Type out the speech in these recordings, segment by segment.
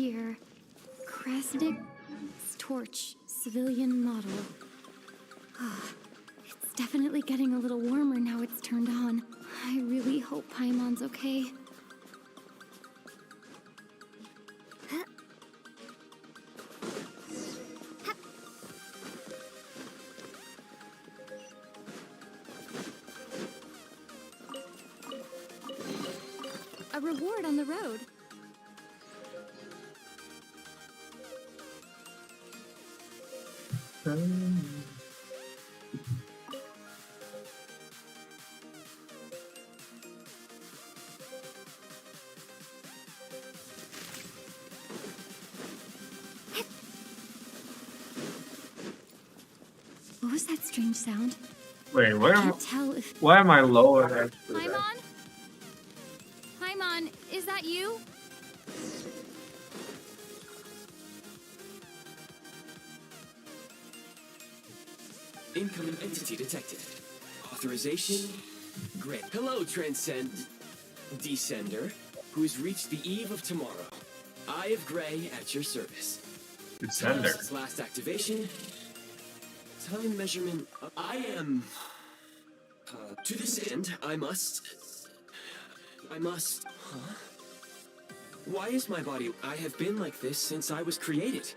here. Krasnik's torch, civilian model. It's definitely getting a little warmer now it's turned on. I really hope Paimon's okay. A reward on the road. What was that strange sound? Wait, why am I low? Paimon? Paimon, is that you? Incoming entity detected. Authorization? Great. Hello, Descender, who's reached the eve of tomorrow. Eye of Grey at your service. Descender. Its last activation. Time measurement. I am. To this end, I must. Huh? Why is my body? I have been like this since I was created.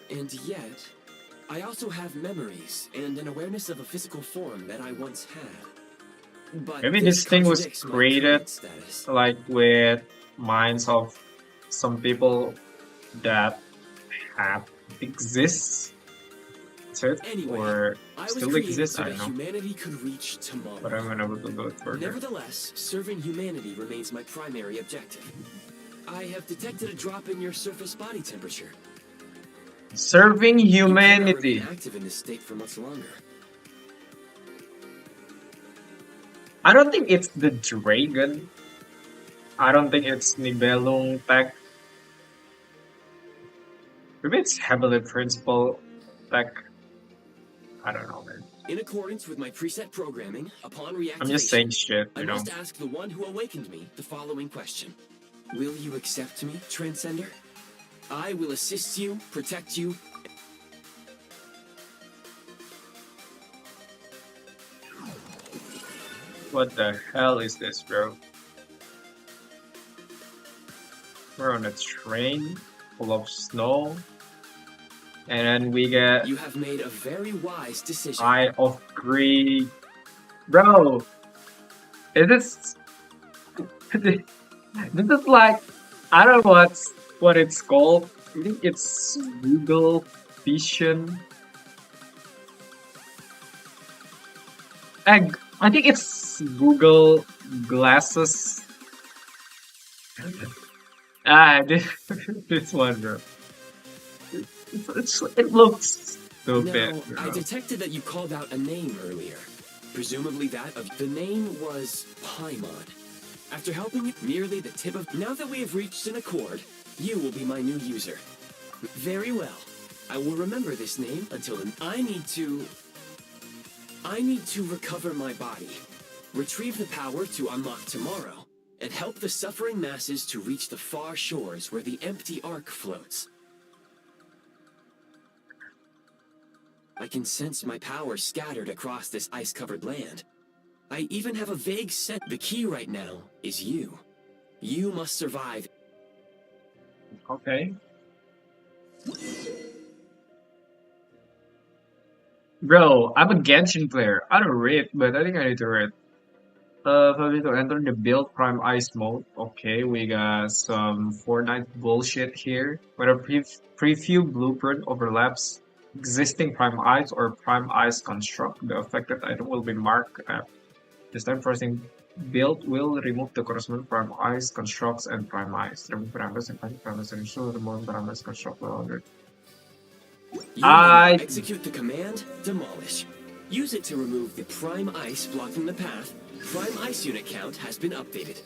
And yet, I also have memories and an awareness of a physical form that I once had. But maybe this thing was created like with minds of some people that have exists. Anyway, or still exists, I don't know. Humanity could reach tomorrow. But I'm gonna go further. Nevertheless, serving humanity remains my primary objective. I have detected a drop in your surface body temperature. Serving humanity. You cannot remain active in this state for much longer. I don't think it's the dragon. I don't think it's Nibelung tech. Maybe it's heavily principle tech. I don't know, man. In accordance with my preset programming, upon reactivation, I'm just saying shit, I must ask the one who awakened me the following question. Will you accept me, Transcender? I will assist you, protect you. What the hell is this, bro? We're on a train full of snow. And then we get... You have made a very wise decision. Eye of Greed. Bro! Is this... this is like... I don't know what it's called. I think it's Google Vision. I think it's Google Glasses. This one, bro. It looks stupid. Now, I detected that you called out a name earlier. Presumably that of... The name was Paimon. After helping you, merely the tip of... Now that we have reached an accord, you will be my new user. Very well. I will remember this name until then. I need to recover my body, retrieve the power to unlock tomorrow, and help the suffering masses to reach the far shores where the empty ark floats. I can sense my power scattered across this ice-covered land. I even have a vague sense. The key right now is you. You must survive. Okay. Bro, I'm a Genshin player. I don't read, but I think I need to read. So we need to enter the build prime ice mode. Okay, we got some Fortnite bullshit here. Whether preview blueprint overlaps existing prime ice or prime ice construct, the affected item will be marked. This time pressing build will remove the corresponding prime ice constructs and prime ice. Remove parameters and parameters and ensure the more parameters construct will order. Execute the command, demolish. Use it to remove the prime ice blocking the path. Prime ice unit count has been updated.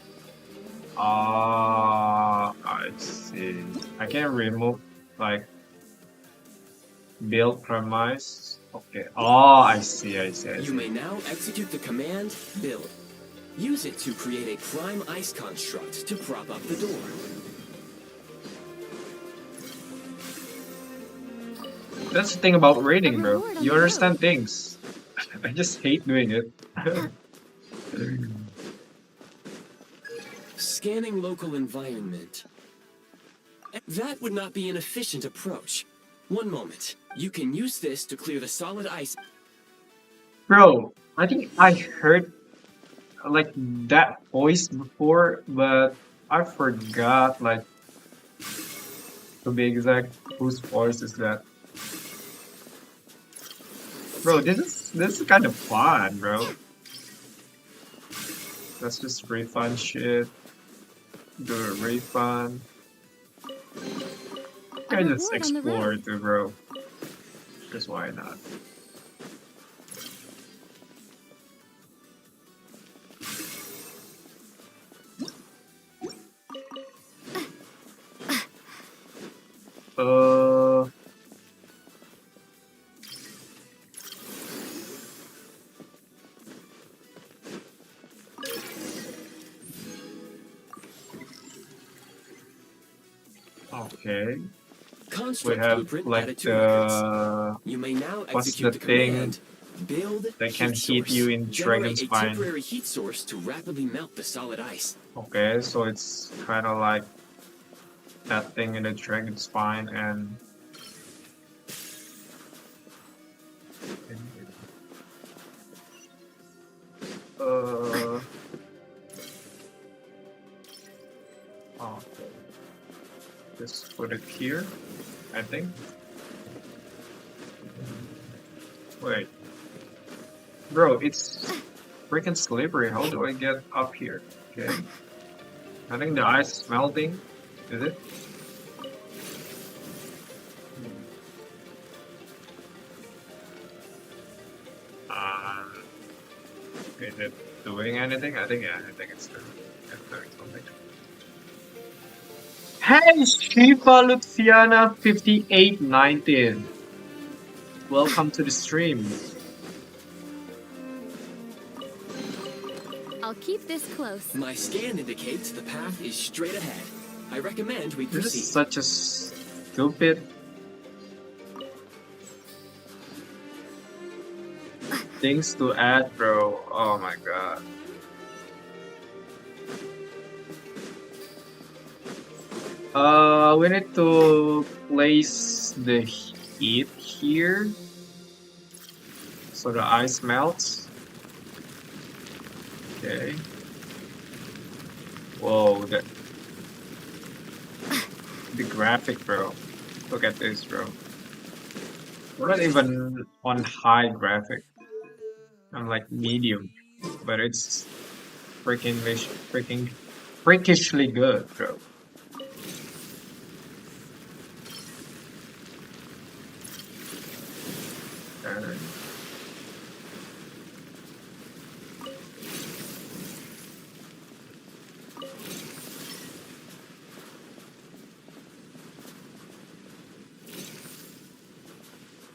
I see. I can remove, like, build prime ice. Okay. Oh, I see. You may now execute the command, build. Use it to create a prime ice construct to prop up the door. That's the thing about A raiding, bro. reward on You the road. understand things. I just hate doing it. Scanning local environment. That would not be an efficient approach. One moment. You can use this to clear the solid ice. Bro, I think I heard like that voice before, but I forgot like to be exact whose voice is that. Bro, this is kind of fun, bro. Let's just refund shit. Do a refund. A I just reward on the explore road. too, bro. Because why not? Uh, okay. We Construct have blueprint like added to records. the You may now what's execute the the thing command build that can heat hit source. you in Generate Dragon's a Spine? temporary heat source to rapidly melt the solid ice. Okay, so it's kind of like that thing in the Dragon's Spine and uh okay. Just put it here, I think. Wait, bro, it's freaking slippery. How do I get up here? Okay, I think the ice is melting. Is it? Uh, is it doing anything? I think yeah, I think it's doing something. Hey, Shiva Luciana 5819. Welcome to the stream. I'll keep this close. My scan indicates the path is straight ahead. I recommend we This proceed. is such a stupid things to add, bro. Oh my god. We need to place the heat here so the ice melts. Okay. Whoa, the graphic, bro. Look at this, bro. We're not even on high graphic. I'm like medium, but it's freakishly good, bro. Uh,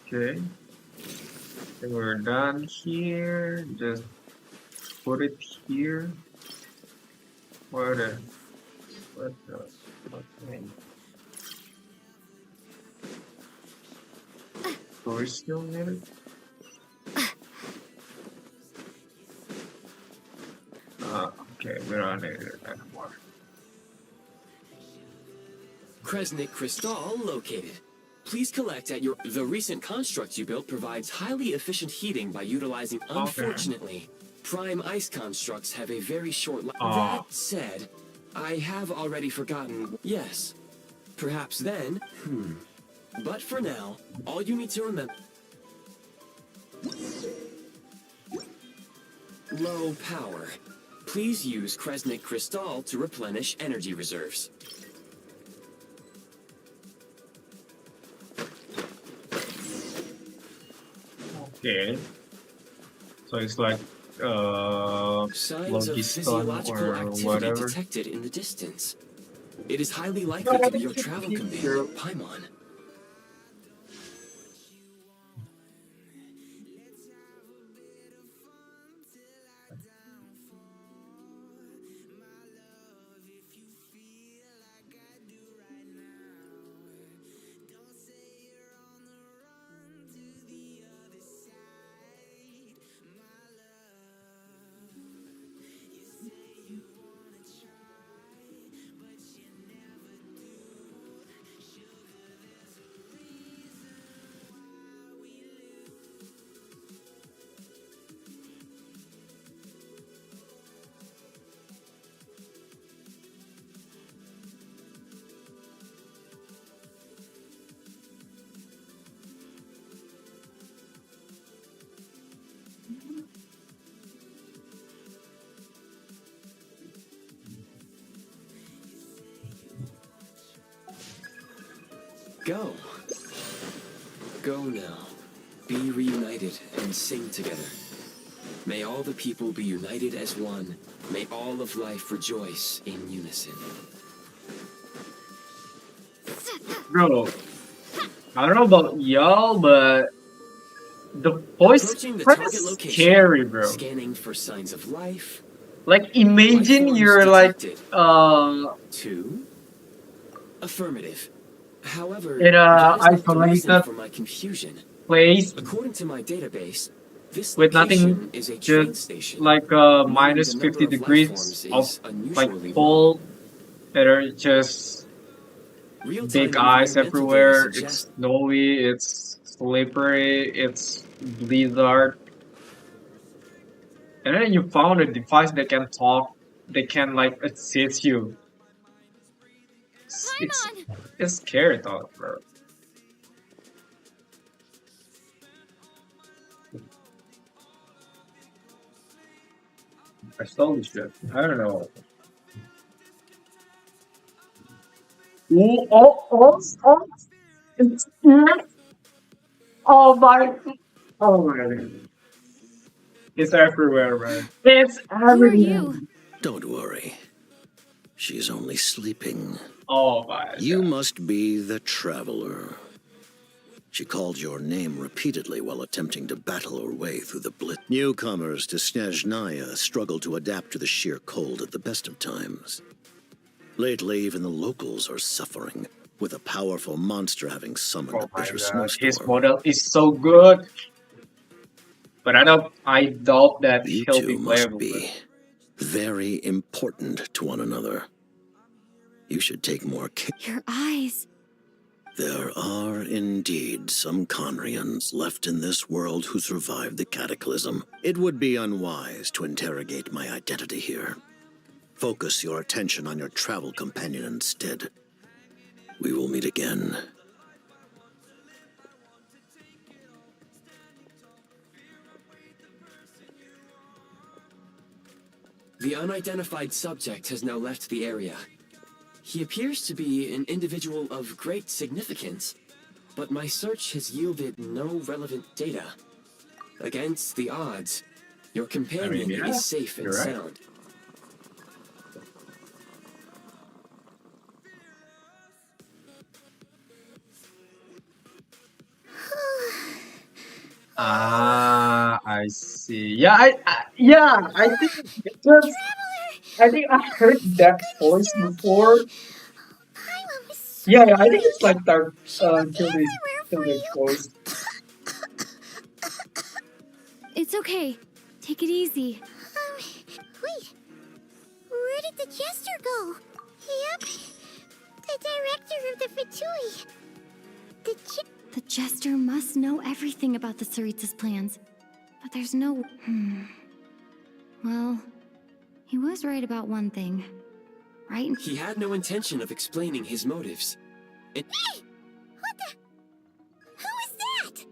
Okay, then we're done here. Just put it here. What the? What the? What the? Do we still need it? Okay, we don't need it anymore. Kresnik Crystal located. Please collect at your... The recent construct you built provides highly efficient heating by utilizing... Unfortunately, prime ice constructs have a very short life. That said, I have already forgotten... Yes. Perhaps then... But for now, all you need to remember... Low power. Please use Kresnik Crystal to replenish energy reserves. Okay. So it's like Signs of Logiston physiological or activity whatever. detected in the distance. It is highly likely to be your travel companion, Paimon. Go. Go now. Be reunited and sing together. May all the people be united as one. May all of life rejoice in unison. Bro, I don't know about y'all, but the voice Approaching the kind of target location. scary, bro. Scanning for signs of life. Like, Life imagine forms you're like, detected. uh, 2. Affirmative. However, in a that is not the reason isolated for my confusion. place According to my database, this with nothing, location is a train just station, like meaning the minus number 50 of life degrees forms of is like unusually low. cold, there are just Real-time big ice environmental data everywhere, it's suggests snowy, it's slippery, it's blizzard. And then you found a device that can talk, that can like assist you. It's Paimon! it's scary thought, bro. I stole this shit. I don't know. Ooh, oh, it's here. Oh my, oh my. It's everywhere, man. It's Who are everywhere. you? Don't worry. She's only sleeping. Oh my You god. must be the Traveler. She called your name repeatedly while attempting to battle her way through the blitz. Newcomers to Snezhnaya struggle to adapt to the sheer cold at the best of times. Lately, even the locals are suffering, with a powerful monster having summoned Oh a my bitter god. His snowstorm. model is so good. But I doubt that You he'll be two must playable, bro. be very important to one another. You should take more care. Your eyes. There are indeed some Conrians left in this world who survived the cataclysm. It would be unwise to interrogate my identity here. Focus your attention on your travel companion instead. We will meet again. the unidentified subject has now left the area. He appears to be an individual of great significance, but my search has yielded no relevant data. Against the odds, your companion yeah, is safe and you're right. sound. Ah, I see. Yeah, I think because I think I heard that voice before. Paimon was so Yeah, I think worried. it's like that She looked Tilly's everywhere for Tilly's you. voice. It's okay. Take it easy. Wait. Where did the jester go? Yep. The director of the Fatui. The jester must know everything about the Tsaritsa's plans. But there's no... Well, he was right about one thing. Right? He had no intention of explaining his motives. What the? Who is that?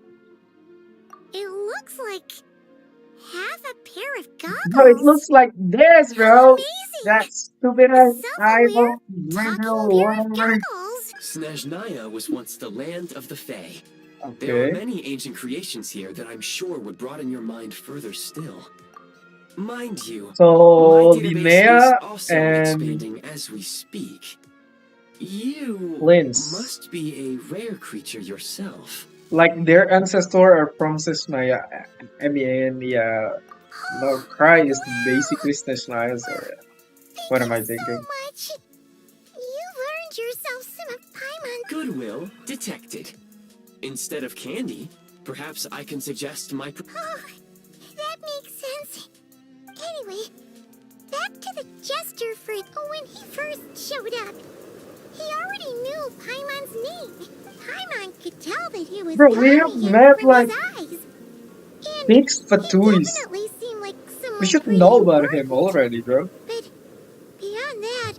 It looks like half a pair of goggles. Bro, it looks like this, bro. Amazing! That stupid ass Self-aware, iPhone talking pair of whatever. goggles. Snezhnaya was once the land of the Fae. There are Okay. many ancient creations here that I'm sure would broaden your mind further still. Mind you, So my database is Linnea also and expanding as we speak. You Linz, must be a rare creature yourself. like their ancestor are from Snezhnaya. I mean, yeah, no, Cry is Wow! basically Snezhnaya. So yeah. Thank What am you I so thinking? much. You've earned yourself some of Paimon. Goodwill detected. Instead of candy, perhaps I can suggest my... Oh, that makes sense. Anyway, back to the jester for when he first showed up. He already knew Paimon's name. Paimon could tell that he was Bro, we have calling him met from like his eyes. And big he Fatuis. definitely seemed like someone We should pretty know about him important. already, bro. But beyond that,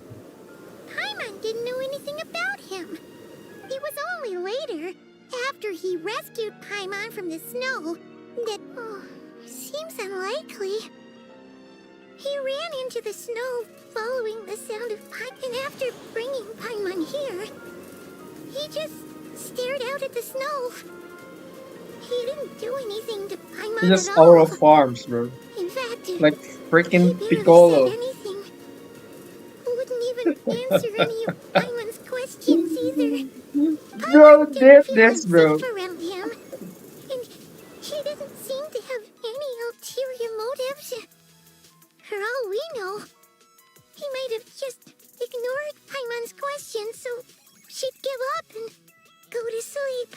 Paimon didn't know anything about him. It was only later, after he rescued Paimon from the snow, that seems unlikely. He ran into the snow following the sound of Paimon, and after bringing Paimon here, he just stared out at the snow. He didn't do anything to He Paimon just at all. Aura farms, bro. In fact, Like he freaking barely Piccolo. said anything. Wouldn't even answer any of Paimon's questions either. Bro, Paimon didn't feel this, bro. unsafe around him. And he didn't seem to have any ulterior motives. For all we know, he might have just ignored Paimon's questions so she'd give up and go to sleep.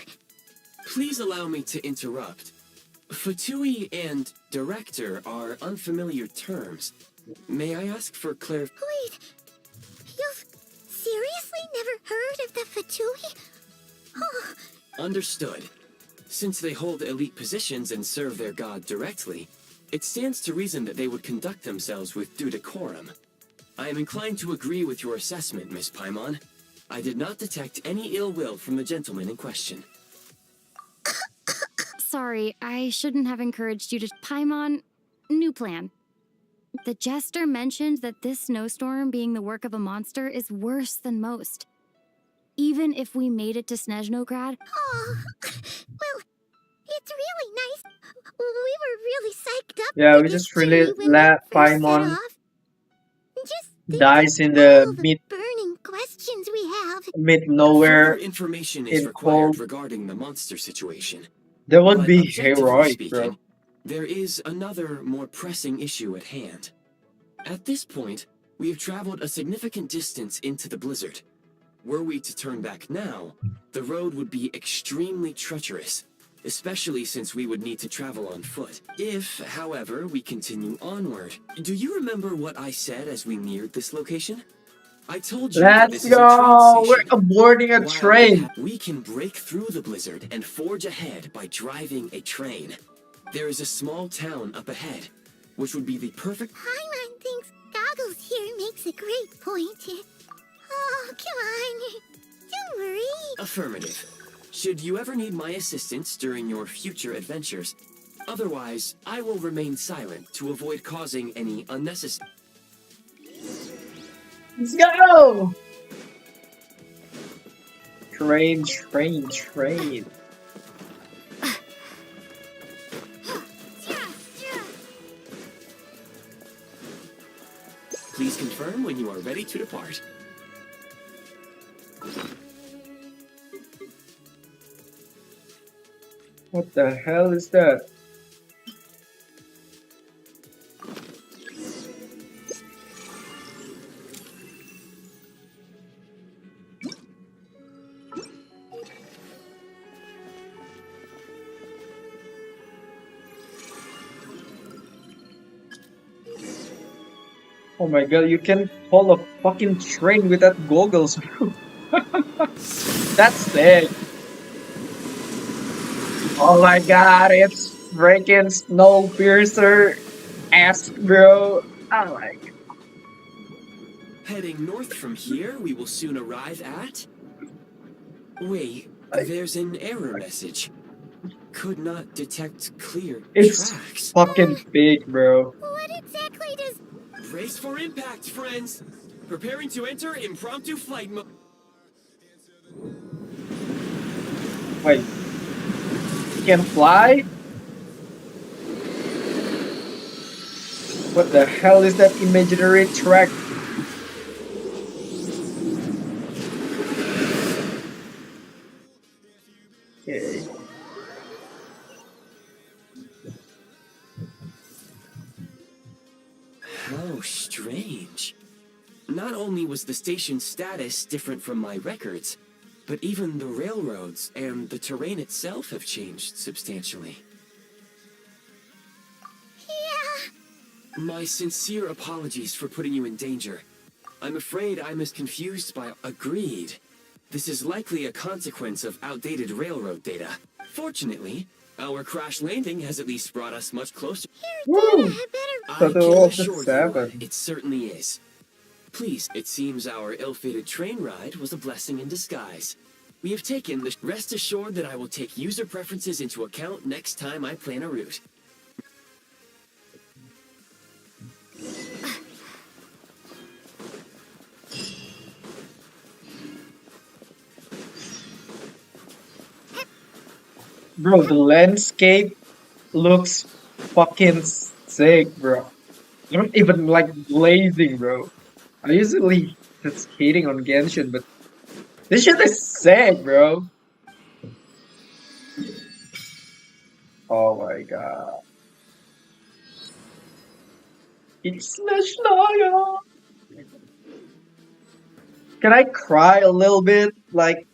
Please allow me to interrupt. Fatui and director are unfamiliar terms. May I ask for Wait, you've seriously never heard of the Fatui? Oh, Understood. Since they hold elite positions and serve their god directly, it stands to reason that they would conduct themselves with due decorum. I am inclined to agree with your assessment, Miss Paimon. I did not detect any ill will from the gentleman in question. Sorry, I shouldn't have encouraged you to. Paimon, new plan. The jester mentioned that this snowstorm being the work of a monster is worse than most. Even if we made it to Snezhnograd, oh. Well, it's really nice. We were really psyched up Yeah, for we this just really journey when let we first set Paimon off. Just think dies of in the all the burning questions we have. mid Further nowhere information is in required cold. regarding the monster situation. That would But be objectively heroic, speaking, bro. there is another, more pressing issue at hand. At this point, we have traveled a significant distance into the blizzard. Were we to turn back now, the road would be extremely treacherous, especially since we would need to travel on foot. If, however, we continue onward, do you remember what I said as we neared this location? I told you that Let's this is a train go! We're station. boarding a While train! we can break through the blizzard and forge ahead by driving a train. There is a small town up ahead, which would be the perfect... Paimon thinks Goggles here makes a great point. Oh, come on. Don't worry. Affirmative. Should you ever need my assistance during your future adventures, otherwise, I will remain silent to avoid causing any unnecessary... Let's go! Train, train, train. Please confirm when you are ready to depart. What the hell is that? Oh my god, you can pull a fucking train without goggles. That's sick. Oh my god, it's freaking Snowpiercer-esque, bro. Oh my god. Heading north from here, we will soon arrive at... Wait, there's an error message. Could not detect clear It's tracks. fucking big, bro. What exactly does... Brace for impact, friends! Preparing to enter impromptu flight mode. Wait. You can fly? What the hell is that imaginary track? Okay. How strange. Not only was the station's status different from my records, but even the railroads and the terrain itself have changed substantially. Yeah. My sincere apologies for putting you in danger. I'm afraid I'm as confused by... Agreed. This is likely a consequence of outdated railroad data. Fortunately, our crash landing has at least brought us much closer. Here, Woo! Dad, I better... I Total can of the assure you, seven. it certainly is. Please, it seems our ill-fated train ride was a blessing in disguise. We have taken the... Rest assured that I will take user preferences into account next time I plan a route. Bro, the landscape looks fucking sick, bro. I don't even like blazing, bro. I usually just hating on Genshin, but this shit is sick, bro. Oh my god. It's Snezhnaya. Can I cry a little bit? Like,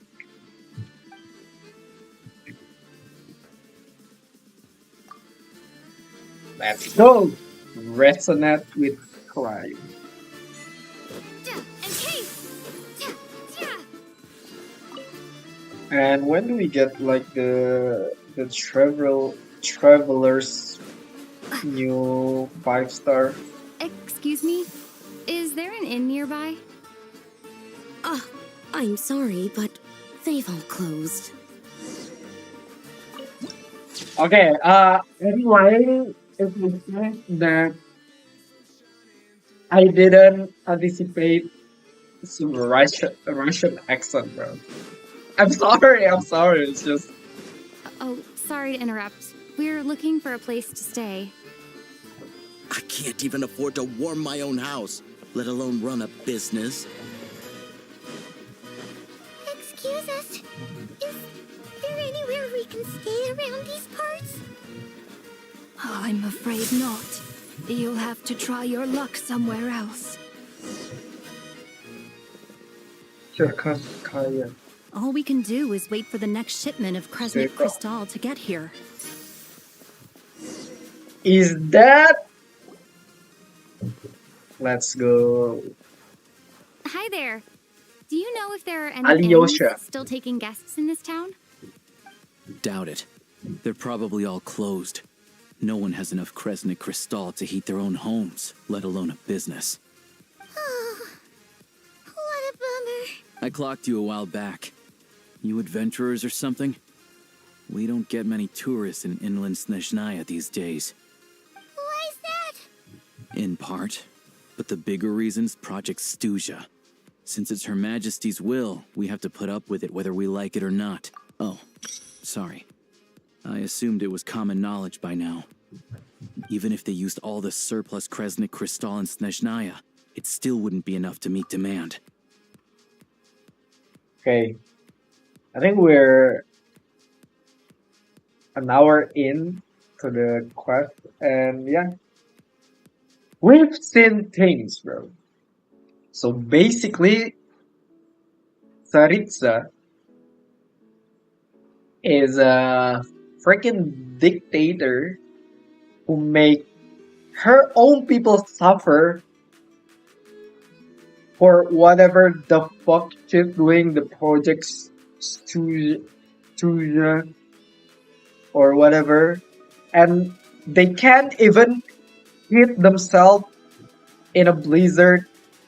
let's go. Resonate with crying. And case! And when do we get like the traveler's new 5-star? Excuse me? Is there an inn nearby? I'm sorry, but they've all closed. Okay, anyway, it was said that I didn't anticipate some Russian accent, bro. I'm sorry, it's just Oh, sorry to interrupt. We're looking for a place to stay. I can't even afford to warm my own house, let alone run a business. Excuse us. Is there anywhere we can stay around these parts? I'm afraid not. You'll have to try your luck somewhere else. Cherkasskaya. All we can do is wait for the next shipment of Kresnik Crystal to get here. Is that? Let's go. Hi there. Do you know if there are any Alyosha. inns still taking guests in this town? Doubt it. They're probably all closed. No one has enough Kresnik Crystal to heat their own homes, let alone a business. Oh, what a bummer. I clocked you a while back. You adventurers or something? We don't get many tourists in inland Snezhnaya these days. Why is that? In part. But the bigger reason's Project Stuzha. Since it's Her Majesty's will, we have to put up with it whether we like it or not. Oh, sorry. I assumed it was common knowledge by now. Even if they used all the surplus Kresnik Crystal in Snezhnaya, it still wouldn't be enough to meet demand. Okay. I think we're an hour in to the quest, and yeah. We've seen things, bro. So basically, Saritsa is a freaking dictator who make her own people suffer for whatever the fuck she's doing, the projects Studia or whatever, and they can't even hit themselves in a blizzard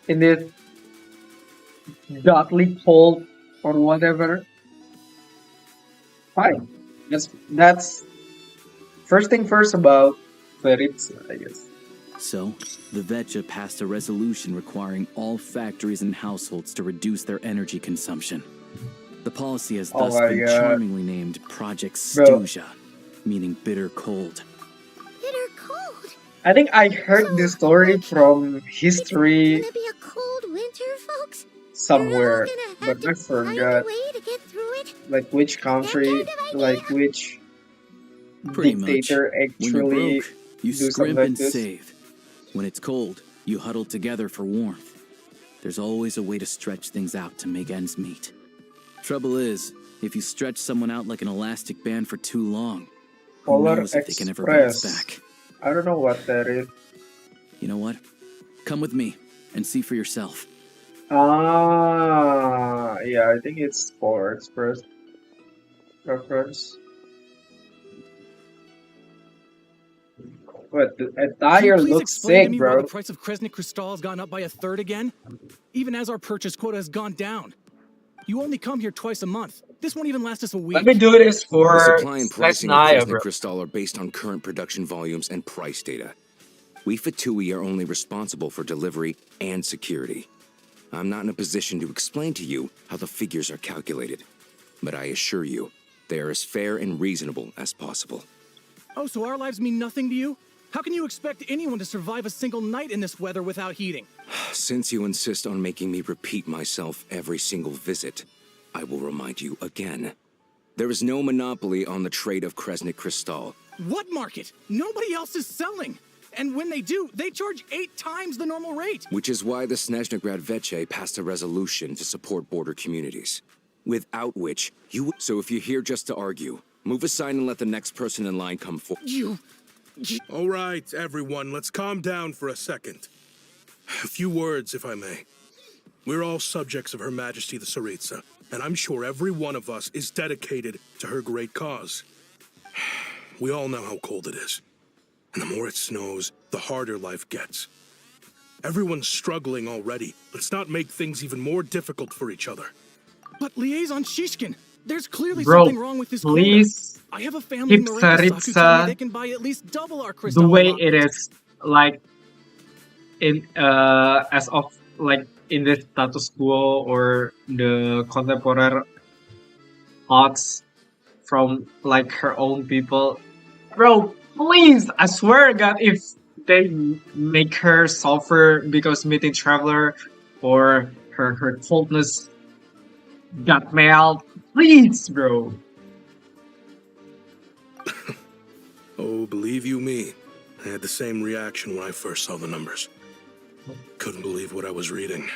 in this godly cold or whatever. Fine. That's first thing first about Feritza, I guess. So, the Vetja passed a resolution requiring all factories and households to reduce their energy consumption. The policy has thus my been God. charmingly named Project Bro. Stuzha, meaning bitter cold. Bitter cold. I think I heard this story from history It's gonna be a cold winter, folks. somewhere, You're all gonna have but I to find a forgot way to get through it. like which country, That kind of like which Pretty much. dictator When you're actually broke, you do something scrimp like and this. save. When it's cold, you huddle together for warmth. There's always a way to stretch things out to make ends meet. Trouble is, if you stretch someone out like an elastic band for too long, who Polar knows if they can ever bounce Express. back. I don't know what that is. You know what? Come with me and see for yourself. Ah, yeah, I think it's Polar Express reference. But the Can you attire please looks explain to sick, me why bro. the price of Kresnik Crystal has gone up by 1/3 again? Even as our purchase quota has gone down. You only come here twice a month. This won't even last us a week. Let me do this The for supply and pricing of Snezhnaya, Kresnik bro. Crystal are based on current production volumes and price data. We Fatui are only responsible for delivery and security. I'm not in a position to explain to you how the figures are calculated, but I assure you, they are as fair and reasonable as possible. Oh, so our lives mean nothing to you? How can you expect anyone to survive a single night in this weather without heating? Since you insist on making me repeat myself every single visit, I will remind you again. There is no monopoly on the trade of Kresnik Crystal. What market? Nobody else is selling. And when they do, they charge 8 times the normal rate. Which is why the Snezhnaya Baby passed a resolution to support border communities. Without which, you... So if you're here just to argue, move aside and let the next person in line come forward. All right, everyone, let's calm down for a second. A few words, if I may. We're all subjects of Her Majesty the Tsaritsa, and I'm sure every one of us is dedicated to her great cause. We all know how cold it is. And the more it snows, the harder life gets. Everyone's struggling already. Let's not make things even more difficult for each other. But Liaison Shishkin, there's clearly Bro, something wrong with this quota. please I have a family in keep Marekasaku who tell me Tsaritsa they can buy at least double our crystal the way it allotment. is, like in as of like in the status quo or the contemporary thoughts from like her own people. Bro, please, I swear to God, if they make her suffer because meeting Traveler or her coldness got melt, please, bro. Oh, believe you me, I had the same reaction when I first saw the numbers. Couldn't believe what I was reading.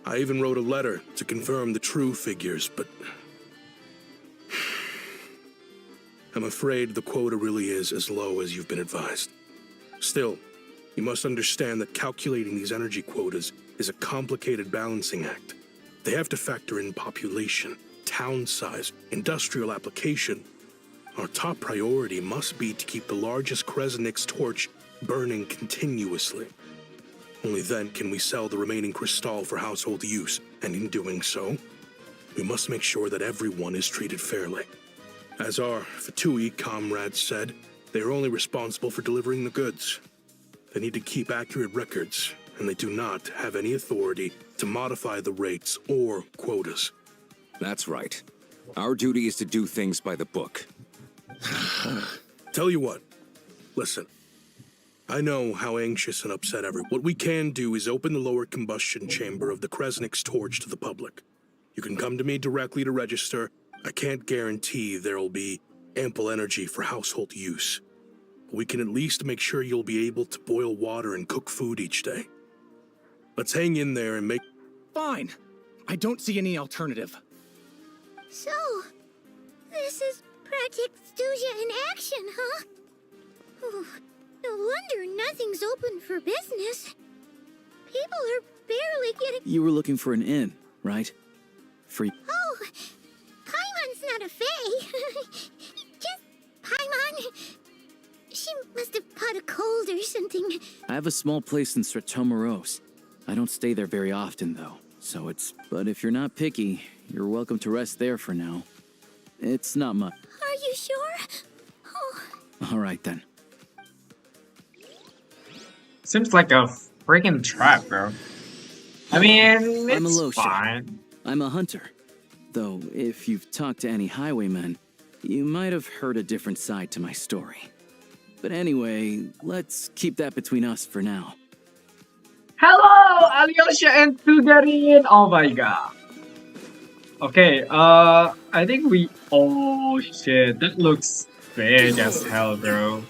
I even wrote a letter to confirm the true figures, but... I'm afraid the quota really is as low as you've been advised. Still, you must understand that calculating these energy quotas is a complicated balancing act. They have to factor in population, town size, industrial application. Our top priority must be to keep the largest Kresnik's torch burning continuously. Only then can we sell the remaining crystal for household use, and in doing so, we must make sure that everyone is treated fairly. As our Fatui comrades said, they are only responsible for delivering the goods. They need to keep accurate records, and they do not have any authority to modify the rates or quotas. That's right. Our duty is to do things by the book. Tell you what, listen. I know how anxious and upset everyone. What we can do is open the lower combustion chamber of the Kresnik's torch to the public. You can come to me directly to register. I can't guarantee there'll be ample energy for household use. But we can at least make sure you'll be able to boil water and cook food each day. Let's hang in there and make... Fine. I don't see any alternative. So, this is Project Stuja in action, huh? Oh, no wonder nothing's open for business. People are barely getting... You were looking for an inn, right? For... Oh, Paimon's not a fae. Just Paimon. She must have caught a cold or something. I have a small place in Stratomaros. I don't stay there very often, though, so it's... But if you're not picky, you're welcome to rest there for now. It's not much. Are you sure? Oh. All right, then. Seems like a freaking trap, bro. I mean, I'm a it's Losha. fine. I'm a hunter. Though, if you've talked to any highwaymen, you might have heard a different side to my story. But anyway, let's keep that between us for now. Hello, Alyosha and Sugarin. Oh my god. Okay, I think we... Oh shit, that looks big as hell, bro.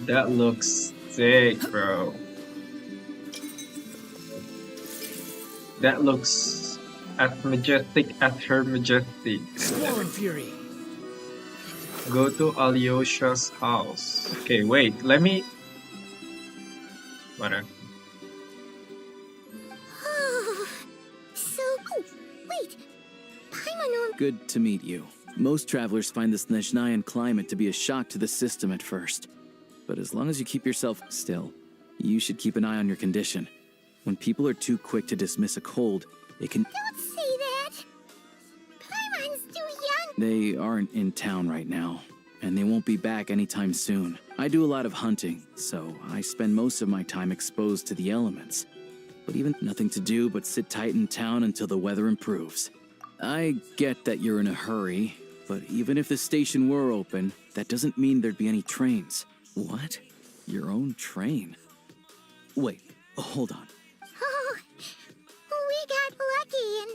That looks sick, bro. That looks as majestic as Her Majesty. Swarm Fury. Go to Alyosha's house. Okay, wait, let me... Whatever. So, oh, wait. Paimon... Good to meet you. Most travelers find the Snezhnayan climate to be a shock to the system at first. But as long as you keep yourself still, you should keep an eye on your condition. When people are too quick to dismiss a cold, it can... Don't say that. Paimon's too young. They aren't in town right now, and they won't be back anytime soon. I do a lot of hunting, so I spend most of my time exposed to the elements. But even nothing to do but sit tight in town until the weather improves. I get that you're in a hurry, but even if the station were open, that doesn't mean there'd be any trains. What? Your own train? Wait, hold on. Oh, we got lucky and...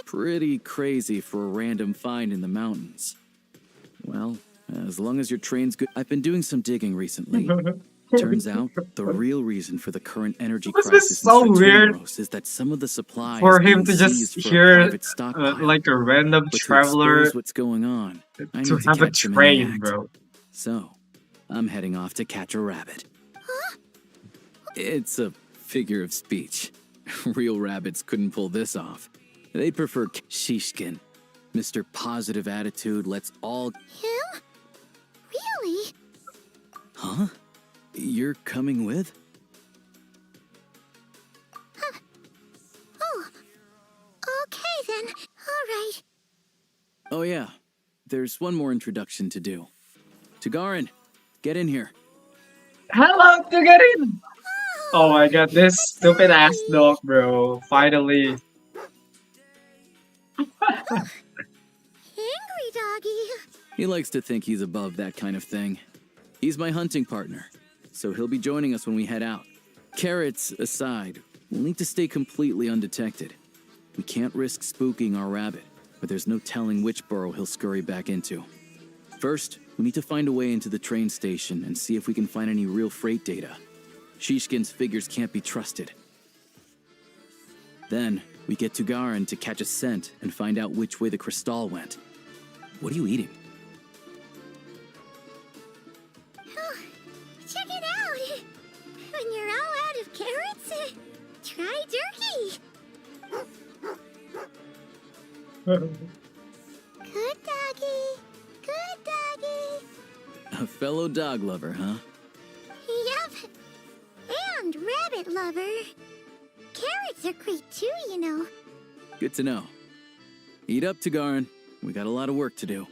Pretty crazy for a random find in the mountains. Well, as long as your train's good. I've been doing some digging recently. Turns out, the real reason for the current energy This crisis is so in weird Sarturos is that some of the supply for is him being to just seized for a hear private stockpile. like a random But to traveler expose what's going on, I to need to have a catch them in the train, act. bro. So, I'm heading off to catch a rabbit. It's a figure of speech. Real rabbits couldn't pull this off. They prefer Shishkin. Mr. Positive Attitude lets all... Him? Really? Huh? You're coming with? Oh. Okay then. All right. Oh yeah, there's one more introduction to do. Tagarin, get in here. Hello, Tugarin! Oh my god, this stupid ass dog, bro. Finally. Angry doggy. He likes to think he's above that kind of thing. He's my hunting partner, so he'll be joining us when we head out. Carrots aside, we'll need to stay completely undetected. We can't risk spooking our rabbit, but there's no telling which burrow he'll scurry back into. First, we need to find a way into the train station and see if we can find any real freight data. Shishkin's figures can't be trusted. Then, we get to Garin to catch a scent and find out which way the crystal went. What are you eating? Oh, check it out. When you're all out of carrots, try turkey. Good doggy. Good doggy. A fellow dog lover, huh? Yup. And rabbit lover. Carrots are great too, you know. Good to know. Eat up, Tagarin. We got a lot of work to do.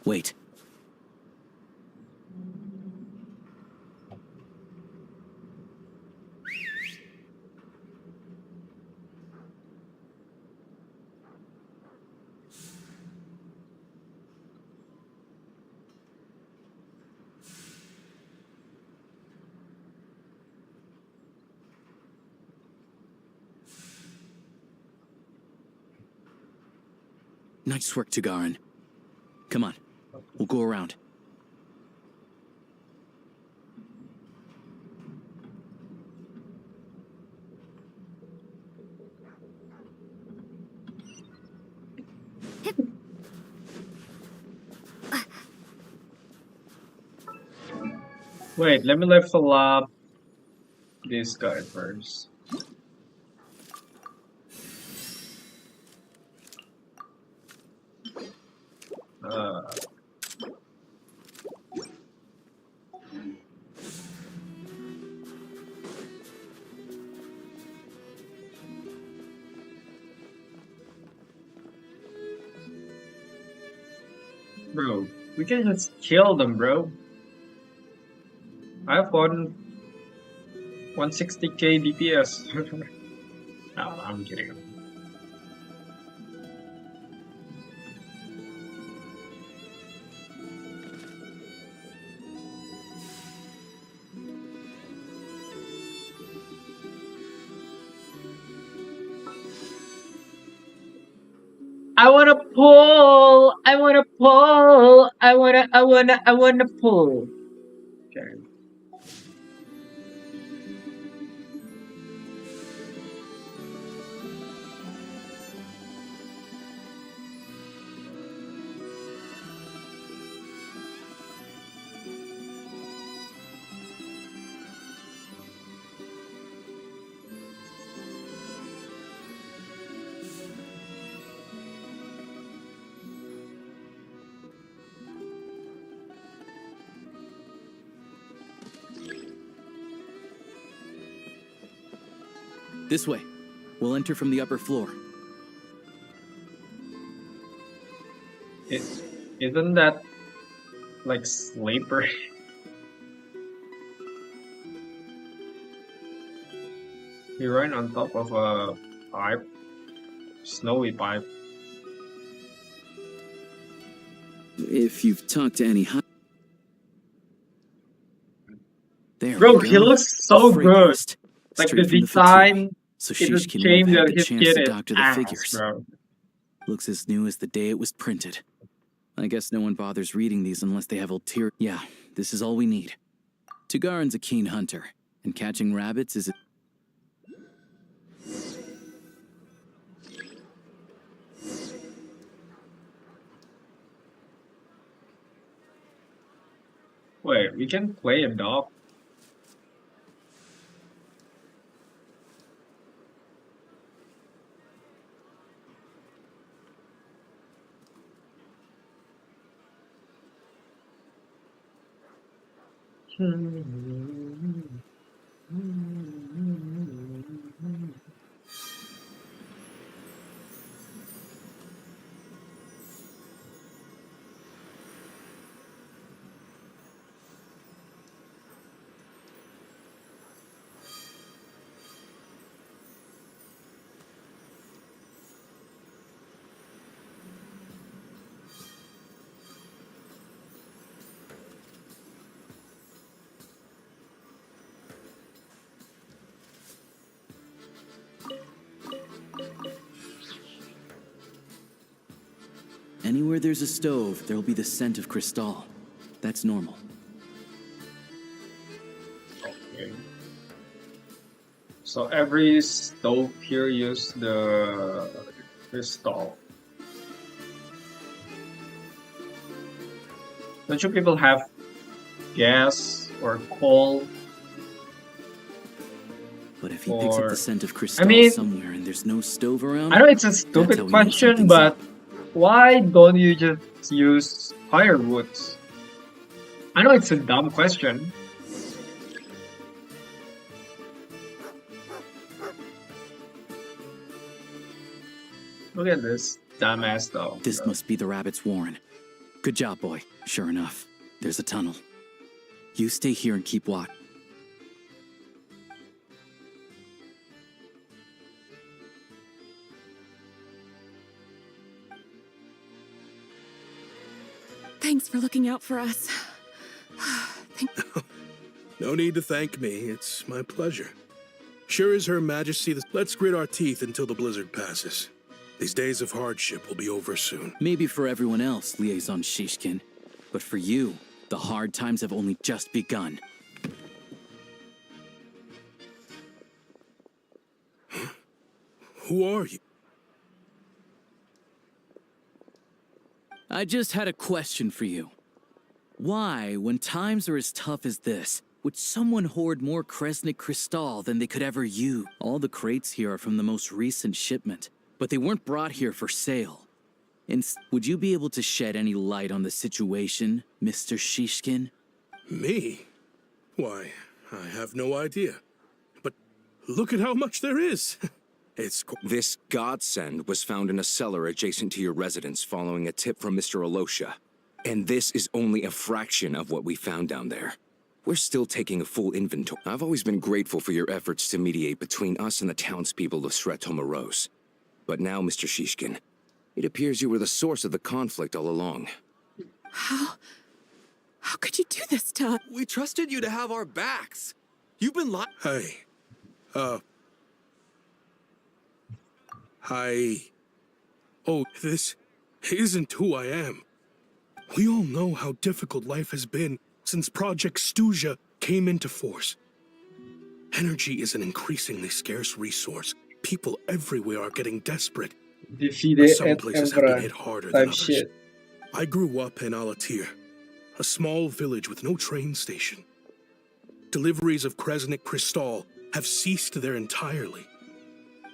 Wait. Nice work, Tagarin. Come on, we'll go around. Wait, let me level up this guy first. Bro, we can just kill them, bro. I have 160k DPS. No, I'm kidding. I wanna pull. I wanna pull. I wanna pull. Okay. This way. We'll enter from the upper floor. Isn't that like slippery? You run on top of a pipe, snowy pipe. If you've talked to any there Bro, we he go. looks so Freight good. list. Like Straight the from the design, so it's a Shishkin would shame have had that the his chance kid to is doctor the ass, figures. bro. Looks as new as the day it was printed. I guess no one bothers reading these unless they have ulterior. Yeah, this is all we need. Tugarin's a keen hunter, and catching rabbits is a... Wait, we can play a dog. Anywhere there's a stove, there'll be the scent of crystal. That's normal. Okay. So every stove here uses the crystal. Don't you people have gas or coal? But if he picks up the scent of crystal mean, somewhere and there's no stove around... I know it's a that's stupid how we know question, something's but up. why don't you just use firewood? I know it's a dumb question. Look at this dumbass though. This must be the rabbit's warren. Good job, boy. Sure enough, there's a tunnel. You stay here and keep watch. Thanks for looking out for us. No need to thank me. It's my pleasure. Sure is Her Majesty. Let's grit our teeth until the blizzard passes. These days of hardship will be over soon. Maybe for everyone else, Liaison Shishkin. But for you, the hard times have only just begun. Huh? Who are you? I just had a question for you. Why, when times are as tough as this, would someone hoard more Kresnik Crystal than they could ever use? All the crates here are from the most recent shipment, but they weren't brought here for sale. Would you be able to shed any light on the situation, Mr. Shishkin? Me? Why, I have no idea. But look at how much there is. This godsend was found in a cellar adjacent to your residence following a tip from Mr. Alosha. And this is only a fraction of what we found down there. We're still taking a full inventory. I've always been grateful for your efforts to mediate between us and the townspeople of Sretomaros. But now, Mr. Shishkin, it appears you were the source of the conflict all along. How could you do this to us? We trusted you to have our backs. You've been lying. Hey. Oh, this isn't who I am. We all know how difficult life has been since Project Stuja came into force. Energy is an increasingly scarce resource. People everywhere are getting desperate, but Defeated some at places have been Emperor hit harder than type others. shit. I grew up in Alatir, a small village with no train station. Deliveries of Kresnik Crystal have ceased there entirely.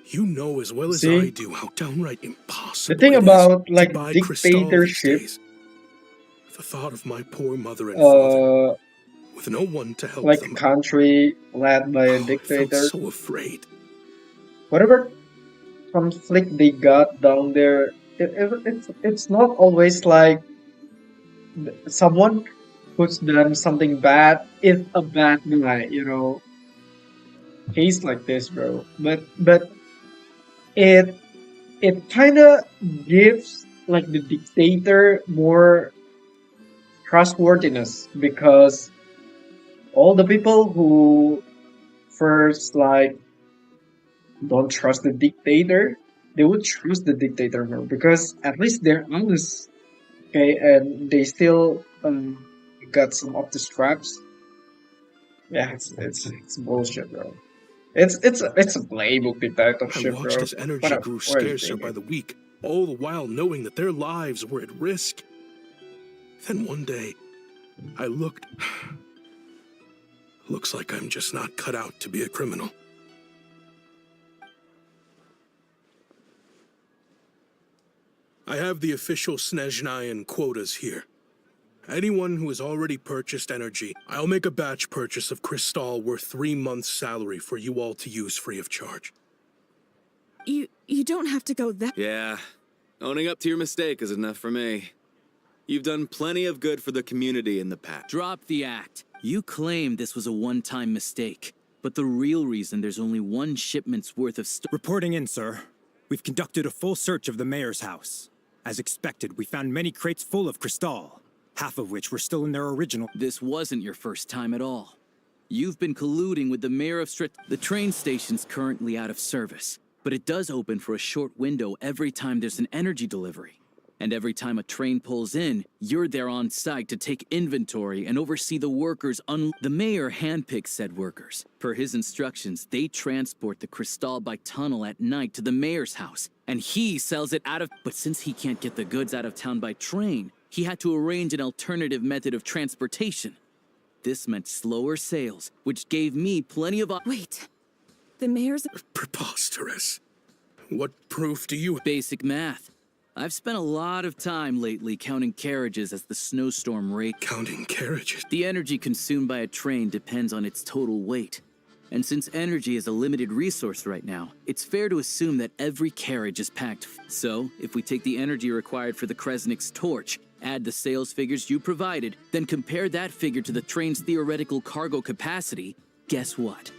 You know as well as I See, do how downright the impossible thing it is about to like buy Crystal these dictatorship, days. The thought of my poor mother and father, uh, with no one to help like a them, country led by a I felt dictator, so afraid. whatever conflict they got down there, it's not always like someone who's done something bad is a bad guy, you know. Case like this, bro. But it it kind of gives like the dictator more trustworthiness because all the people who first like don't trust the dictator, they would trust the dictator more because at least they're honest, okay, and they still got some of the straps. Yeah, it's bullshit, bro. It's a playbook I dictatorship, watched bro. as energy grew What are you scarcer by thinking? the week, all the while knowing that their lives were at risk. Then one day, I looked. Looks like I'm just not cut out to be a criminal. I have the official Snezhnayan quotas here. Anyone who has already purchased energy, I'll make a batch purchase of Crystal worth 3 months' salary for you all to use free of charge. You don't have to go that. Yeah, owning up to your mistake is enough for me. You've done plenty of good for the community in the past. Drop the act. You claim this was a one-time mistake, but the real reason there's only one shipment's worth of Reporting in, sir. We've conducted a full search of the mayor's house. As expected, we found many crates full of Crystal, half of which were still in their original. This wasn't your first time at all. You've been colluding with the mayor of The train station's currently out of service, but it does open for a short window every time there's an energy delivery. And every time a train pulls in, you're there on site to take inventory and oversee the workers. The mayor handpicks said workers. Per his instructions, they transport the Crystal by tunnel at night to the mayor's house, and he sells it out of. But since he can't get the goods out of town by train, he had to arrange an alternative method of transportation. This meant slower sales, which gave me plenty of. Wait. The mayor's. Preposterous. What proof do you have? Basic math. I've spent a lot of time lately counting carriages as the snowstorm rages. Counting carriages? The energy consumed by a train depends on its total weight. And since energy is a limited resource right now, it's fair to assume that every carriage is packed. So, if we take the energy required for the Kresnik's torch, add the sales figures you provided, then compare that figure to the train's theoretical cargo capacity, guess what?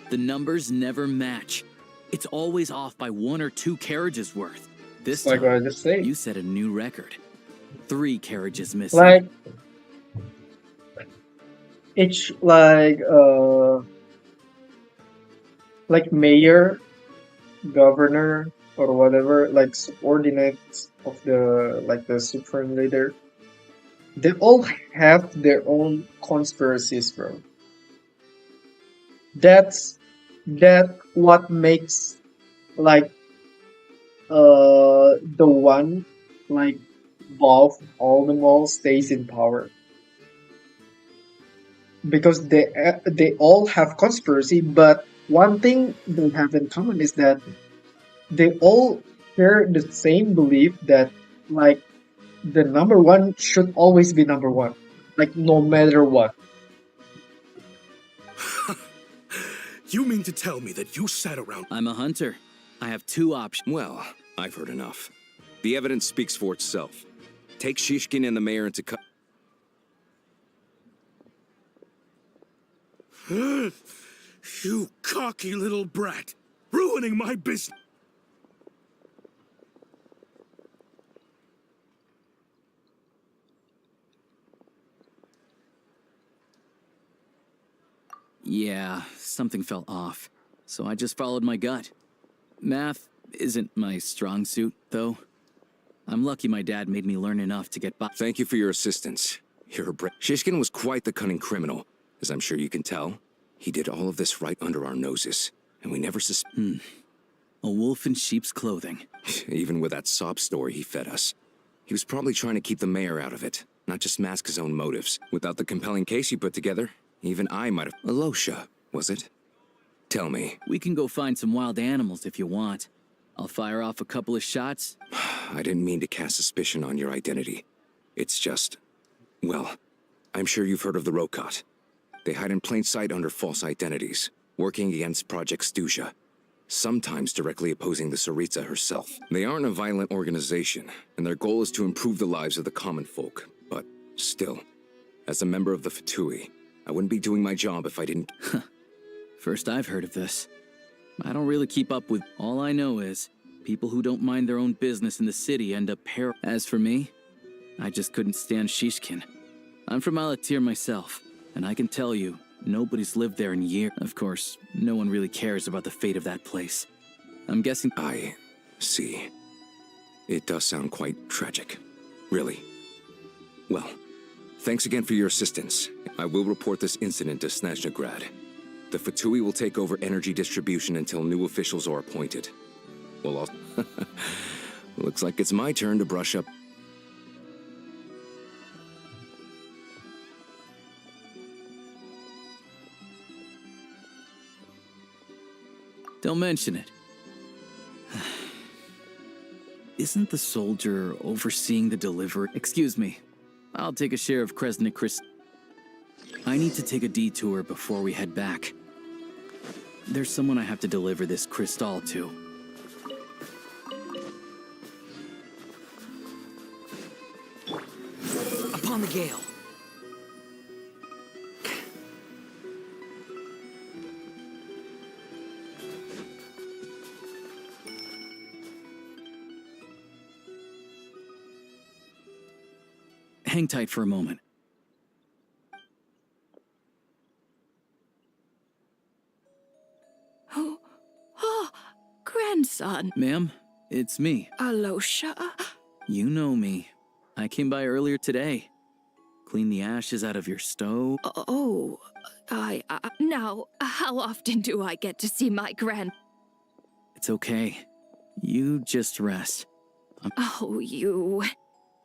The numbers never match. It's always off by 1 or 2 carriages worth. This Like what I time, just said. you set a new record. 3 carriages missing. Like each like mayor, governor, or whatever, like subordinates of the supreme leader, they all have their own conspiracies, bro. That what makes like the one like above all them all stays in power because they all have conspiracy, but one thing they have in common is that they all share the same belief that like the number one should always be number one, like no matter what. You mean to tell me that you sat around? I'm a hunter. I have 2 options. Well, I've heard enough. The evidence speaks for itself. Take Shishkin and the mayor into You cocky little brat, ruining my business. Yeah, something fell off. So I just followed my gut. Math, isn't my strong suit, though. I'm lucky my dad made me learn enough to get by. Thank you for your assistance. You're a Shishkin was quite the cunning criminal, as I'm sure you can tell. He did all of this right under our noses, and we never A wolf in sheep's clothing. Even with that sob story he fed us. He was probably trying to keep the mayor out of it, not just mask his own motives. Without the compelling case he put together, even I might have... Alosha, was it? Tell me. We can go find some wild animals if you want. I'll fire off a couple of shots. I didn't mean to cast suspicion on your identity. It's just... Well, I'm sure you've heard of the Rokot. They hide in plain sight under false identities, working against Project Stuzha, sometimes directly opposing the Tsaritsa herself. They aren't a violent organization, and their goal is to improve the lives of the common folk. But still, as a member of the Fatui, I wouldn't be doing my job if I didn't... First I've heard of this. I don't really keep up with... All I know is, people who don't mind their own business in the city end up As for me, I just couldn't stand Shishkin. I'm from Alatir myself, and I can tell you, nobody's lived there in years. Of course, no one really cares about the fate of that place. I'm guessing... I see. It does sound quite tragic. Really. Well, thanks again for your assistance. I will report this incident to Snezhnagrad. The Fatui will take over energy distribution until new officials are appointed. Well, I'll... Looks like it's my turn to brush up. Don't mention it. Isn't the soldier overseeing the delivery? Excuse me. I'll take a share of Kresnik Chris. I need to take a detour before we head back. There's someone I have to deliver this crystal to. Upon the gale. Hang tight for a moment. Grandson. Ma'am, it's me. Alosha. You know me. I came by earlier today. Clean the ashes out of your stove. Oh, now, how often do I get to see my It's okay. You just rest. Oh, you.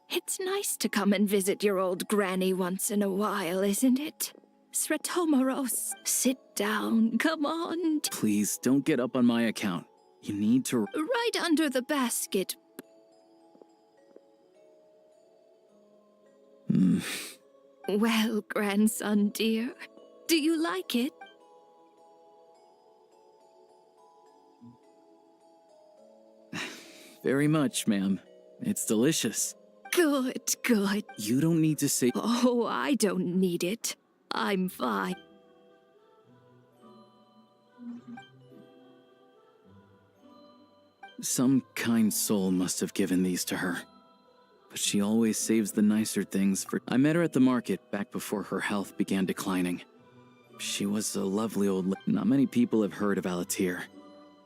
It's nice to come and visit your old granny once in a while, isn't it? Sretomoros, sit down, come on. Please, don't get up on my account. You need to... Right under the basket. Well, grandson dear, do you like it? Very much, ma'am. It's delicious. Good, good. You don't need to say... Oh, I don't need it. I'm fine. Some kind soul must have given these to her. But she always saves the nicer things for... I met her at the market back before her health began declining. She was a lovely old... Not many people have heard of Alatir.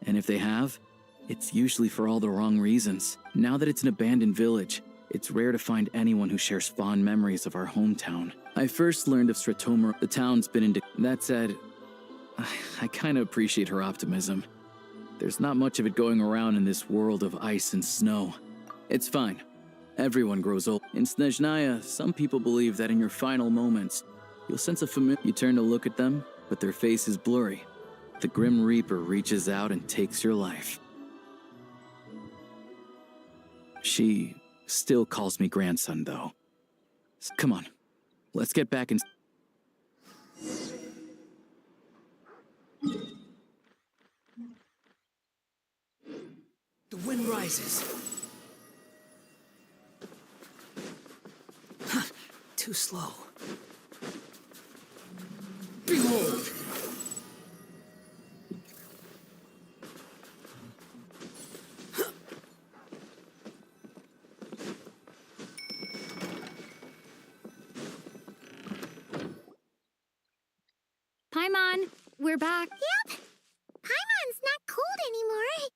And if they have, it's usually for all the wrong reasons. Now that it's an abandoned village, it's rare to find anyone who shares fond memories of our hometown. I first learned of Sretomor. The town's been in... That said, I kind of appreciate her optimism. There's not much of it going around in this world of ice and snow. It's fine. Everyone grows old. In Snezhnaya, some people believe that in your final moments, you'll sense a familiar... You turn to look at them, but their face is blurry. The Grim Reaper reaches out and takes your life. She still calls me grandson, though. Come on, let's get back and... The wind rises. Huh, too slow. Behold! Paimon, we're back. Yep. Paimon's not cold anymore.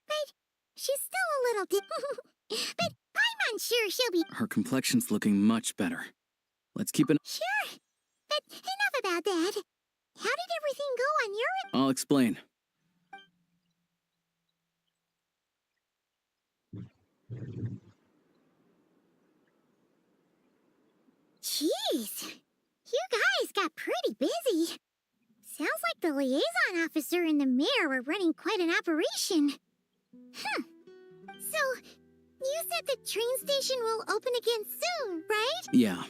But she's still a little but I'm unsure she'll be... Her complexion's looking much better. Let's keep an... Sure. But enough about that. How did everything go on your... I'll explain. Jeez. You guys got pretty busy. Sounds like the liaison officer and the mayor were running quite an operation. So, you said the train station will open again soon, right? Yeah.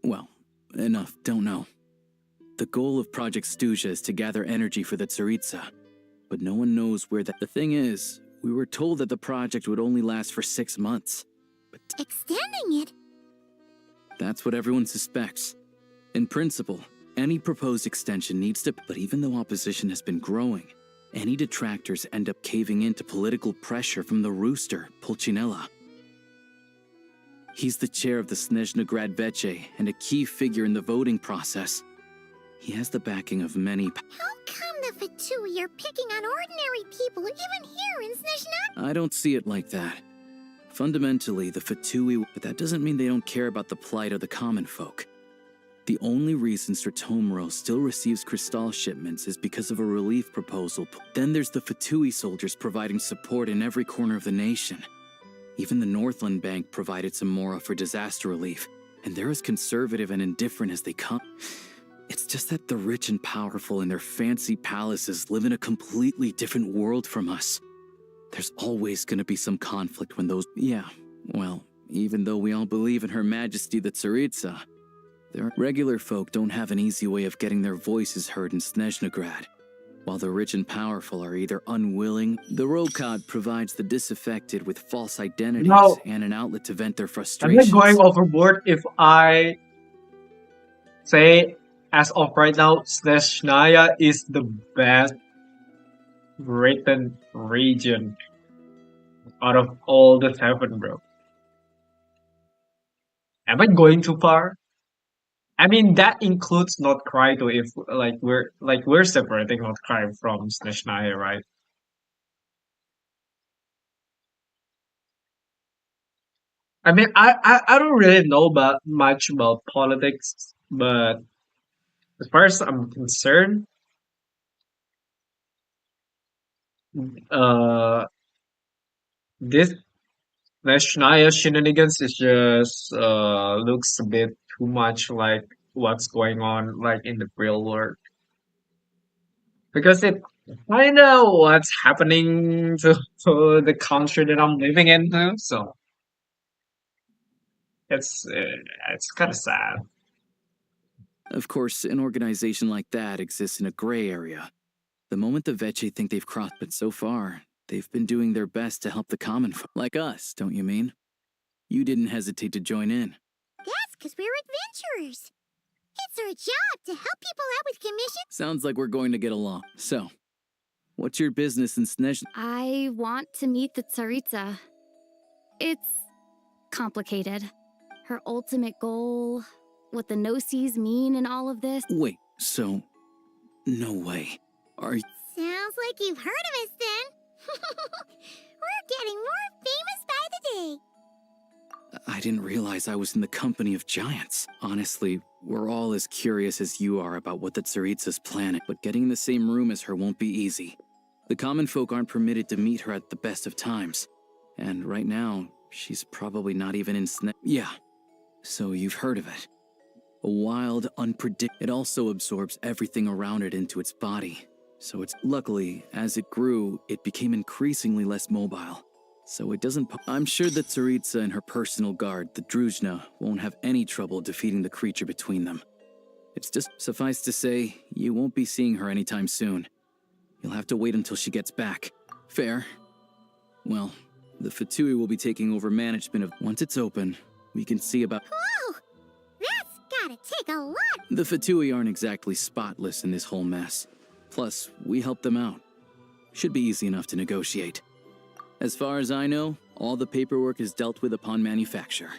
Well, enough, don't know. The goal of Project Stuzha is to gather energy for the Tsaritsa, but no one knows where that... The thing is, we were told that the project would only last for 6 months. But extending it? That's what everyone suspects. In principle, any proposed extension needs to... But even though opposition has been growing, any detractors end up caving in to political pressure from the rooster, Pulcinella. He's the chair of the Snezhnaya Baby and a key figure in the voting process. He has the backing of many... How come the Fatui are picking on ordinary people even here in Snezhnaya? I don't see it like that. Fundamentally, the Fatui... But that doesn't mean they don't care about the plight of the common folk. The only reason Stratomiro still receives Crystal shipments is because of a relief proposal. Then there's the Fatui soldiers providing support in every corner of the nation. Even the Northland Bank provided some mora for disaster relief, and they're as conservative and indifferent as they come. It's just that the rich and powerful in their fancy palaces live in a completely different world from us. There's always gonna be some conflict when those... Yeah, well, even though we all believe in Her Majesty the Tsaritsa, their regular folk don't have an easy way of getting their voices heard in Snezhnaya. While the rich and powerful are either unwilling, the Rokad provides the disaffected with false identities and an outlet to vent their frustrations. I'm not going overboard if I say, as of right now, Snezhnaya is the best written region out of all the 7, bro. Am I going too far? I mean, that includes Not Cry too. If we're separating Not Cry from Snezhnaya, right? I mean, I don't really know about much about politics, but as far as I'm concerned, uh, this Snezhnaya shenanigans is just looks a bit too much like what's going on like in the real world. Because it I know what's happening to the country that I'm living in too, so it's kind of sad. Of course, an organization like that exists in a gray area. The moment the Veche think they've crossed, but so far, they've been doing their best to help the common folk. Like us, don't you mean? You didn't hesitate to join in. That's because we're adventurers. It's our job to help people out with commissions. Sounds like we're going to get along. So, what's your business in Snezhnaya? I want to meet the Tsaritsa. It's complicated. Her ultimate goal, what the no-sees mean in all of this. Wait, so... No way. Are you... Sounds like you've heard of us then. We're getting more famous by the day. I didn't realize I was in the company of giants. Honestly, we're all as curious as you are about what the Tsaritsa's planning, but getting in the same room as her won't be easy. The common folk aren't permitted to meet her at the best of times. And right now, she's probably not even in Yeah, so you've heard of it. A wild, unpredictable... It also absorbs everything around it into its body. So it's... Luckily, as it grew, it became increasingly less mobile. So it doesn't... I'm sure that Tsaritsa and her personal guard, the Druzhna, won't have any trouble defeating the creature between them. It's just... Suffice to say, you won't be seeing her anytime soon. You'll have to wait until she gets back. Fair. Well, the Fatui will be taking over management of... Once it's open, we can see about... Whoa! That's gotta take a lot! The Fatui aren't exactly spotless in this whole mess. Plus, we help them out. Should be easy enough to negotiate. As far as I know, all the paperwork is dealt with upon manufacture.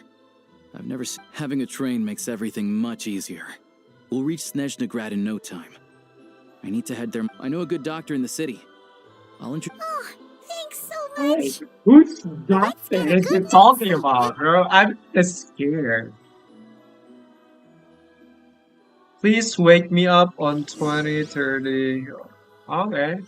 I've never seen... Having a train makes everything much easier. We'll reach Snezhnaya in no time. I need to head there. I know a good doctor in the city. I'll introduce... Oh, thanks so Hey, who's that is it talking about, bro? I'm just scared. Please wake me up on 2030. Okay.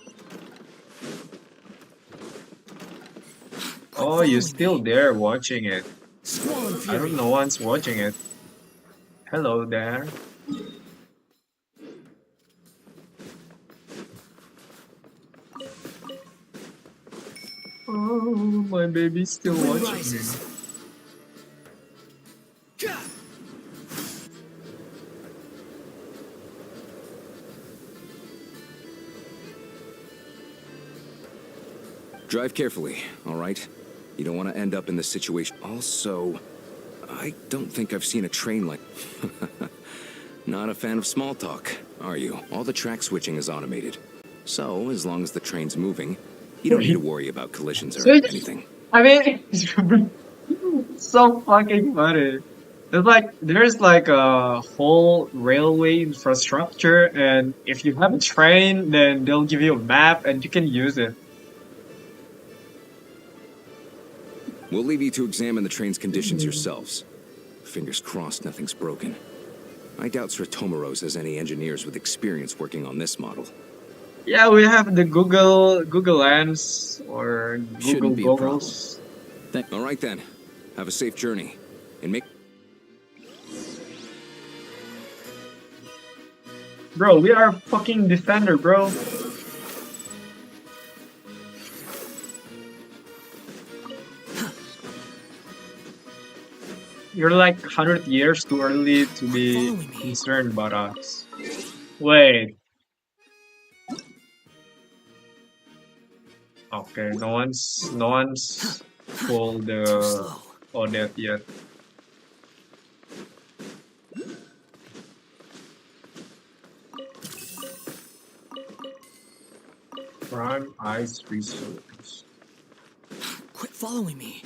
Oh, you're still there watching it. Squall and I Fury. don't know one's watching it. Hello there. Oh, my baby's still Wind watching me. rises. Gah! Drive carefully, all right? You don't want to end up in this situation. Also, I don't think I've seen a train like... Not a fan of small talk, are you? All the track switching is automated. So, as long as the train's moving, you don't need to worry about collisions or anything. I mean, it's so fucking funny. There's like a whole railway infrastructure, and if you have a train, then they'll give you a map and you can use it. We'll leave you to examine the train's conditions yourselves. Fingers crossed nothing's broken. I doubt Sratomaros has any engineers with experience working on this model. Yeah, we have the Google Lens or Google Shouldn't be a problem. goggles. All right then. Have a safe journey. And make... Bro, we are fucking defender, bro. You're like 100 years too early to be concerned about us. Wait. Okay, no one's pulled the Odette yet. Prime Ice Resource. Quit following me.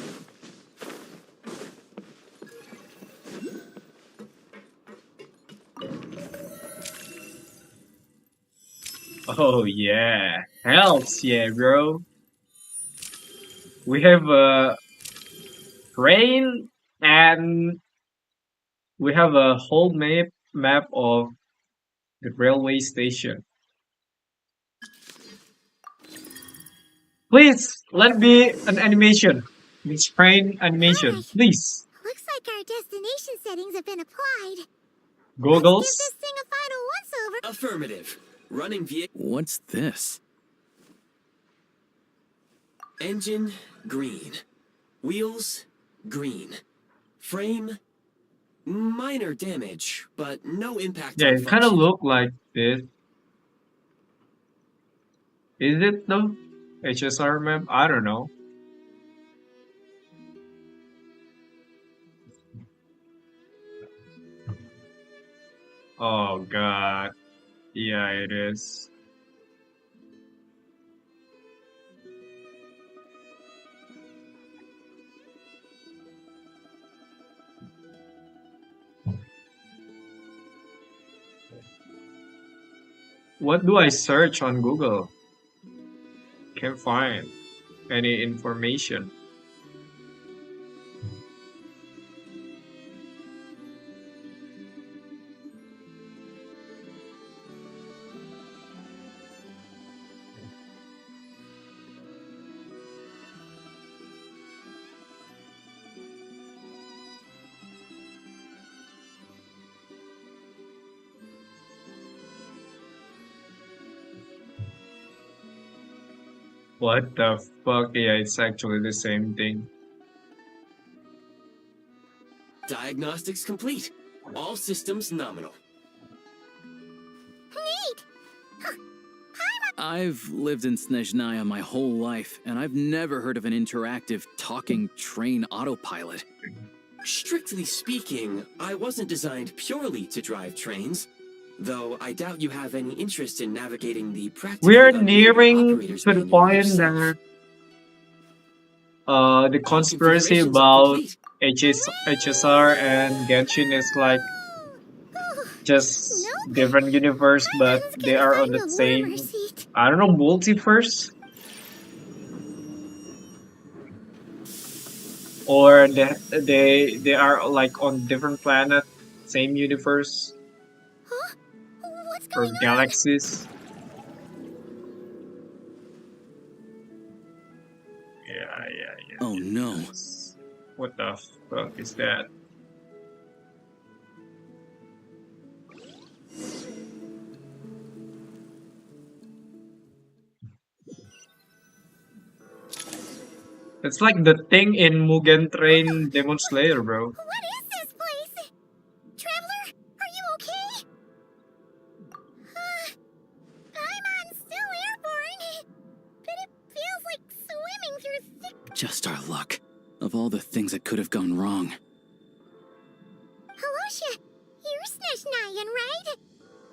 Oh yeah, hells yeah, bro. We have a train and we have a whole map of the railway station. Please let me an animation. This train animation, please. Looks like our destination settings have been applied. Goggles. Give this thing a final once-over. Affirmative. Running vehicle. What's this? Engine, green. Wheels, green. Frame, minor damage, but no impact Yeah, on it kind of function. look like this. Is it though? HSR map? I don't know. Oh god. Yeah, it is. What do I search on Google? Can't find any information. What the fuck? Yeah, it's actually the same thing. Diagnostics complete. All systems nominal. Neat! I've lived in Snezhnaya my whole life, and I've never heard of an interactive talking train autopilot. Strictly speaking, I wasn't designed purely to drive trains, though I doubt you have any interest in navigating the practical. We're nearing to the point that the conspiracy about HSR and Genshin is like just different universe, but they are on the same, I don't know, multiverse. or they are like on different planet, same universe Huh? What's or going on? galaxies. Yeah. Oh no. What the fuck is that? It's like the thing in Mugen Train Demon Slayer, bro. What is this place? Traveler, are you okay? Paimon's still airborne, but it feels like swimming through thick. Just our luck. Of all the things that could have gone wrong. Alosha, you're Snezhnayan, right?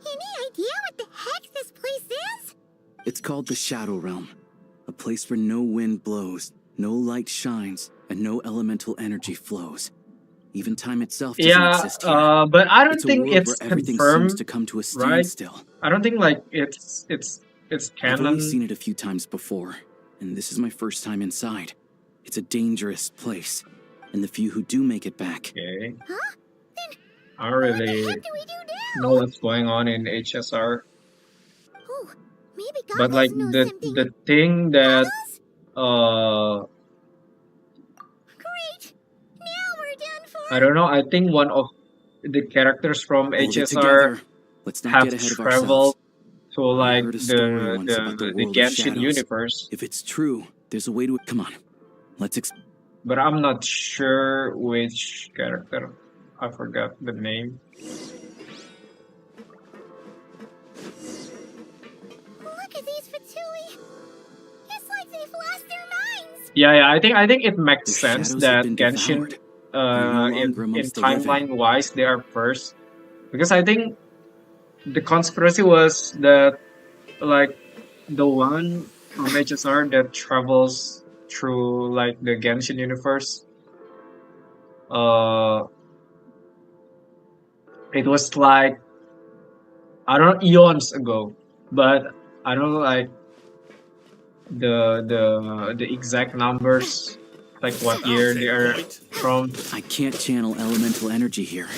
Any idea what the heck this place is? It's called the Shadow Realm. A place where no wind blows, no light shines, and no elemental energy flows. Even time itself doesn't Yeah, exist here. but I don't It's a think world it's where everything confirmed, seems to come to a right? standstill. I don't think like it's I've only canon. seen it a few times before, and this is my first time inside. It's a dangerous place, and the few who do make it back. Okay. Huh? Then I don't really what do we do now? know what's going on in HSR, Oh, maybe but Goggles like knows the something. thing that Goggles? Great! Now we're done for! I don't know. I think one of the characters from Hold it HSR together. Let's not have get ahead of traveled ourselves. to I like heard a story once about the the world of Genshin shadows. universe, If it's true, there's a way to... Come on. Let's but I'm not sure which character. I forgot the name. Look at these Fatui! It's like they've lost their minds! Yeah. I think it makes The sense shadows have that been Genshin, devoured. They're no longer in amongst the living. timeline wise, they are first, because I think the conspiracy was that like the one from HSR that travels through like the Genshin universe, uh, it was like I don't know eons ago, but I don't know like the exact numbers, like what year they are from. I can't channel elemental energy here,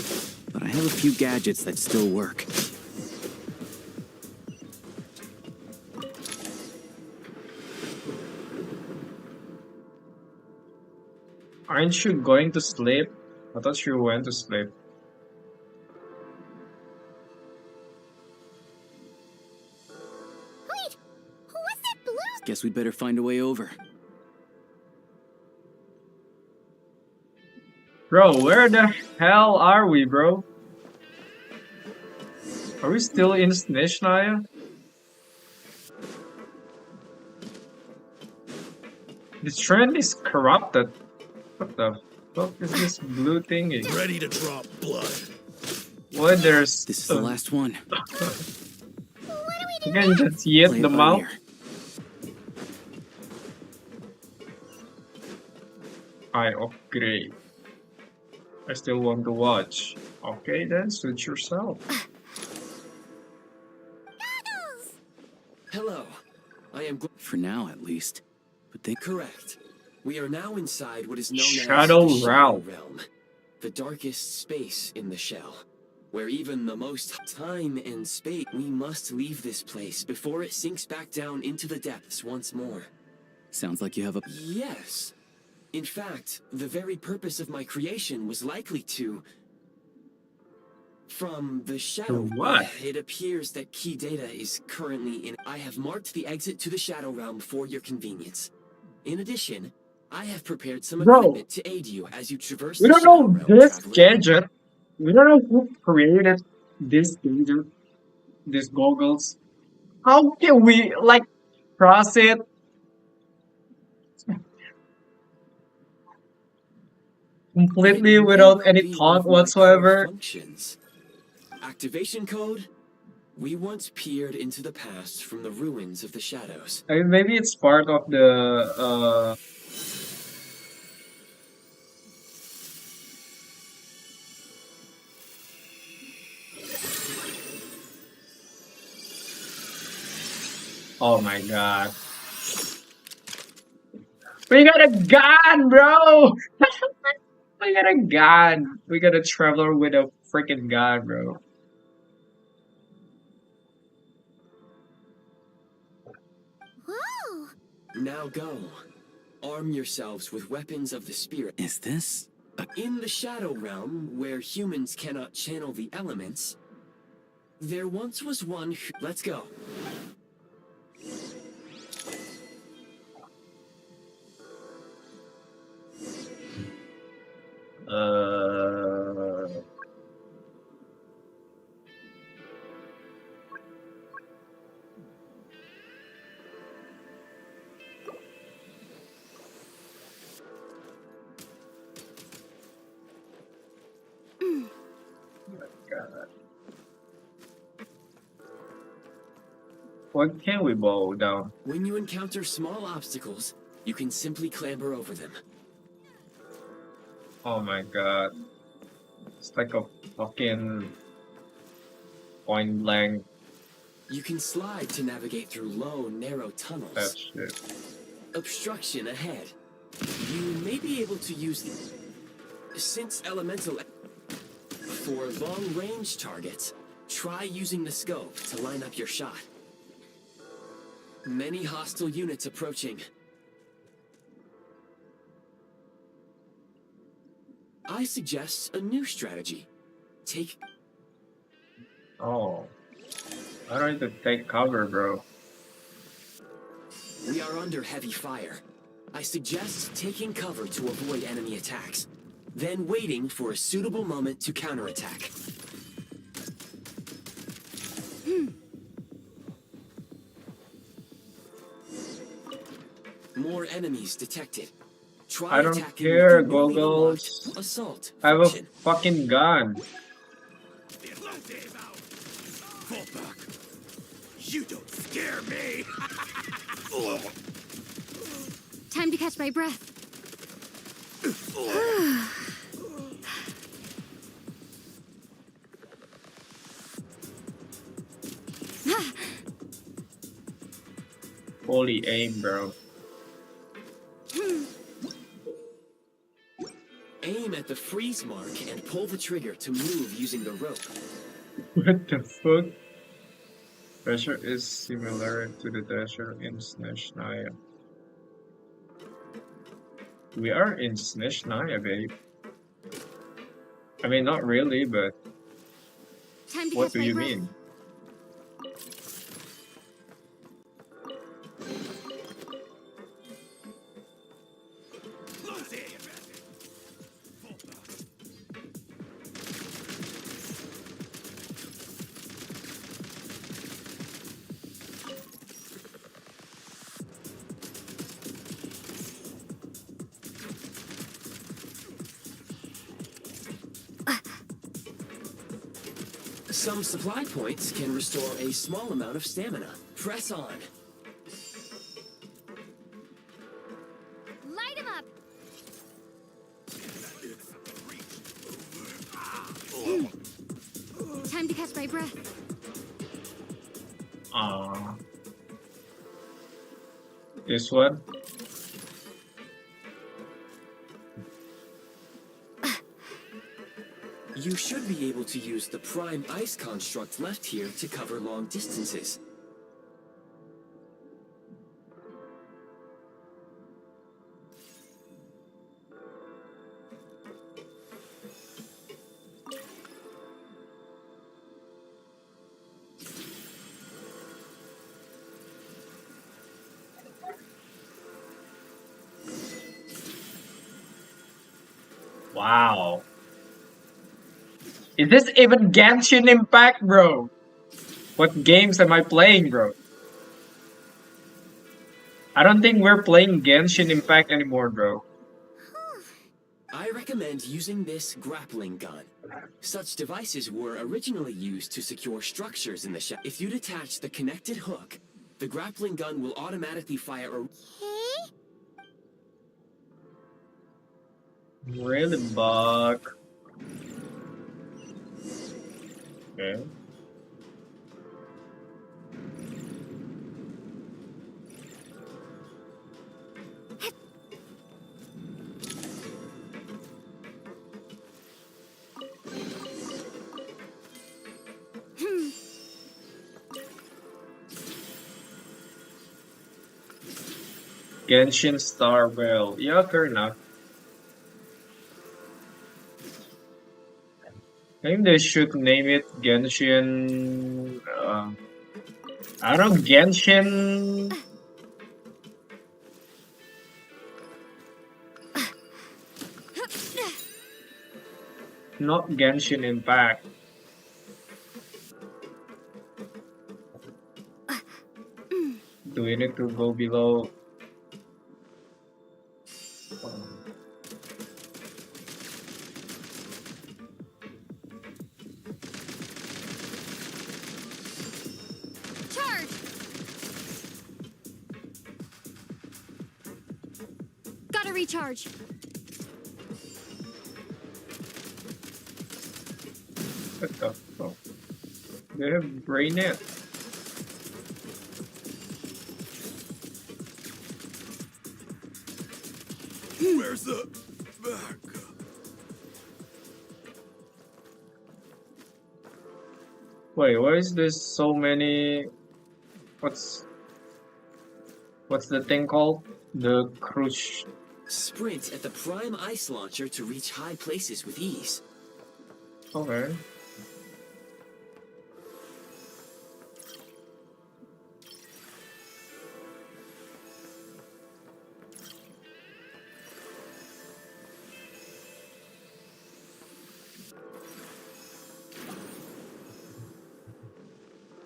but I have a few gadgets that still work. Aren't you going to sleep? I thought you went to sleep. Wait! What's that blue? Guess we'd better find a way over. Bro, where the hell are we, bro? Are we still in Snezhnaya? This trend is corrupted. What the fuck is this blue thingy? Ready to drop blood. What, there's... This is the last one. What do we You do can now? just hit Play it them by out. ear. I upgrade. I still want to watch. Okay then, suit yourself. Goggles! Hello. I am For now, at least. But they... correct. We are now inside what is known Shadow as the Realm. Shadow Realm, the darkest space in the shell, where even the most time and space. We must leave this place before it sinks back down into the depths once more. Sounds like you have a... Yes. In fact, the very purpose of my creation was likely to... From the shadow, what? it appears that key data is currently in... I have marked the exit to the Shadow Realm for your convenience. In addition, I have prepared some Bro, equipment to aid you as you traverse we the don't Shadow know Realm, this traveler. gadget. We don't know who created this gadget, these goggles. How can we like cross it? Completely It may without well any be one thought of my core whatsoever. functions. Activation code? We once peered into the past from the ruins of the shadows. I mean, maybe it's part of the oh my god. We got a gun, bro! We got a gun. We got a traveler with a freaking gun, bro. Whoa! Now go. Arm yourselves with weapons of the spirit. Is this? In the Shadow Realm, where humans cannot channel the elements, there once was one who... Let's go. Uh, God. What can we bow down? When you encounter small obstacles, you can simply clamber over them. Oh my god. It's like a fucking point blank. You can slide to navigate through low, narrow That tunnels. shit. Obstruction ahead. You may be able to use the... Since elemental... For long-range targets, try using the scope to line up your shot. Many hostile units approaching. I suggest a new strategy. Take... Oh. I don't need to take cover, bro. We are under heavy fire. I suggest taking cover to avoid enemy attacks, then waiting for a suitable moment to counterattack. More enemies detected. Try I don't attacking care, with the newly goggles. unlocked assault I have a function. fucking gun. You don't scare me! Time to catch my breath. Holy aim, bro. Aim at the freeze mark and pull the trigger to move using the rope. What the fuck? Pressure is similar to the pressure in Snezhnaya. We are in Snezhnaya, babe. I mean, not really, but Time to what catch do my you breath. mean? Some supply points can restore a small amount of stamina. Press on. Light him up. Time to catch my breath. This one? You should be able to use the prime ice construct left here to cover long distances. Wow. Is this even Genshin Impact, bro? What games am I playing, bro? I don't think we're playing Genshin Impact anymore, bro. I recommend using this grappling gun. Such devices were originally used to secure structures in the shell. If you detach the connected hook, the grappling gun will automatically fire a... Really, Buck? Okay. Genshin Star Rail. Yeah, fair enough. Maybe they should name it Genshin. I don't know, Genshin. Not Genshin Impact. Do we need to go below? Charge! Gotta recharge. What the fuck? They have brain it. Where's the back? Wait, why is this so many? What's the thing called? The cruise. Sprint at the prime ice launcher to reach high places with ease. Okay.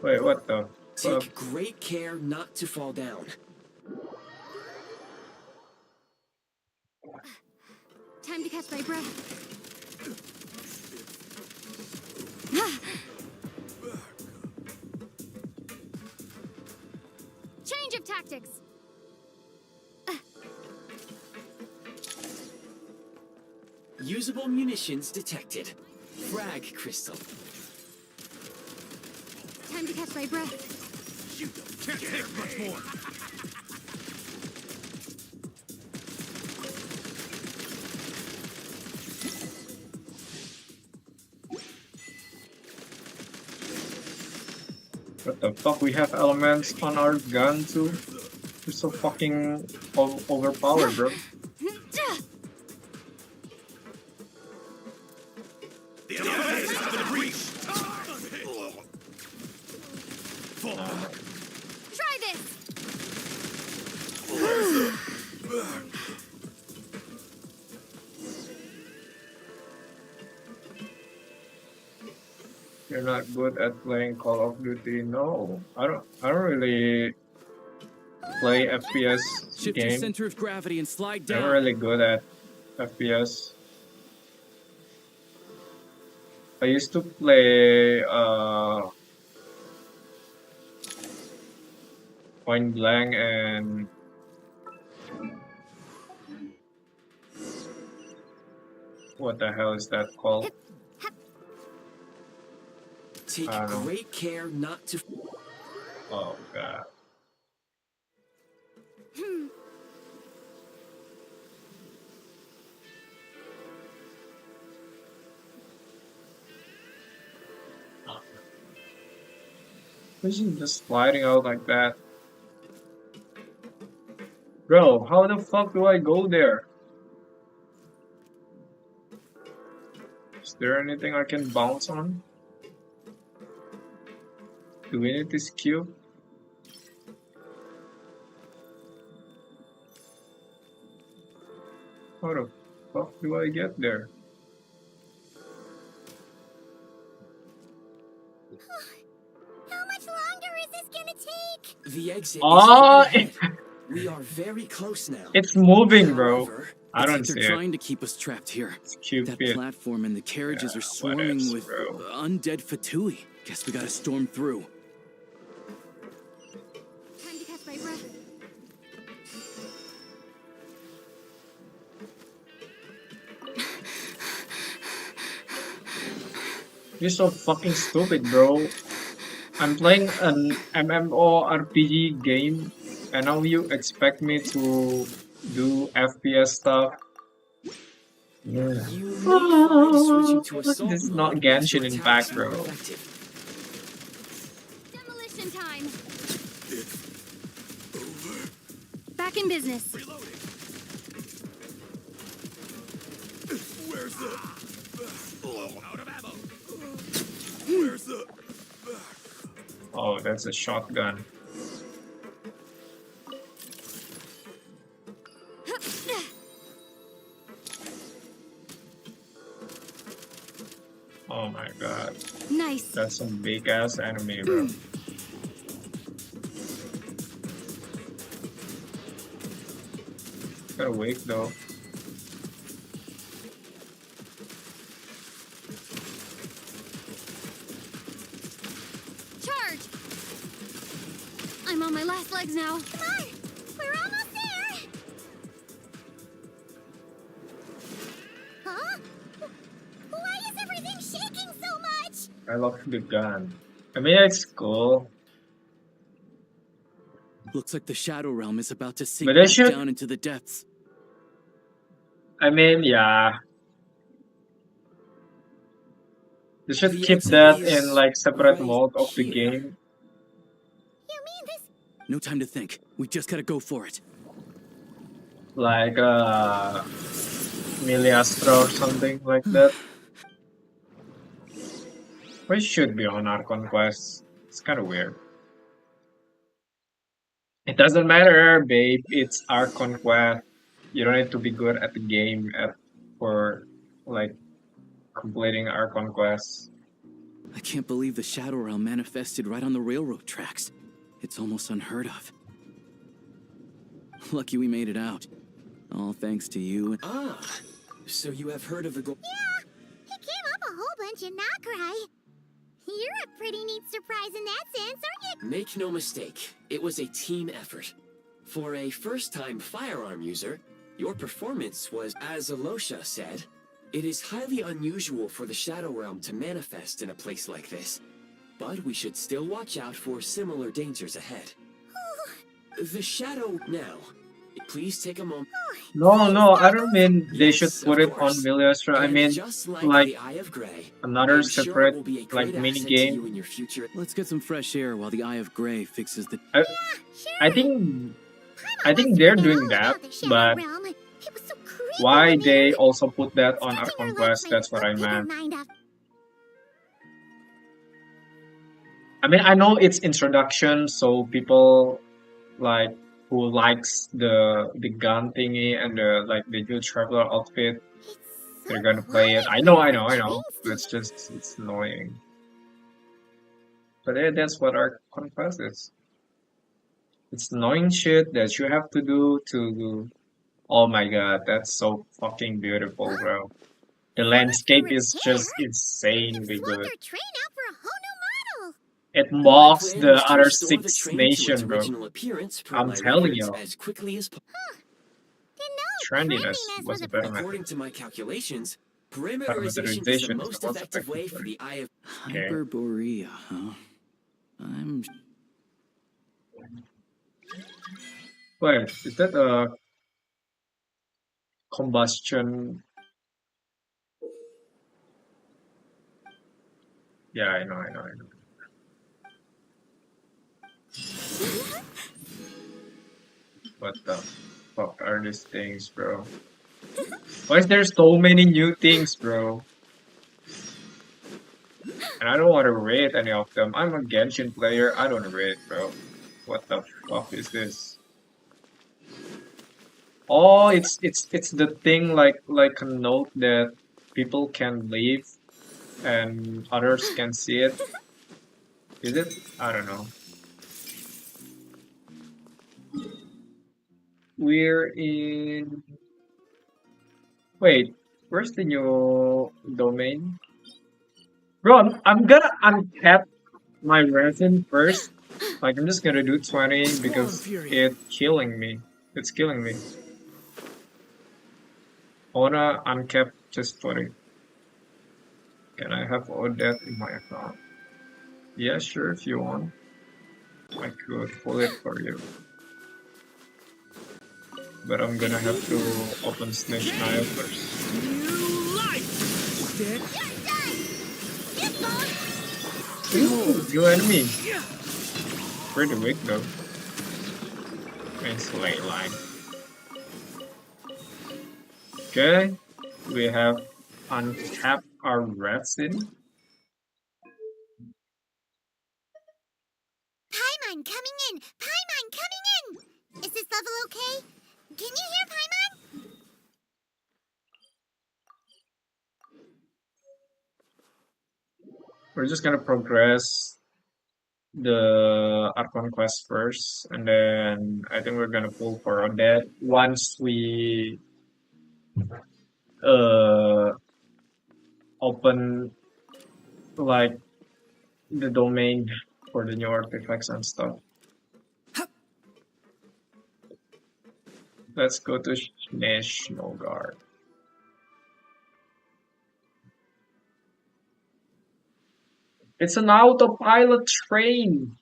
Wait, what the fuck? Take great care not to fall down. Time to catch my breath. Change of tactics. Usable munitions detected. Frag crystal. Time to catch my breath. You can't take much more. What the fuck? We have elements on our gun too? We're so fucking overpowered, bro. The elevator has been breached. Try this. You're not good at playing Call of Duty. No, I don't really play FPS Shift your game. center of gravity and slide Never down. really good at FPS. I used to play Point Blank and what the hell is that called? Take great care not to. Oh god. Imagine just sliding out like that. Bro, how the fuck do I go there? Is there anything I can bounce on? Do we need this cube? How the fuck do I get there? How much longer is this gonna take? The exit Oh, is straight ahead. We are very close now. it's moving, bro. However, I don't It's like see they're it. trying to keep us trapped here. It's cute That bit. platform and the carriages Yeah, are swarming whatevs, with bro. undead Fatui. Guess we gotta storm through. Time to catch my breath. You're so fucking stupid, bro. I'm playing an MMORPG game, and now you expect me to do FPS stuff. Yeah. You may find switching to assault This is not mode makes your Genshin attacks Impact, more bro. effective. Demolition time. Back in business. Where's the... out of ammo. Where's the... Oh, that's a shotgun. Oh my god. Nice. That's some big ass enemy, bro. Gotta wait though. Charge! I'm on my last legs now. Come on! We're almost there! Huh? Why is everything shaking so much? I love the gun. I mean, it's cool. Looks like the Shadow Realm is about to sink But they back should- down into the depths. I mean, yeah. They should The keep exit that is in like separate right mode of the here. game. You mean this? No time to think. We just gotta go for it. Like Miliastra or something like that. Or it should be on our conquest. It's kind of weird. It doesn't matter, babe. It's our conquest. You don't need to be good at the game for like completing our conquest. I can't believe the Shadow Realm manifested right on the railroad tracks. It's almost unheard of. Lucky we made it out. All thanks to you. Ah, so you have heard of the Yeah, it came up a whole bunch in Nokrai. You're a pretty neat surprise in that sense, aren't you? Make no mistake, it was a team effort. For a first-time firearm user, your performance was, as Alosha said, it is highly unusual for the Shadow Realm to manifest in a place like this. But we should still watch out for similar dangers ahead. The Shadow now. Please take a moment. No, I don't mean they should Yes, put of it on course. Miliastra. I And mean, just like like the Eye of Grey, another I'm sure it separate will be a like great mini asset to you game. in your future. Let's get some fresh air while the Eye of Grey fixes the... I think they're doing that, but why they also put that on our conquest? That's what I meant. I mean, I know it's introduction, so people like who likes the gun thingy and the like the new traveler outfit, they're gonna play it. I know. It's annoying. But yeah, that's what our conquest is. It's annoying shit that you have to do to. Oh my god, that's so fucking beautiful, bro. The landscape is just insanely good. Their train out for a whole new model. It My mocks plan the was to other restore the 6 train to its nation, bro. original appearance per I'm my telling records you. as quickly as possible. Trendiness was a better According method. to my calculations, perimeterization is the Parameterization is most the most effective way effective for the Eye of... Okay. Hyperborea, huh? I'm... Wait, is that a combustion? Yeah, I know. What the fuck are these things, bro? Why is there so many new things, bro? And I don't want to rate any of them. I'm a Genshin player. I don't rate, bro. What the fuck is this? Oh, it's the thing like a note that people can leave and others can see it. Is it? I don't know. We're in. Wait, where's the new domain? Bro, I'm gonna uncap my resin first. Like, I'm just gonna do 20 because it's killing me. It's killing me. I wanna uncap just 20. Can I have all that in my account? Yeah, sure, if you want. I could pull it for you. But I'm gonna have to open Snezhnaya first. Ooh, new enemy. Pretty weak though. It's ley line. Okay, we have untapped our resin. Paimon coming in! Paimon coming in! Is this level okay? Can you hear Paimon? We're just gonna progress the Archon quest first, and then I think we're gonna pull for Odette once we uh open like the domain for the new artifacts and stuff. Let's go to Snezhnaya. It's an autopilot train.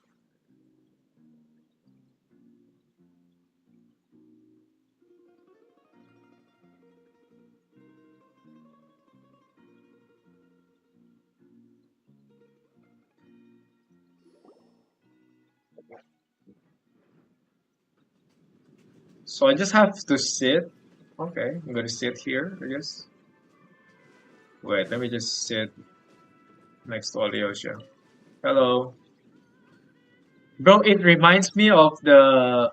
So I just have to sit. Okay, I'm gonna sit here, I guess. Wait, let me just sit next to Alyosha. Hello. Bro, it reminds me of the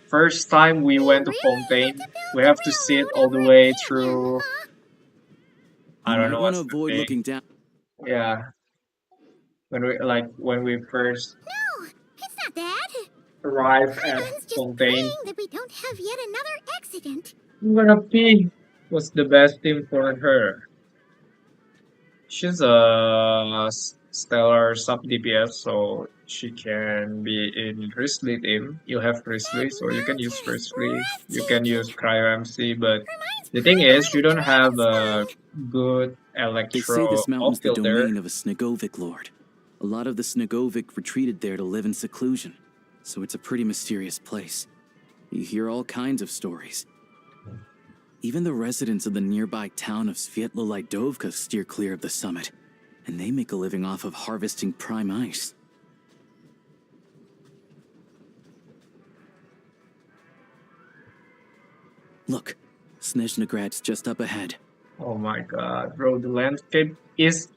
first time we went to Fontaine. We have to sit all the way through. I You don't might know want to what's the avoid thing. looking down. Yeah, when we first No, it's not that. arrived at Paimon's just Fontaine. praying that we don't have yet another accident. I'm gonna pee. What's the best thing for her? She's a stellar sub DPS, so she can be in Grizzly team. You have Grizzly, so you can use Grizzly. You can use Cryo MC, but the thing is, you don't have a good They say Electro this mountain's the outfielder. domain of a Snegovic lord. A lot of the Snegovic retreated there to live in seclusion, so it's a pretty mysterious place. You hear all kinds of stories. Even the residents of the nearby town of Svietlolidovka steer clear of the summit, and they make a living off of harvesting prime ice. Look, Snezhnagrad's just up ahead. Oh my god, bro, the landscape is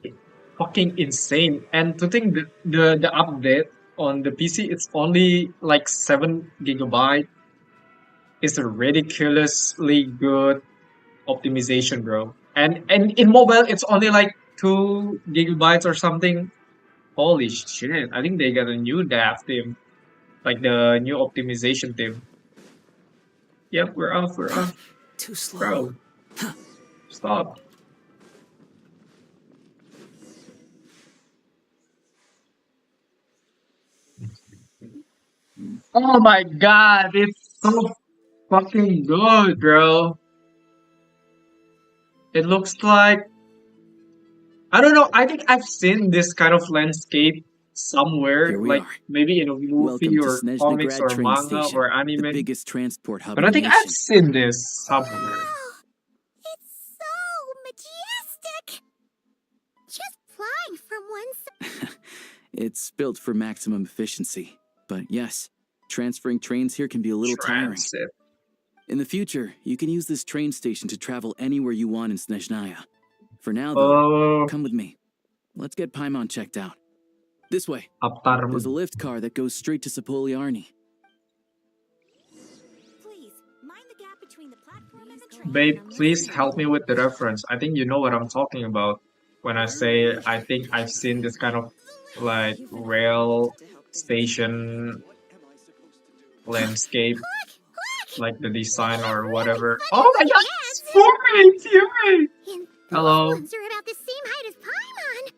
fucking insane. And to think the update on the PC, it's only like 7 GB. It's a ridiculously good optimization, bro. And in mobile, it's only like 2 GB or something. Holy shit! I think they got a new dev team, like the new optimization team. Yep, we're off. We're off, Too slow. bro. Stop. Oh my god, it's so fucking good, bro. It looks like I don't know. I think I've seen this kind of landscape somewhere, Here we like are. maybe in a movie Welcome to or comics Snezhnegrad or train manga station, or the anime. biggest transport hub But in I the think nation. I've seen this somewhere. Wow! It's so majestic! Just flying from one side. It's built for maximum efficiency, but yes, transferring trains here can be a little tiring. Transit. In the future, you can use this train station to travel anywhere you want in Snezhnaya. For now, though, Oh, come with me. Let's get Paimon checked out. This way. Aptarman. There's a lift car that goes straight to Sapoliarni. Please, mind the gap between the platform and the train. Babe, please help me with the reference. I think you know what I'm talking about when I say I think I've seen this kind of like rail station landscape, like the design or whatever. Oh my god, it's Fury! And those Hello. ones are about the same height as Paimon.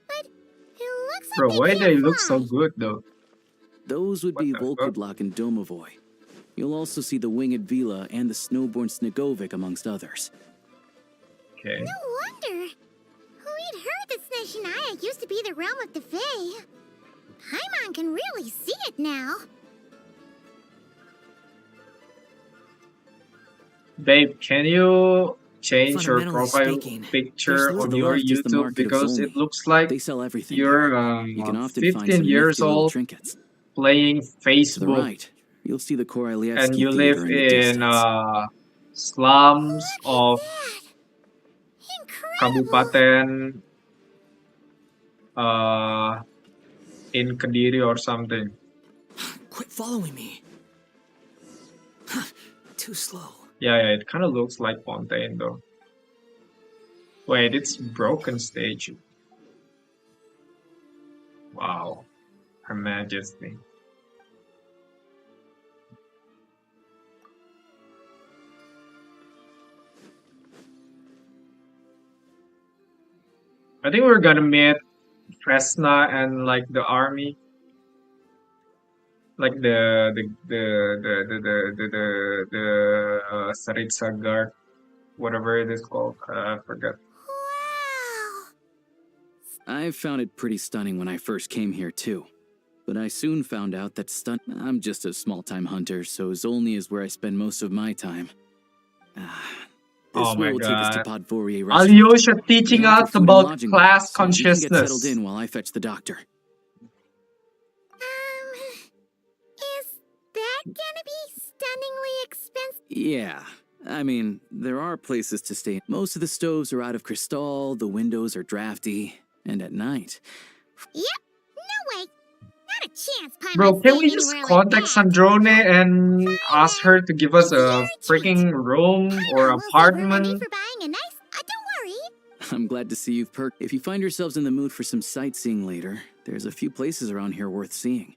But it looks Bro, like why they they can't look so fly. good though? Those would be What the fuck? Volkoblock and Domovoy. You'll also see the Winged Vila and the Snowborn Snegovic, amongst others. Okay. No wonder. We'd heard that Snezhnaya used to be the realm of the Fae. Paimon can really see it now. Babe, can you change your Fundamentally profile speaking, picture there's on To the your left is the YouTube market of because it Zolni. looks like They sell everything you're there. You can often find 15 some years nifty little old trinkets. playing To the Facebook right, you'll see the and Korolievsky you live Theater in the in distance. slums of Kabupaten in Kediri or something. Quit following me. Too slow. Yeah, it kind of looks like Fontaine though. Wait, it's broken stage. Wow, Her Majesty. I think we're gonna meet Fresna and like the army, like the Saritsa guard, whatever it is called. I forgot. I found it pretty stunning when I first came here too. But I soon found out that I'm just a small-time hunter, so Zolny is where I spend most of my time. This Oh way my will take us to god. Podvorier restaurant. Alyosha They teaching offer us food and about lodging class there, so you can get settled consciousness. in while I fetch the doctor. Is that gonna be stunningly expensive? Yeah, I mean, there are places to stay. Most of the stoves are out of crystal, the windows are drafty, and at night. Yep, no way. Not a chance Paimon's Bro, can we staying just anywhere like contact that. Sandrone and ask her to give us It's your a treat. freaking room or Paimon will save her money apartment? for buying a nice... don't worry. I'm glad to see you've perked. If you find yourselves in the mood for some sightseeing later, there's a few places around here worth seeing.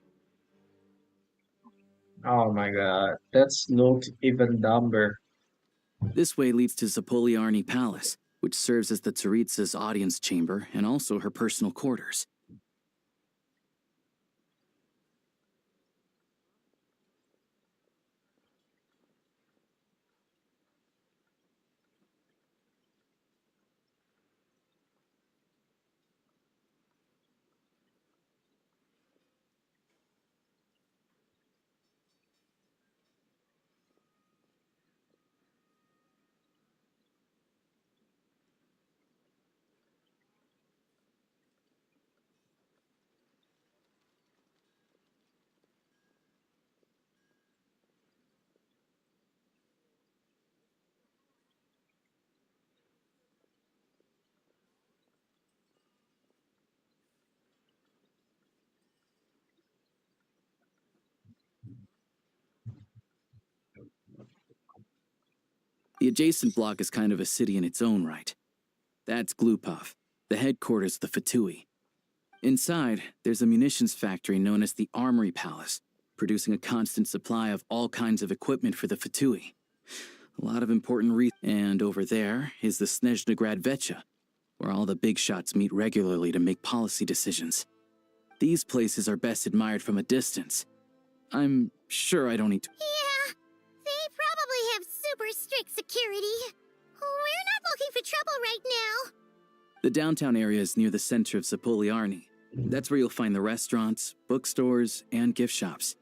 Oh my god, that's looked even dumber. This way leads to Zapoliarny Palace, which serves as the Tsaritsa's audience chamber and also her personal quarters. The adjacent block is kind of a city in its own right. That's Glupov, the headquarters of the Fatui. Inside, there's a munitions factory known as the Armory Palace, producing a constant supply of all kinds of equipment for the Fatui. A lot of important and over there is the Snezhnaya Baby, where all the big shots meet regularly to make policy decisions. These places are best admired from a distance. I'm sure I don't need to... Yeah, they probably have super strict security. We're not looking for trouble right now. The downtown area is near the center of Zapoliarny. That's where you'll find the restaurants, bookstores, and gift shops.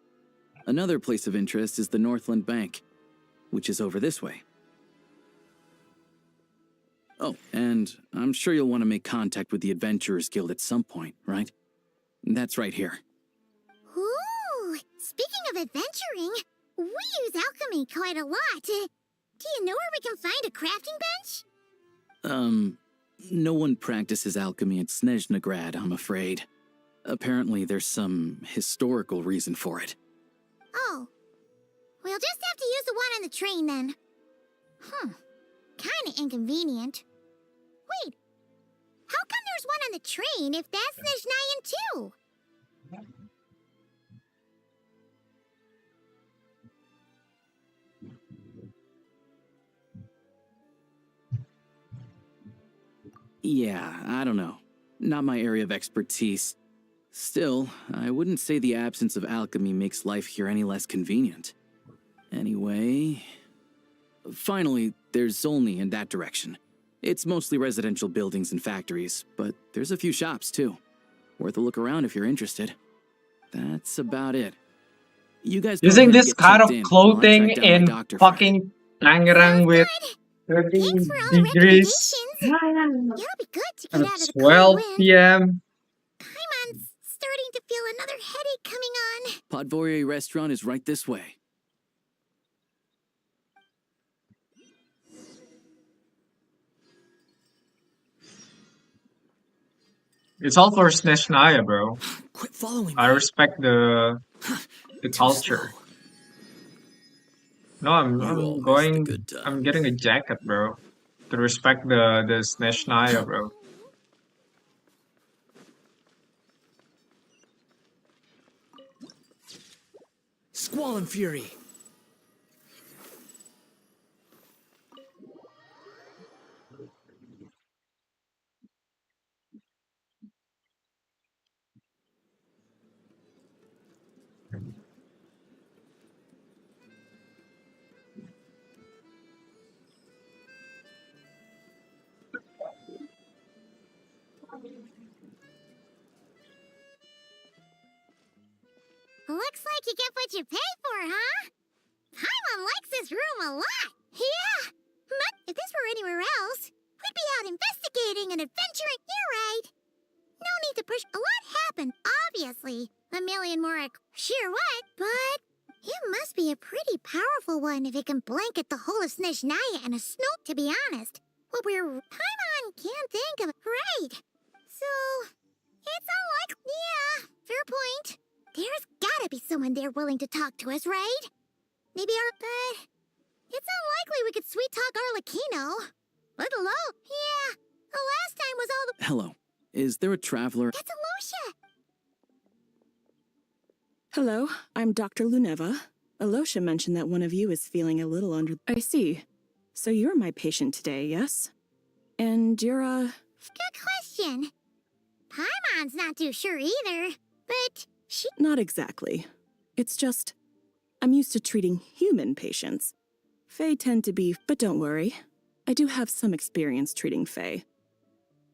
Another place of interest is the Northland Bank, which is over this way. Oh, and I'm sure you'll want to make contact with the Adventurers Guild at some point, right? That's right here. Ooh, speaking of adventuring, we use alchemy quite a lot. Do you know where we can find a crafting bench? No one practices alchemy at Snezhnaya, I'm afraid. Apparently, there's some historical reason for it. Oh. We'll just have to use the one on the train then. Kinda inconvenient. Wait. How come there's one on the train if that's Snezhnayan too? Yeah, I don't know. Not my area of expertise. Still, I wouldn't say the absence of alchemy makes life here any less convenient. Anyway... Finally, there's Zolny in that direction. It's mostly residential buildings and factories, but there's a few shops too. Worth a look around if you're interested. That's about it. You guys go Using ahead and this get kind checked of in while I clothing track down my in doctor friend. fucking Tangerang with 30 Thanks for all the degrees recommendations. It'll be good to and get out of the 12 cold wind. p.m. Paimon's starting to feel another headache coming on. Podvorier restaurant is right this way. It's all for Snezhnaya, bro. Quit following I me. respect the Too slow. culture. No, You all missed the good I'm times. getting a jacket, bro. To respect the Snezhnaya, bro. Squall and Fury. Looks like you get what you pay for, huh? Paimon likes this room a lot. Yeah. But if this were anywhere else, we'd be out investigating and adventuring. You're right. No need to push. A lot happened, obviously. A million more. Sure what? But it must be a pretty powerful one if it can blanket the whole of Snezhnaya and a snow. To be honest, what we're Paimon can't think of. Right. So it's unlikely. Yeah, fair point. There's gotta be someone there willing to talk to us, right? Maybe but it's unlikely we could sweet talk Arlecchino. Let alone, yeah, the last time was all the. Hello. Is there a traveler? That's Alosha! Hello, I'm Dr. Luneva. Alosha mentioned that one of you is feeling a little under. I see. So you're my patient today, yes? And you're Good question. Paimon's not too sure either, but she. Not exactly. It's just, I'm used to treating human patients. Fae tend to be, but don't worry. I do have some experience treating Fae.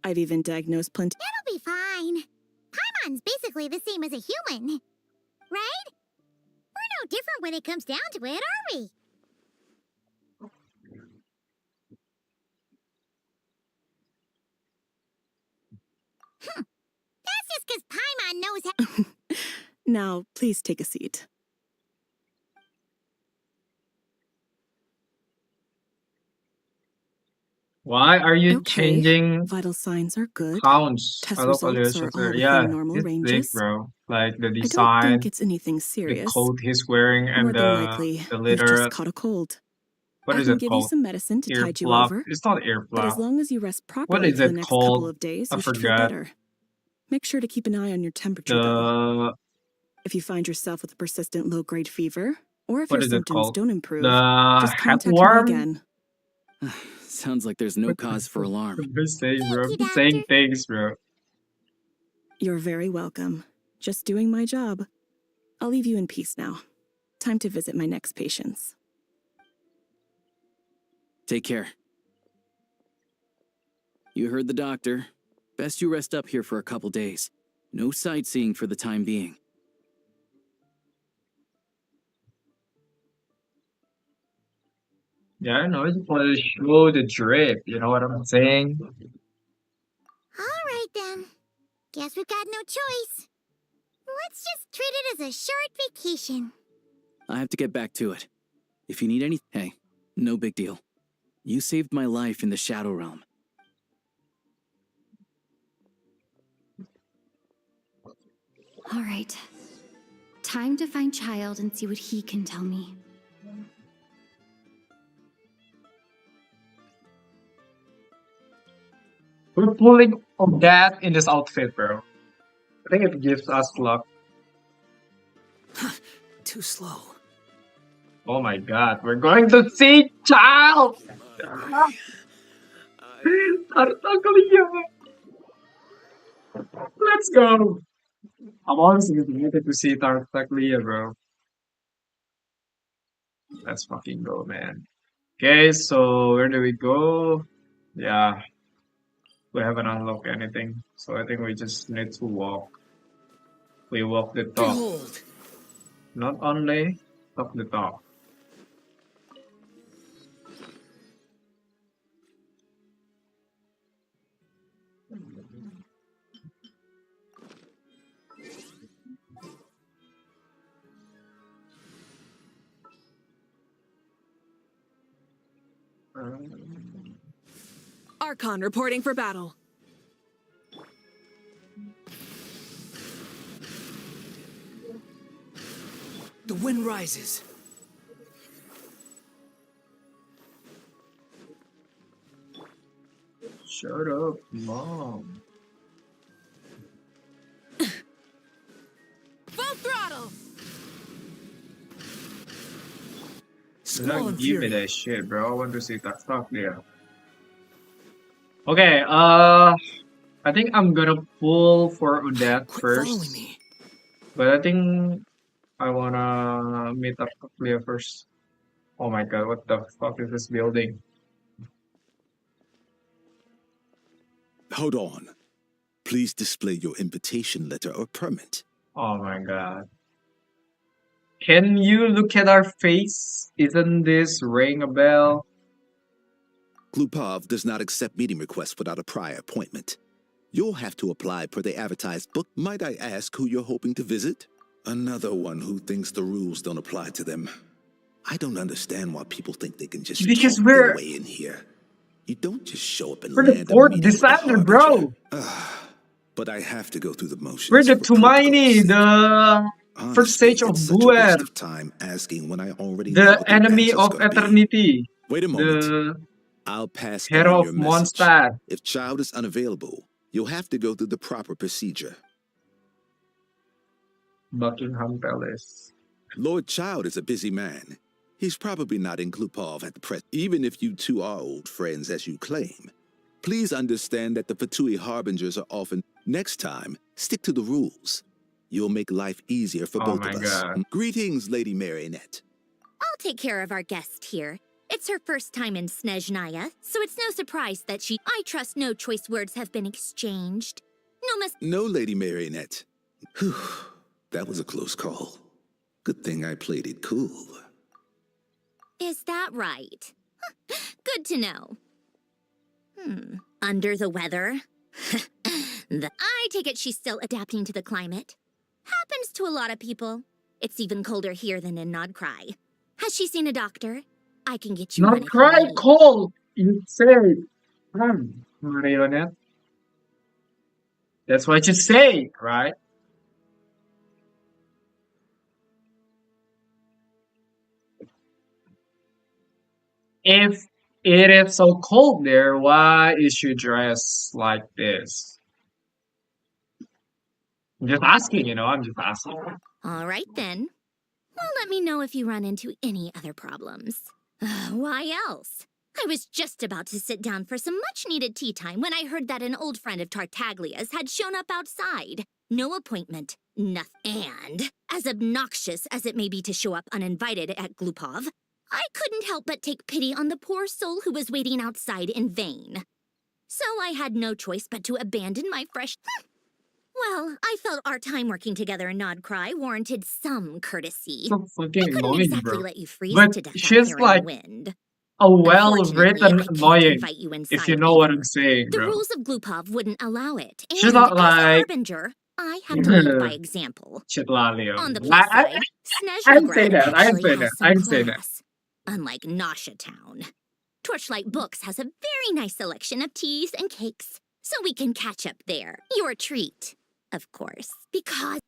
I've even diagnosed plenty. It'll be fine. Paimon's basically the same as a human, right? We're no different when it comes down to it, are we? That's just because Paimon knows how. Now, please take a seat. Why are you Okay, changing vital signs are good. counts? I Test love results are Aliosh's all yeah, within normal he's sick, ranges. bro. Like the I don't think design, it's anything the serious. coat he's wearing, More and than likely, the you've just leather. caught a cold. What I is can it give you called? some medicine to Ear tide you flap. over. It's not ear But as flap. long as you rest What properly is for the it next couple called? of days, I you should feel forgot. better. Make sure to keep an eye on your temperature, though. The If you find yourself with a persistent low-grade fever, or if what your is it symptoms called? don't improve, The just hat contact me worm. again. Sounds like there's no cause for alarm. Just saying, bro. Thank you, Just saying Doctor. things, bro. You're very welcome. Just doing my job. I'll leave you in peace now. Time to visit my next patients. Take care. You heard the doctor. Best you rest up here for a couple days. No sightseeing for the time being. Yeah, I know. I just want to show the drip. You know what I'm saying? All right then. Guess we've got no choice. Let's just treat it as a short vacation. I have to get back to it. If you need any, hey, no big deal. You saved my life in the Shadow Realm. All right. Time to find Child and see what he can tell me. We're pulling on that in this outfit, bro. I think it gives us luck. Too slow. Oh my god, we're going to see Child! Let's go! I'm honestly excited to see Tartaglia, bro. Let's fucking go, man. Okay, so where do we go? Yeah, we haven't unlocked anything, so I think we just need to walk. We walk the talk. Behold! Not only talk the talk. Archon reporting for battle. The wind rises. Shut up, Mom. Full throttle! Squall and Give me fury. that shit, bro. I want to see that stuff there. Okay, I think I'm gonna pull for Odette Quit following first. me. But I think I wanna meet up with Clea first. Oh my god, what the fuck is this building? Hold on. Please display your invitation letter or permit. Oh my god. Can you look at our face? Isn't this ring a bell? Glupov does not accept meeting requests without a prior appointment. You'll have to apply per the advertised book. Might I ask who you're hoping to visit? Another one who thinks the rules don't apply to them. I don't understand why people think they can just Because talk their way in here. You don't just show up and we're the land a fourth meeting with the designer, Harbinger. bro. But I have to go through the motions. We're the for protocol's Tumaini, sake. the first Honestly, stage of it's such a waste Buer, of time asking when I already know the what the enemy answer's of gonna be. eternity, Wait a moment. the I'll pass hero on of your message. Mondstadt. If Child is unavailable, you'll have to go through the proper procedure. Buckingham Palace. Lord Child is a busy man. He's probably not in Glupov at the present. Even if you two are old friends as you claim, please understand that the Fatui Harbingers are often. Next time, stick to the rules. You'll make life easier for Oh both my of us. god. Greetings, Lady Marionette. I'll take care of our guest here. It's her first time in Snezhnaya, so it's no surprise that I trust no choice words have been exchanged. No, Lady Marionette. Whew, that was a close call. Good thing I played it cool. Is that right? Good to know. Under the weather? I take it she's still adapting to the climate. Happens to a lot of people. It's even colder here than in Nodcry. Has she seen a doctor? I can get you one Not if you cry need. cold. You say, Marionette. That's what you say, right? If it is so cold there, why is she dressed like this? I'm just asking, I'm just asking. All right, then. Well, let me know if you run into any other problems. Why else? I was just about to sit down for some much-needed tea time when I heard that an old friend of Tartaglia's had shown up outside. No appointment, nothing. And, as obnoxious as it may be to show up uninvited at Glupov, I couldn't help but take pity on the poor soul who was waiting outside in vain. So I had no choice but to abandon my fresh... Well, I felt our time working together in Nodcry warranted some courtesy. So fucking I couldn't annoying, exactly bro. let you freeze But to death out she's here like in the wind. a Unfortunately, well-written I can't annoying, invite you if inside you know what either. I'm saying, The bro. rules of Glupov wouldn't allow it. She's And not as a like harbinger, I have to lead by example. Chitlalio. On the plus side, I Snezhnaya say that. I actually say has that. some I say that. class. Unlike Nasha Town. Torchlight Books has a very nice selection of teas and cakes, so we can catch up there. Your treat, of course, because...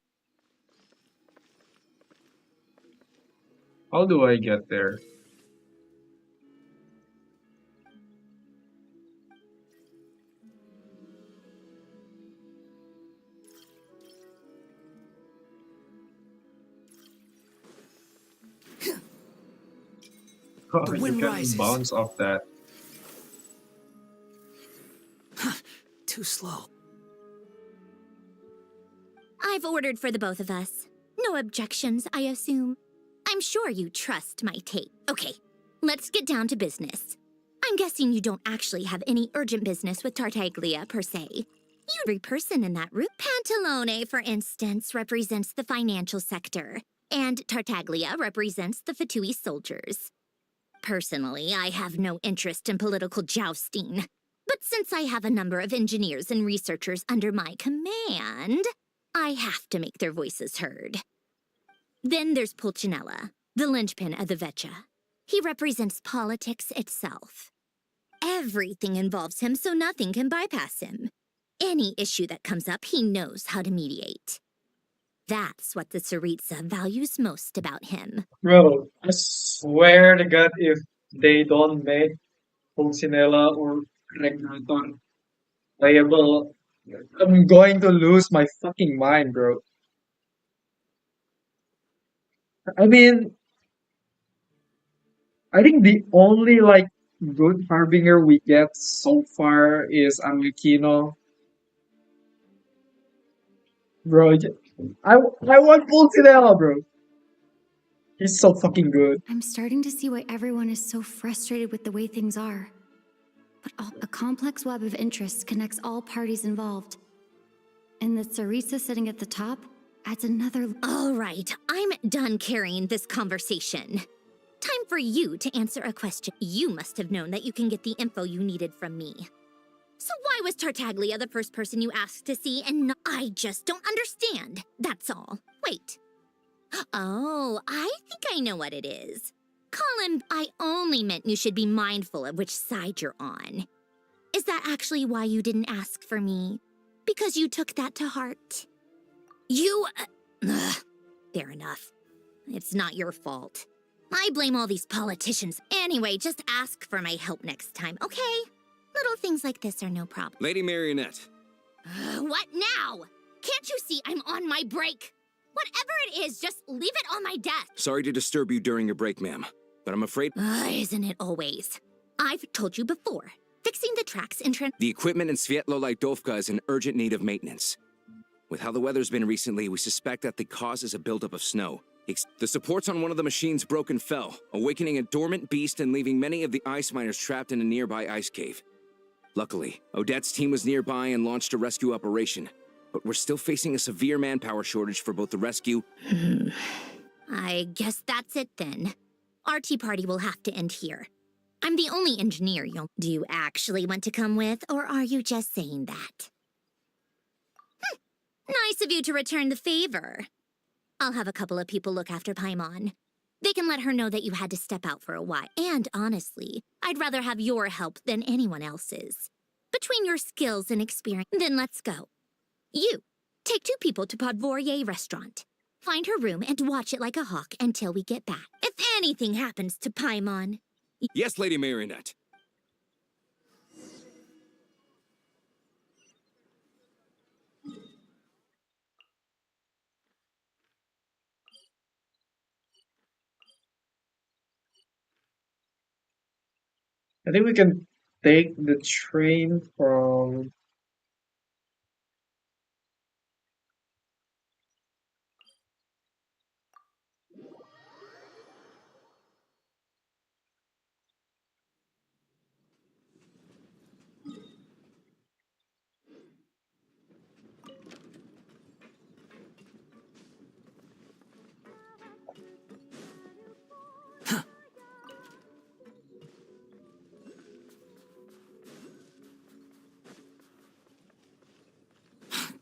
How do I get there? Oh, The you wind can rises. bounce off that. Too slow. I've ordered for the both of us. No objections, I assume. I'm sure you trust my taste. Okay, let's get down to business. I'm guessing you don't actually have any urgent business with Tartaglia, per se. Every person in that room. Pantalone, for instance, represents the financial sector, and Tartaglia represents the Fatui soldiers. Personally, I have no interest in political jousting. But since I have a number of engineers and researchers under my command, I have to make their voices heard. Then there's Pulcinella, the linchpin of the Vecha. He represents politics itself. Everything involves him, so nothing can bypass him. Any issue that comes up, he knows how to mediate. That's what the Tsaritsa values most about him. Bro, I swear to God, if they don't make Pulcinella or Regnator playable, I'm going to lose my fucking mind, bro. I mean, I think the only like good harbinger we get so far is Anglikino. Bro, I want Pulcinella, bro. He's so fucking good. I'm starting to see why everyone is so frustrated with the way things are. But a complex web of interests connects all parties involved. And the Tsaritsa sitting at the top adds another... All right, I'm done carrying this conversation. Time for you to answer a question. You must have known that you can get the info you needed from me. So why was Tartaglia the first person you asked to see and not... I just don't understand, that's all. Wait. Oh, I think I know what it is. Colin, I only meant you should be mindful of which side you're on. Is that actually why you didn't ask for me? Because you took that to heart? Fair enough. It's not your fault. I blame all these politicians. Anyway, just ask for my help next time, okay? Little things like this are no problem. Lady Marionette. What now? Can't you see I'm on my break? Whatever it is, just leave it on my desk. Sorry to disturb you during your break, ma'am, but I'm afraid... Isn't it always? I've told you before. Fixing the tracks in The equipment in Svietlolaidovka is in urgent need of maintenance. With how the weather's been recently, we suspect that the cause is a buildup of snow. The supports on one of the machines broke and fell, awakening a dormant beast and leaving many of the ice miners trapped in a nearby ice cave. Luckily, Odette's team was nearby and launched a rescue operation, but we're still facing a severe manpower shortage for both the rescue... I guess that's it then. Our tea party will have to end here. I'm the only engineer you'll... Do you actually want to come with, or are you just saying that? Nice of you to return the favor. I'll have a couple of people look after Paimon. They can let her know that you had to step out for a while. And honestly, I'd rather have your help than anyone else's. Between your skills and experience, then let's go. You, take 2 people to Podvorye restaurant. Find her room and watch it like a hawk until we get back. If anything happens to Paimon... Yes, Lady Marionette. I think we can take the train from...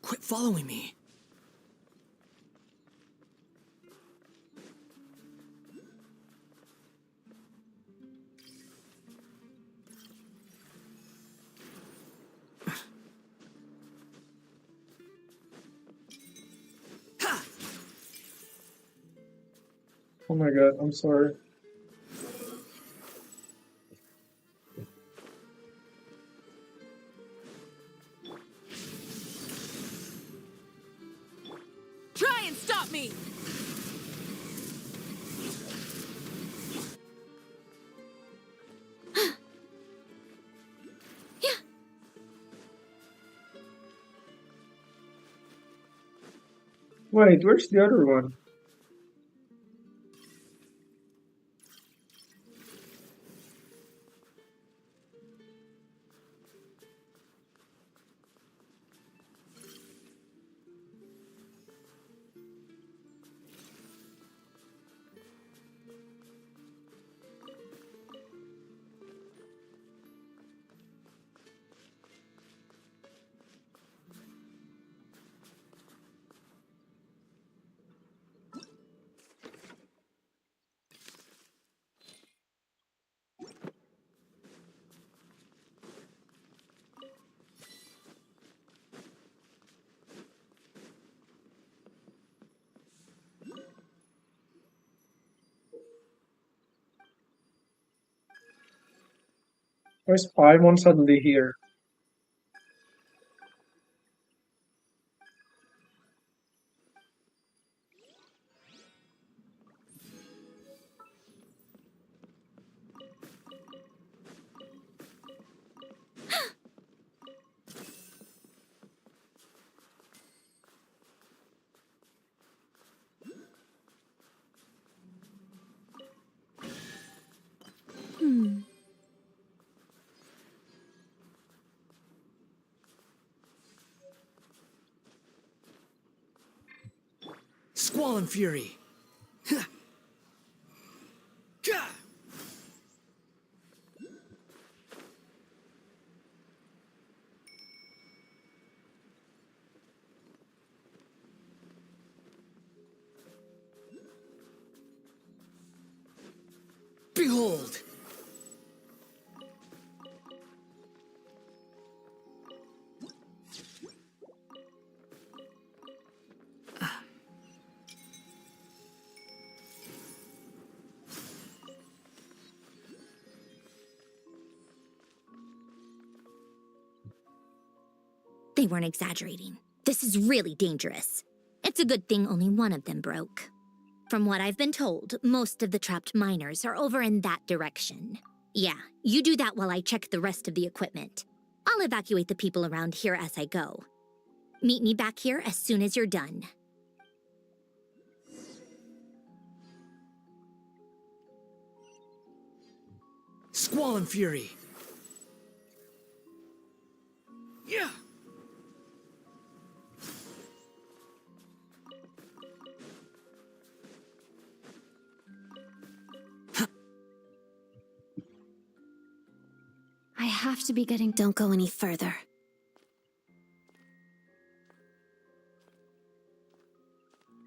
Quit following me. Oh my god, I'm sorry. Try and stop me! Wait, where's the other one? Why is Paimon suddenly here? Squall and Fury. Huh. Gah! Behold! They weren't exaggerating. This is really dangerous. It's a good thing only one of them broke. From what I've been told, most of the trapped miners are over in that direction. Yeah, you do that while I check the rest of the equipment. I'll evacuate the people around here as I go. Meet me back here as soon as you're done. Squall and Fury. Yeah! I have to be getting. Don't go any further.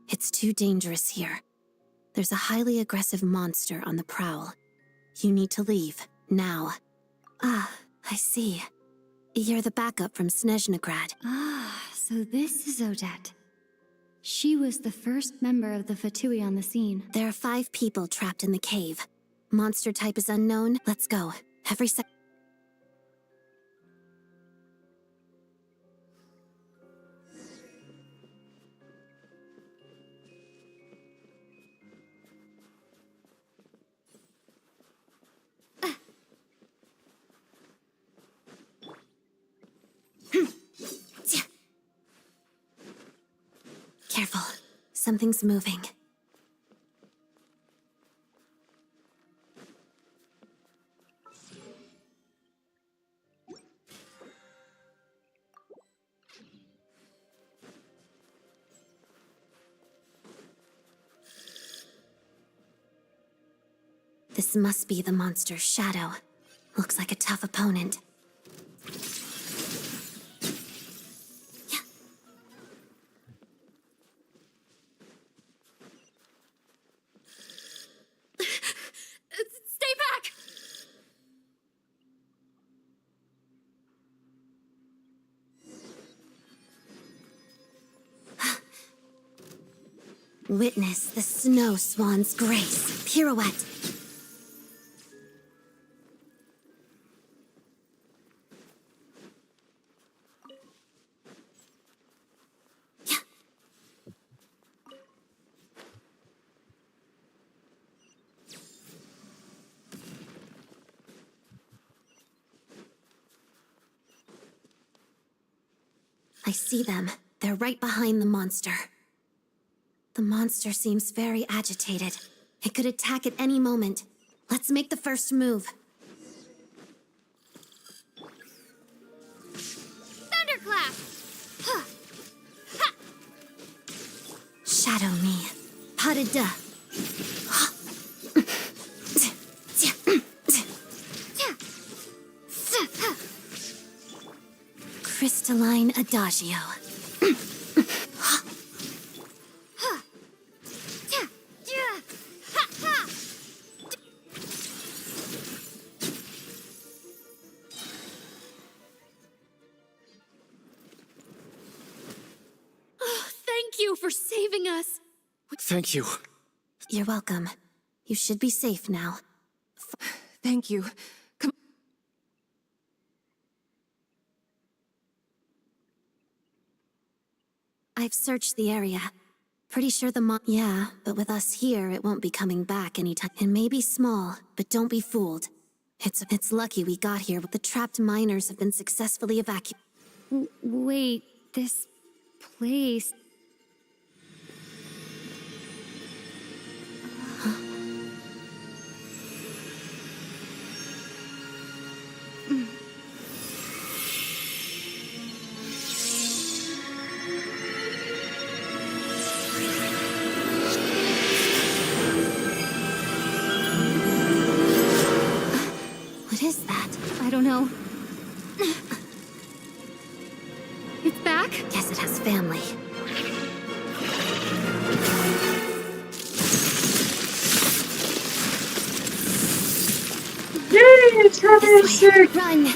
It's too dangerous here. There's a highly aggressive monster on the prowl. You need to leave, now. Ah, I see. You're the backup from Snezhnaya. Ah, so this is Odette. She was the first member of the Fatui on the scene. There are 5 people trapped in the cave. Monster type is unknown. Let's go. Every sec. Careful. Something's moving. This must be the monster's shadow. Looks like a tough opponent. Stay back! Witness the snow swan's grace. Pirouette. I see them. They're right behind the monster. The monster seems very agitated. It could attack at any moment. Let's make the first move. Thunderclap! Huh. Ha! Shadow me. Pas de deux. Crystalline Adagio. Thank you for saving us. Thank you. You're welcome. You should be safe now. Thank you. Come. I've searched the area. Pretty sure yeah, but with us here, it won't be coming back anytime. It may be small, but don't be fooled. It's lucky we got here. The trapped miners have been successfully evacuated. Wait, this place... What is that? I don't know. It's back? Guess it has family. Yay! It's running sick! Run!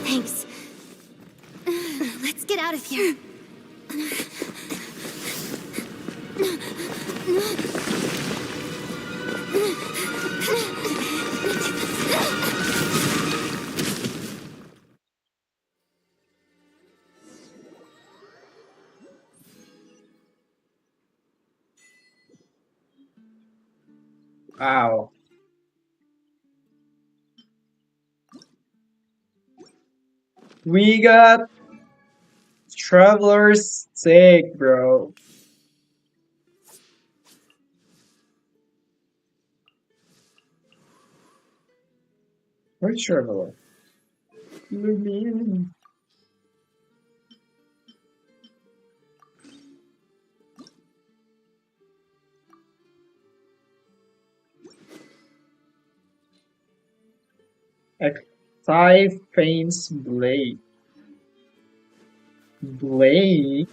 Thanks. Let's get out of here. Wow. We got Traveler's Stake, bro. Where's Traveler? Typhane's Blade. Blade?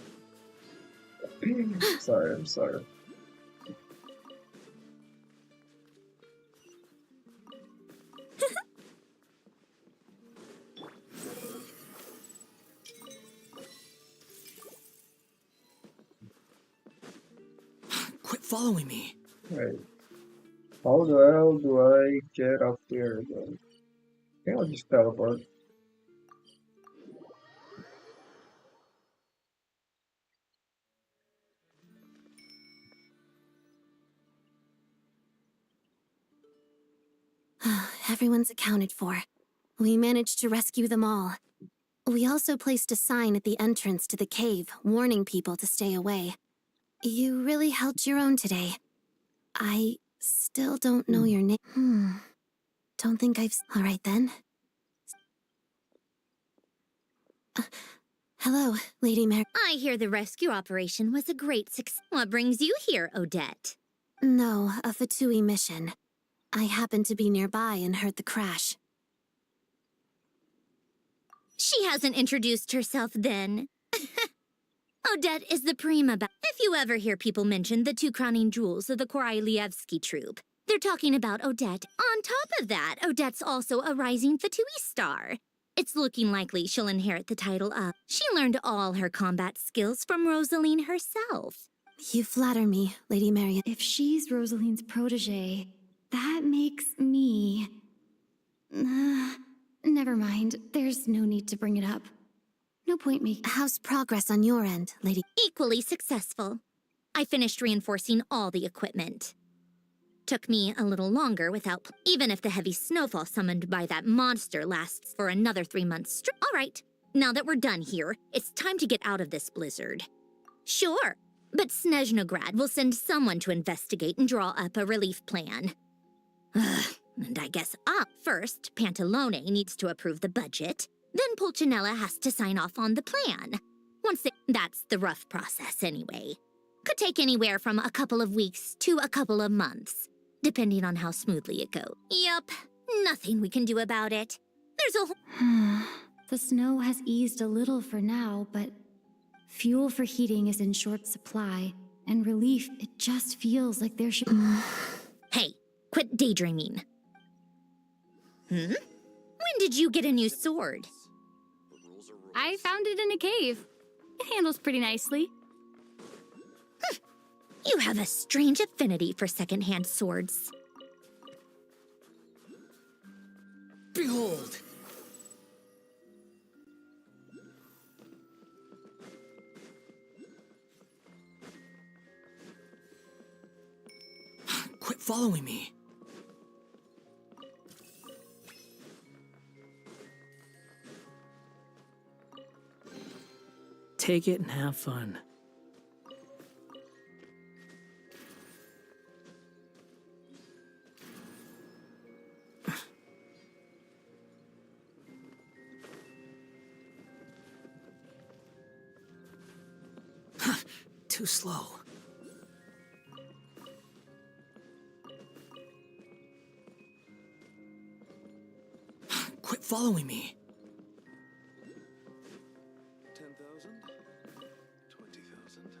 Sorry, I'm sorry. Quit following me. Wait. How the hell do I get up there again? I think I'll just teleport. Everyone's accounted for. We managed to rescue them all. We also placed a sign at the entrance to the cave, warning people to stay away. You really held your own today. I still don't know your name. Don't think I've... All right, then. Hello, Lady Mary. I hear the rescue operation was a great success. What brings you here, Odette? No, a Fatui mission. I happened to be nearby and heard the crash. She hasn't introduced herself then. Odette is the prima. If you ever hear people mention the two crowning jewels of the Korailievsky troupe, they're talking about Odette. On top of that, Odette's also a rising Fatui star. It's looking likely she'll inherit the title of. She learned all her combat skills from Rosaline herself. You flatter me, Lady Marian. If she's Rosaline's protege, that makes me... never mind. There's no need to bring it up. No point making. How's progress on your end, Lady? Equally successful. I finished reinforcing all the equipment. Took me a little longer without... Even if the heavy snowfall summoned by that monster lasts for another 3 months All right, now that we're done here, it's time to get out of this blizzard. Sure, but Snezhnograd will send someone to investigate and draw up a relief plan. And I guess first, Pantalone needs to approve the budget. Then Pulcinella has to sign off on the plan. That's the rough process anyway. Could take anywhere from a couple of weeks to a couple of months, depending on how smoothly it goes. Yup, nothing we can do about it. There's a The snow has eased a little for now, but fuel for heating is in short supply, and relief, it just feels like there should. Hey, quit daydreaming. When did you get a new sword? I found it in a cave. It handles pretty nicely. You have a strange affinity for secondhand swords. Behold! Quit following me. Take it and have fun. Too slow. Quit following me. 10,000? 20,000?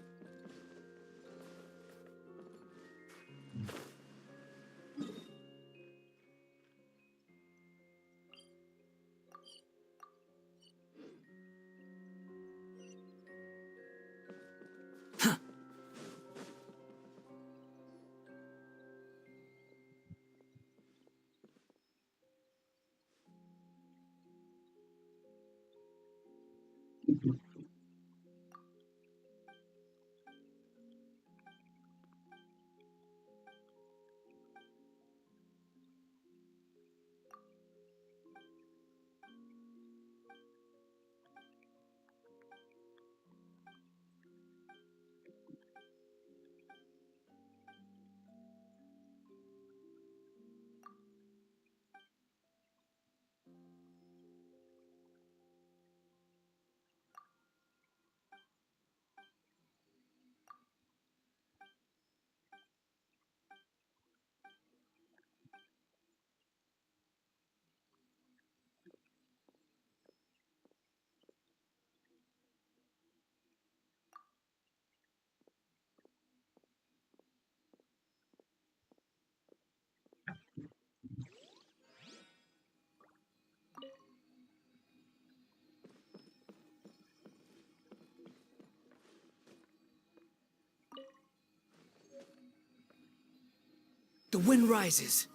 The wind rises.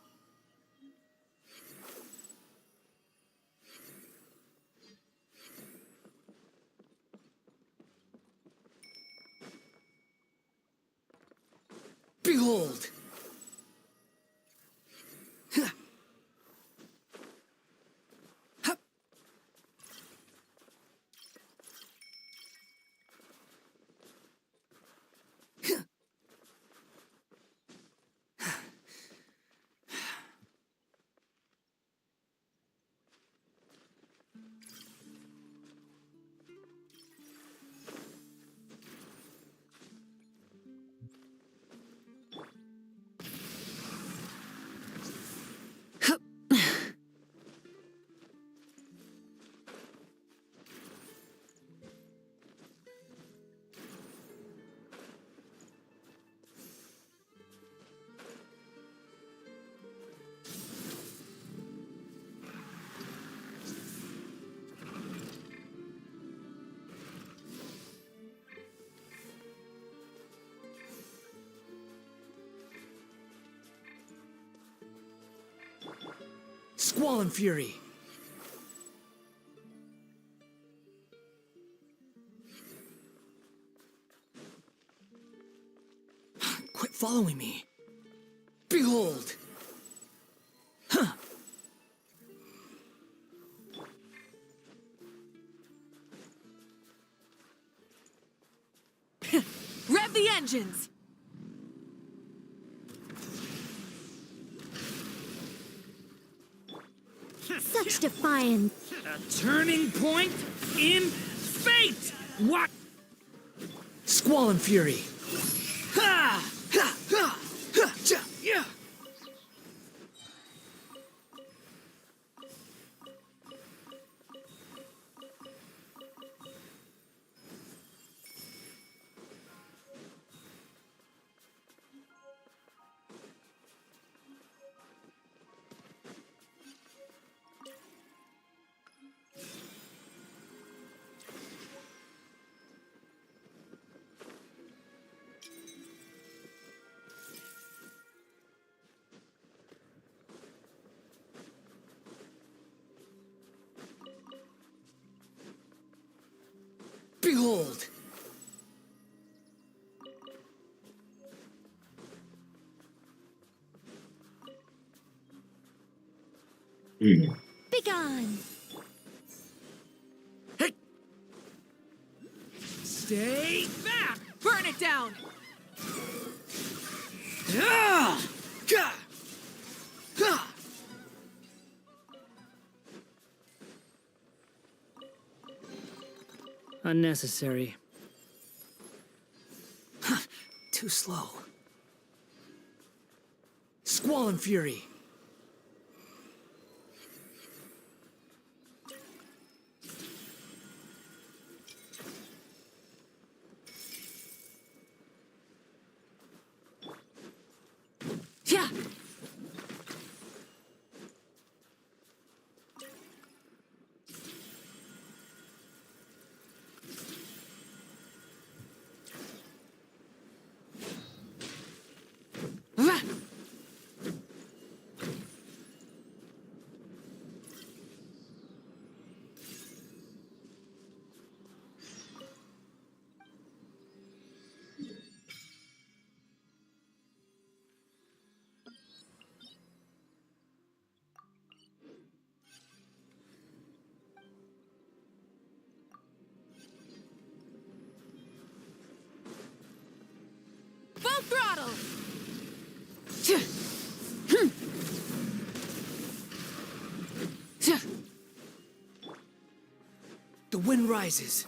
Behold! Squall and fury. Quit following me. Behold! Rev the engines! Such defiance. A turning point in fate! What? Squall and fury. Ha! Ha! Ha! Ha! Ja! Yeah! gold. Begone! Stay back! Burn it down! Ah! Gah! Gah! Unnecessary. Too slow. Squall and Fury. Yeah. Full throttle! The wind rises.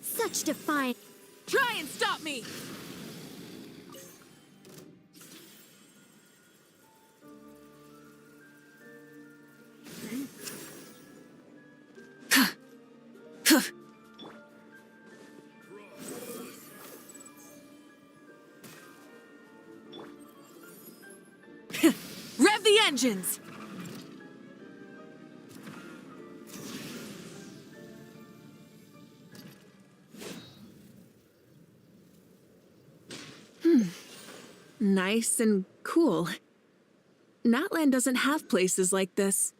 Such defiant. Try and stop me! Rev the engines! Nice and cool. Natland doesn't have places like this.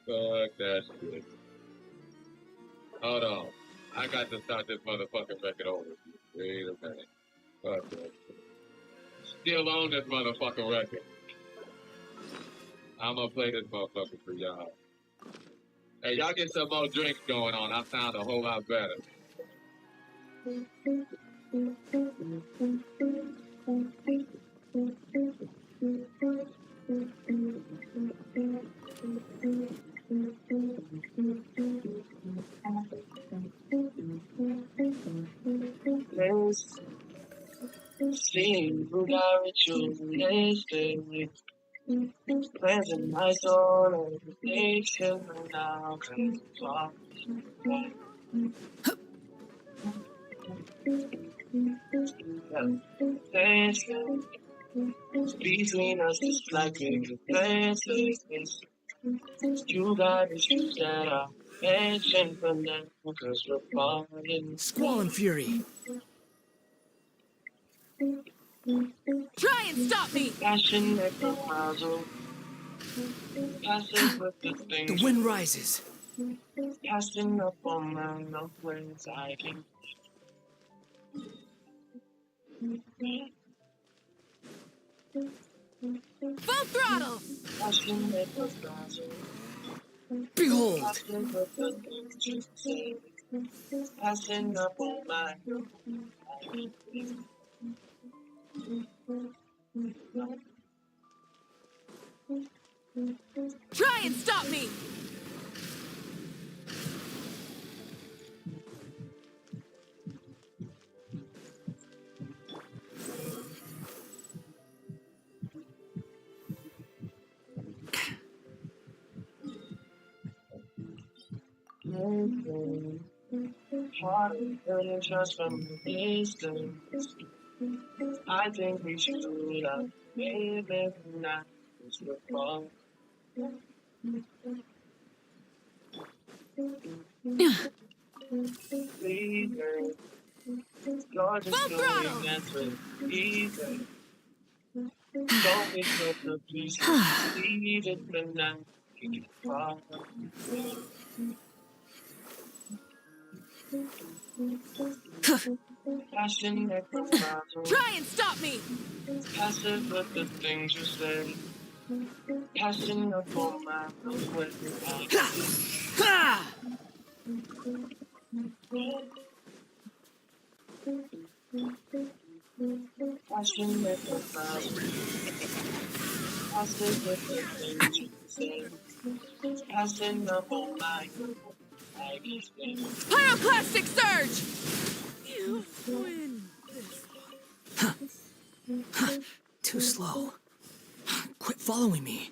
Fuck that shit. Hold on. I got to start this motherfucking record over. Wait a minute. Fuck that shit. Still on this motherfucking record. I'm gonna play this motherfucker for y'all. Hey, y'all get some more drinks going on. I sound a whole lot better. Seeing who got rejuvenation. Plans in my soul and vacation now. Temptation. Between us, it's like a place. You got issues that I mentioned for now, cause we're falling. Squall and Fury. Try and stop me! Passionate for puzzle. Passive with the things. The wind rises. Casting up on my ways I can. Full throttle! Passionate for puzzle. Behold! Passive with the things you say. Passing up on my. Try and stop me! Heart hurting just from the distance. I think we should do that. Maybe not. It's the fall. Full throttle! Don't be so please. Leave it for now. Try and stop me! Passive with the things you say. Passing up on my way. Ha! Passion with the passive with the things you say. Passing up on my Pyroclastic surge! You win this one. Too slow. Quit following me.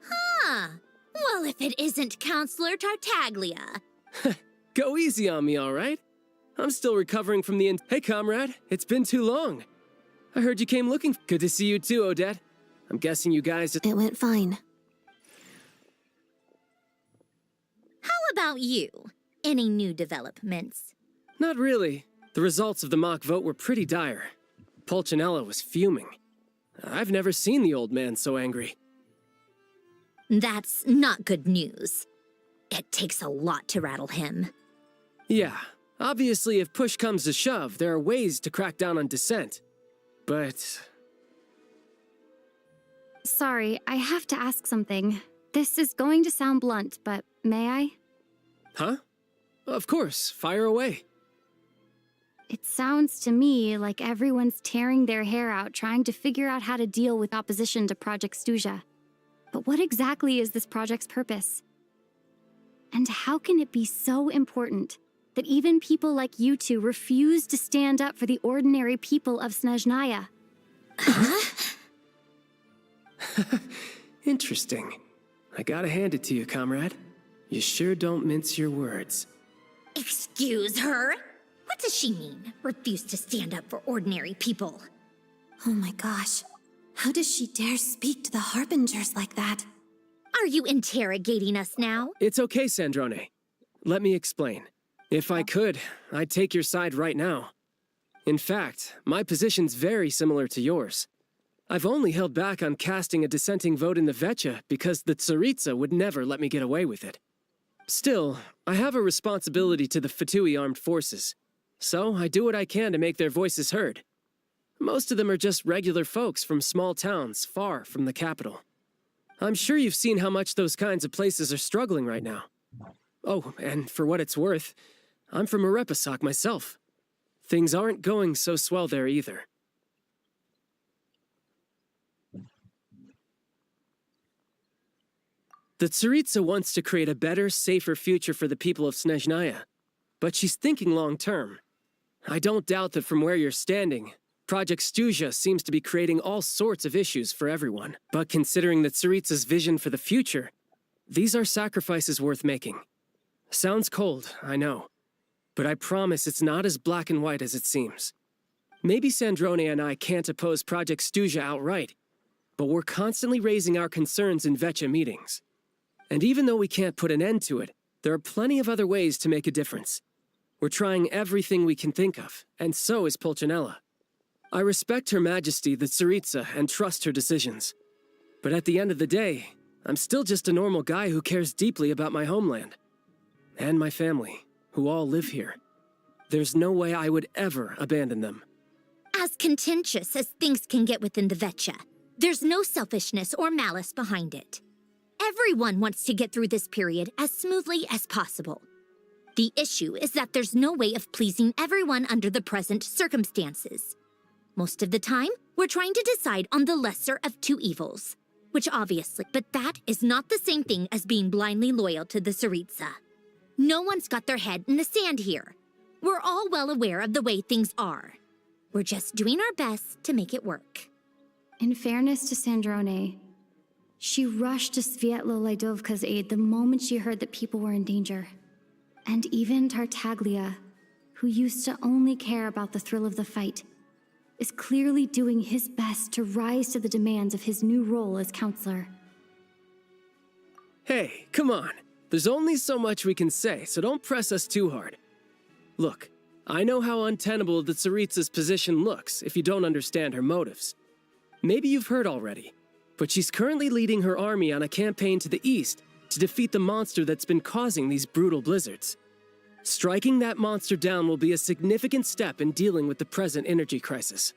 Huh. Well, if it isn't Counselor Tartaglia. Go easy on me, all right? I'm still recovering from the Hey, comrade. It's been too long. I heard you came looking. Good to see you too, Odette. I'm guessing you guys... It went fine. How about you? Any new developments? Not really. The results of the mock vote were pretty dire. Pulcinella was fuming. I've never seen the old man so angry. That's not good news. It takes a lot to rattle him. Yeah, obviously if push comes to shove, there are ways to crack down on dissent. But... Sorry, I have to ask something. This is going to sound blunt, but may I? Huh? Of course, fire away. It sounds to me like everyone's tearing their hair out trying to figure out how to deal with opposition to Project Stuja. But what exactly is this project's purpose? And how can it be so important that even people like you two refuse to stand up for the ordinary people of Snezhnaya? Interesting. I gotta hand it to you, comrade. You sure don't mince your words. Excuse her? What does she mean? Refuse to stand up for ordinary people? Oh my gosh. How does she dare speak to the Harbingers like that? Are you interrogating us now? It's okay, Sandrone. Let me explain. If I could, I'd take your side right now. In fact, my position's very similar to yours. I've only held back on casting a dissenting vote in the Vetcha because the Tsaritsa would never let me get away with it. Still, I have a responsibility to the Fatui armed forces, so I do what I can to make their voices heard. Most of them are just regular folks from small towns far from the capital. I'm sure you've seen how much those kinds of places are struggling right now. Oh, and for what it's worth, I'm from Arepasak myself. Things aren't going so swell there either. The Tsaritsa wants to create a better, safer future for the people of Snezhnaya, but she's thinking long-term. I don't doubt that from where you're standing, Project Stuzha seems to be creating all sorts of issues for everyone. But considering the Tsaritsa's vision for the future, these are sacrifices worth making. Sounds cold, I know, but I promise it's not as black and white as it seems. Maybe Sandrone and I can't oppose Project Stuzha outright, but we're constantly raising our concerns in Vetcha meetings. And even though we can't put an end to it, there are plenty of other ways to make a difference. We're trying everything we can think of, and so is Pulcinella. I respect Her Majesty, the Tsaritsa, and trust her decisions. But at the end of the day, I'm still just a normal guy who cares deeply about my homeland. And my family, who all live here. There's no way I would ever abandon them. As contentious as things can get within the Vetcha, there's no selfishness or malice behind it. Everyone wants to get through this period as smoothly as possible. The issue is that there's no way of pleasing everyone under the present circumstances. Most of the time, we're trying to decide on the lesser of two evils, which obviously, but that is not the same thing as being blindly loyal to the Tsaritsa. No one's got their head in the sand here. We're all well aware of the way things are. We're just doing our best to make it work. In fairness to Sandrone, she rushed to Svietlo Laidovka's aid the moment she heard that people were in danger. And even Tartaglia, who used to only care about the thrill of the fight, is clearly doing his best to rise to the demands of his new role as counselor. Hey, come on. There's only so much we can say, so don't press us too hard. Look, I know how untenable the Tsaritsa's position looks if you don't understand her motives. Maybe you've heard already, but she's currently leading her army on a campaign to the east to defeat the monster that's been causing these brutal blizzards. Striking that monster down will be a significant step in dealing with the present energy crisis.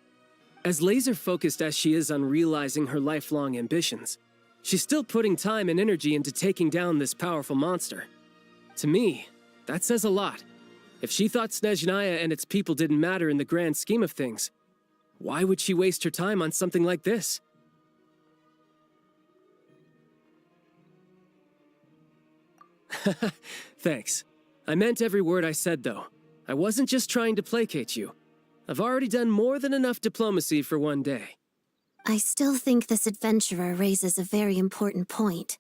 As laser-focused as she is on realizing her lifelong ambitions, she's still putting time and energy into taking down this powerful monster. To me, that says a lot. If she thought Snezhnaya and its people didn't matter in the grand scheme of things, why would she waste her time on something like this? Thanks. I meant every word I said, though. I wasn't just trying to placate you. I've already done more than enough diplomacy for one day. I still think this adventurer raises a very important point.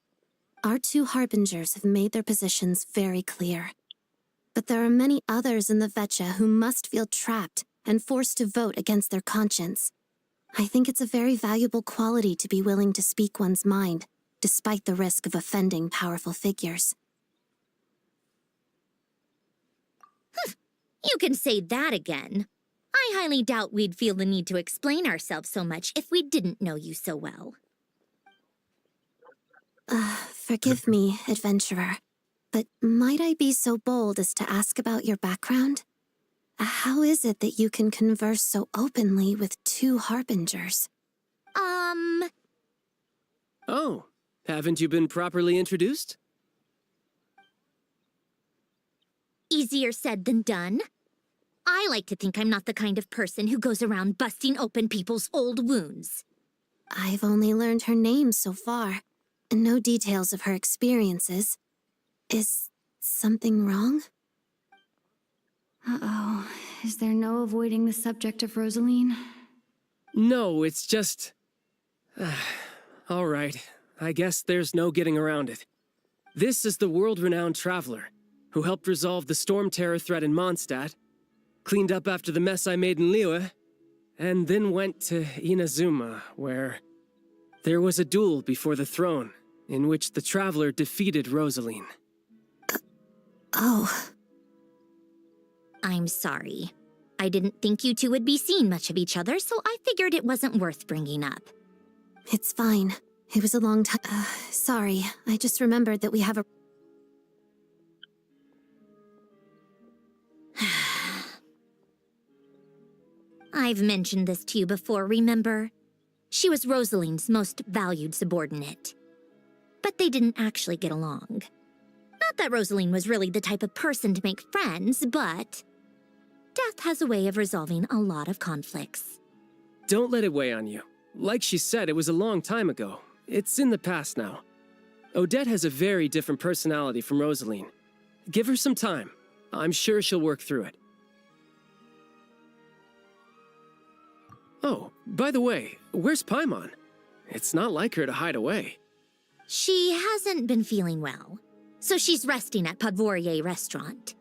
Our two harbingers have made their positions very clear. But there are many others in the Vetcha who must feel trapped and forced to vote against their conscience. I think it's a very valuable quality to be willing to speak one's mind, despite the risk of offending powerful figures. You can say that again. I highly doubt we'd feel the need to explain ourselves so much if we didn't know you so well. Forgive me, adventurer, but might I be so bold as to ask about your background? How is it that you can converse so openly with two harbingers? Oh, haven't you been properly introduced? Easier said than done. I like to think I'm not the kind of person who goes around busting open people's old wounds. I've only learned her name so far, and no details of her experiences. Is something wrong? Uh-oh. Is there no avoiding the subject of Rosaline? No, it's just... All right, I guess there's no getting around it. This is the world-renowned traveler, who helped resolve the storm terror threat in Mondstadt, cleaned up after the mess I made in Liyue, and then went to Inazuma, where there was a duel before the throne, in which the traveler defeated Rosaline. Oh. I'm sorry. I didn't think you two would be seeing much of each other, so I figured it wasn't worth bringing up. It's fine. It was a long time. Sorry, I just remembered that we have a... I've mentioned this to you before, remember? She was Rosaline's most valued subordinate. But they didn't actually get along. Not that Rosaline was really the type of person to make friends, but death has a way of resolving a lot of conflicts. Don't let it weigh on you. Like she said, it was a long time ago. It's in the past now. Odette has a very different personality from Rosaline. Give her some time. I'm sure she'll work through it. Oh, by the way, where's Paimon? It's not like her to hide away. She hasn't been feeling well, so she's resting at Podvorier restaurant.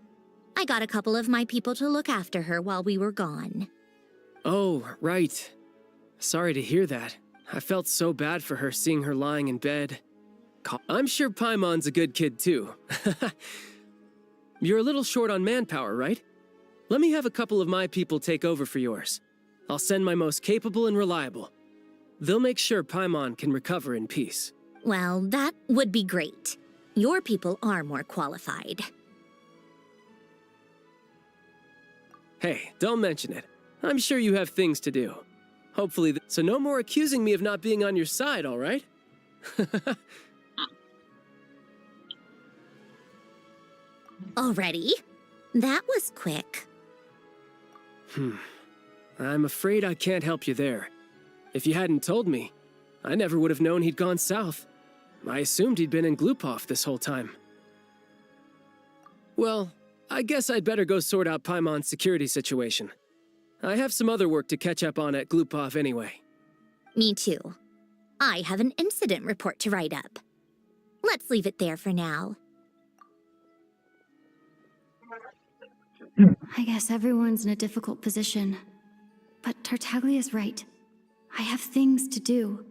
I got a couple of my people to look after her while we were gone. Oh, right. Sorry to hear that. I felt so bad for her seeing her lying in bed. I'm sure Paimon's a good kid too. You're a little short on manpower, right? Let me have a couple of my people take over for yours. I'll send my most capable and reliable. They'll make sure Paimon can recover in peace. Well, that would be great. Your people are more qualified. Hey, don't mention it. I'm sure you have things to do. Hopefully, so no more accusing me of not being on your side, all right? Already? That was quick. I'm afraid I can't help you there. If you hadn't told me, I never would have known he'd gone south. I assumed he'd been in Glupov this whole time. Well, I guess I'd better go sort out Paimon's security situation. I have some other work to catch up on at Glupov anyway. Me too. I have an incident report to write up. Let's leave it there for now. I guess everyone's in a difficult position. But Tartaglia's right. I have things to do.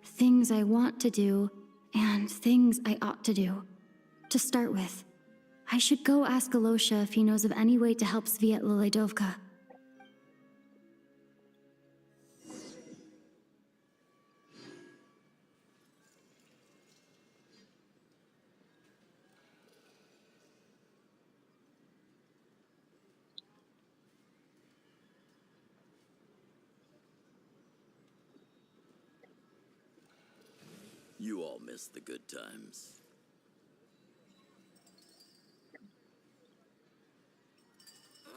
Things I want to do, and things I ought to do. To start with, I should go ask Alosha if he knows of any way to help Sviatla Ledovka. You all miss the good times.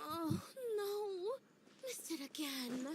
Oh, no. Missed it again.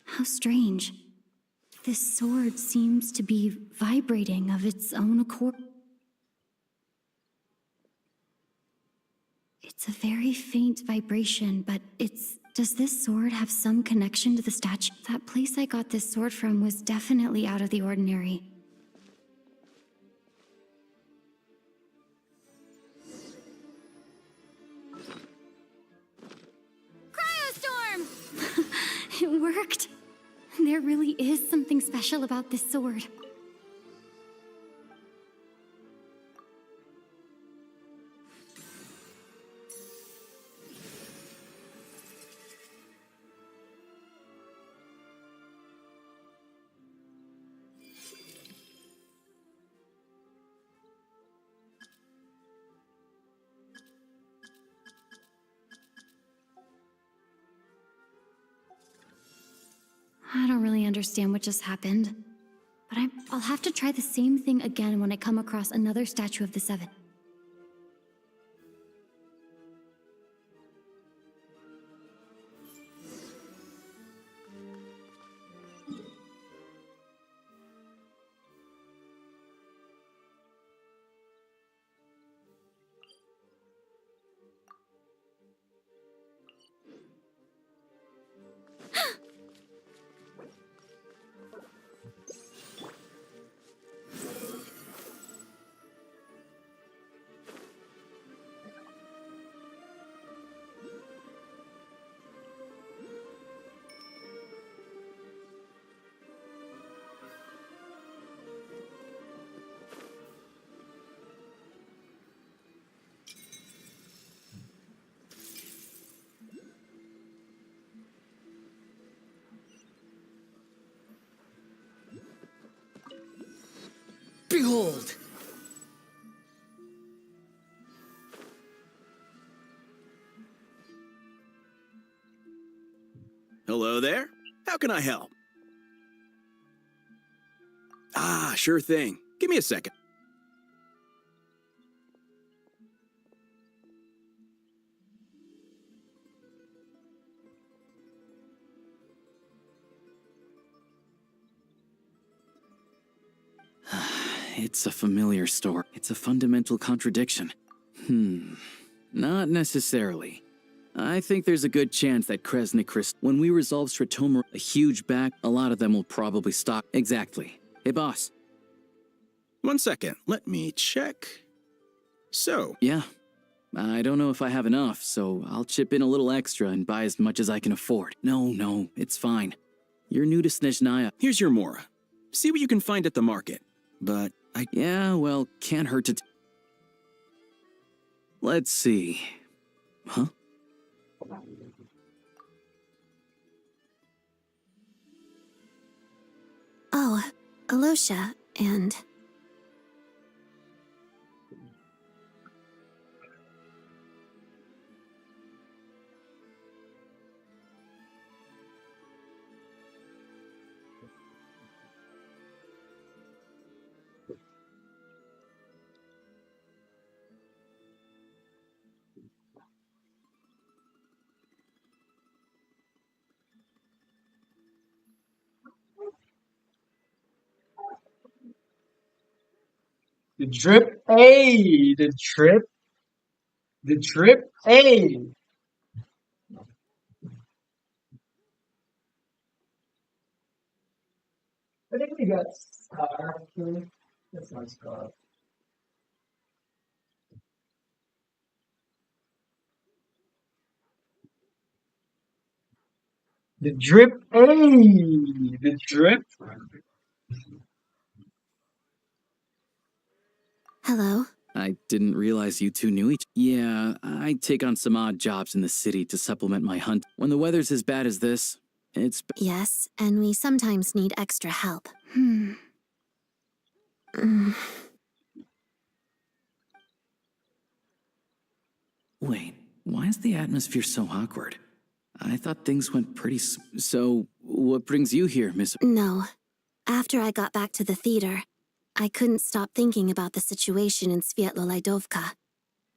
How strange. This sword seems to be vibrating of its own accord. It's a very faint vibration, but does this sword have some connection to the statue? That place I got this sword from was definitely out of the ordinary. Cryostorm! It worked! There really is something special about this sword. I don't really understand what just happened, but I'll have to try the same thing again when I come across another statue of the Seven. Behold! Hello there. How can I help? Ah, sure thing. Give me a second. It's a familiar story. It's a fundamental contradiction. Not necessarily. I think there's a good chance that Kresnikris, when we resolve Stratomir, a huge back, a lot of them will probably stop. Exactly. Hey, boss. 1 second. Let me check. So. Yeah. I don't know if I have enough, so I'll chip in a little extra and buy as much as I can afford. No, it's fine. You're new to Snezhnaya. Here's your Mora. See what you can find at the market. But Yeah, well, can't hurt to... Let's see. Huh? Oh, Alosha, and... The drip A! The drip A! I think we got Scar actually. That's not Scar. The drip A! The drip. Hello? I didn't realize you two knew each... Yeah, I take on some odd jobs in the city to supplement my hunt. When the weather's as bad as this, it's... Yes, and we sometimes need extra help. Wait, why is the atmosphere so awkward? I thought things went pretty so, what brings you here, Miss... No. After I got back to the theater, I couldn't stop thinking about the situation in Svietlolaidovka.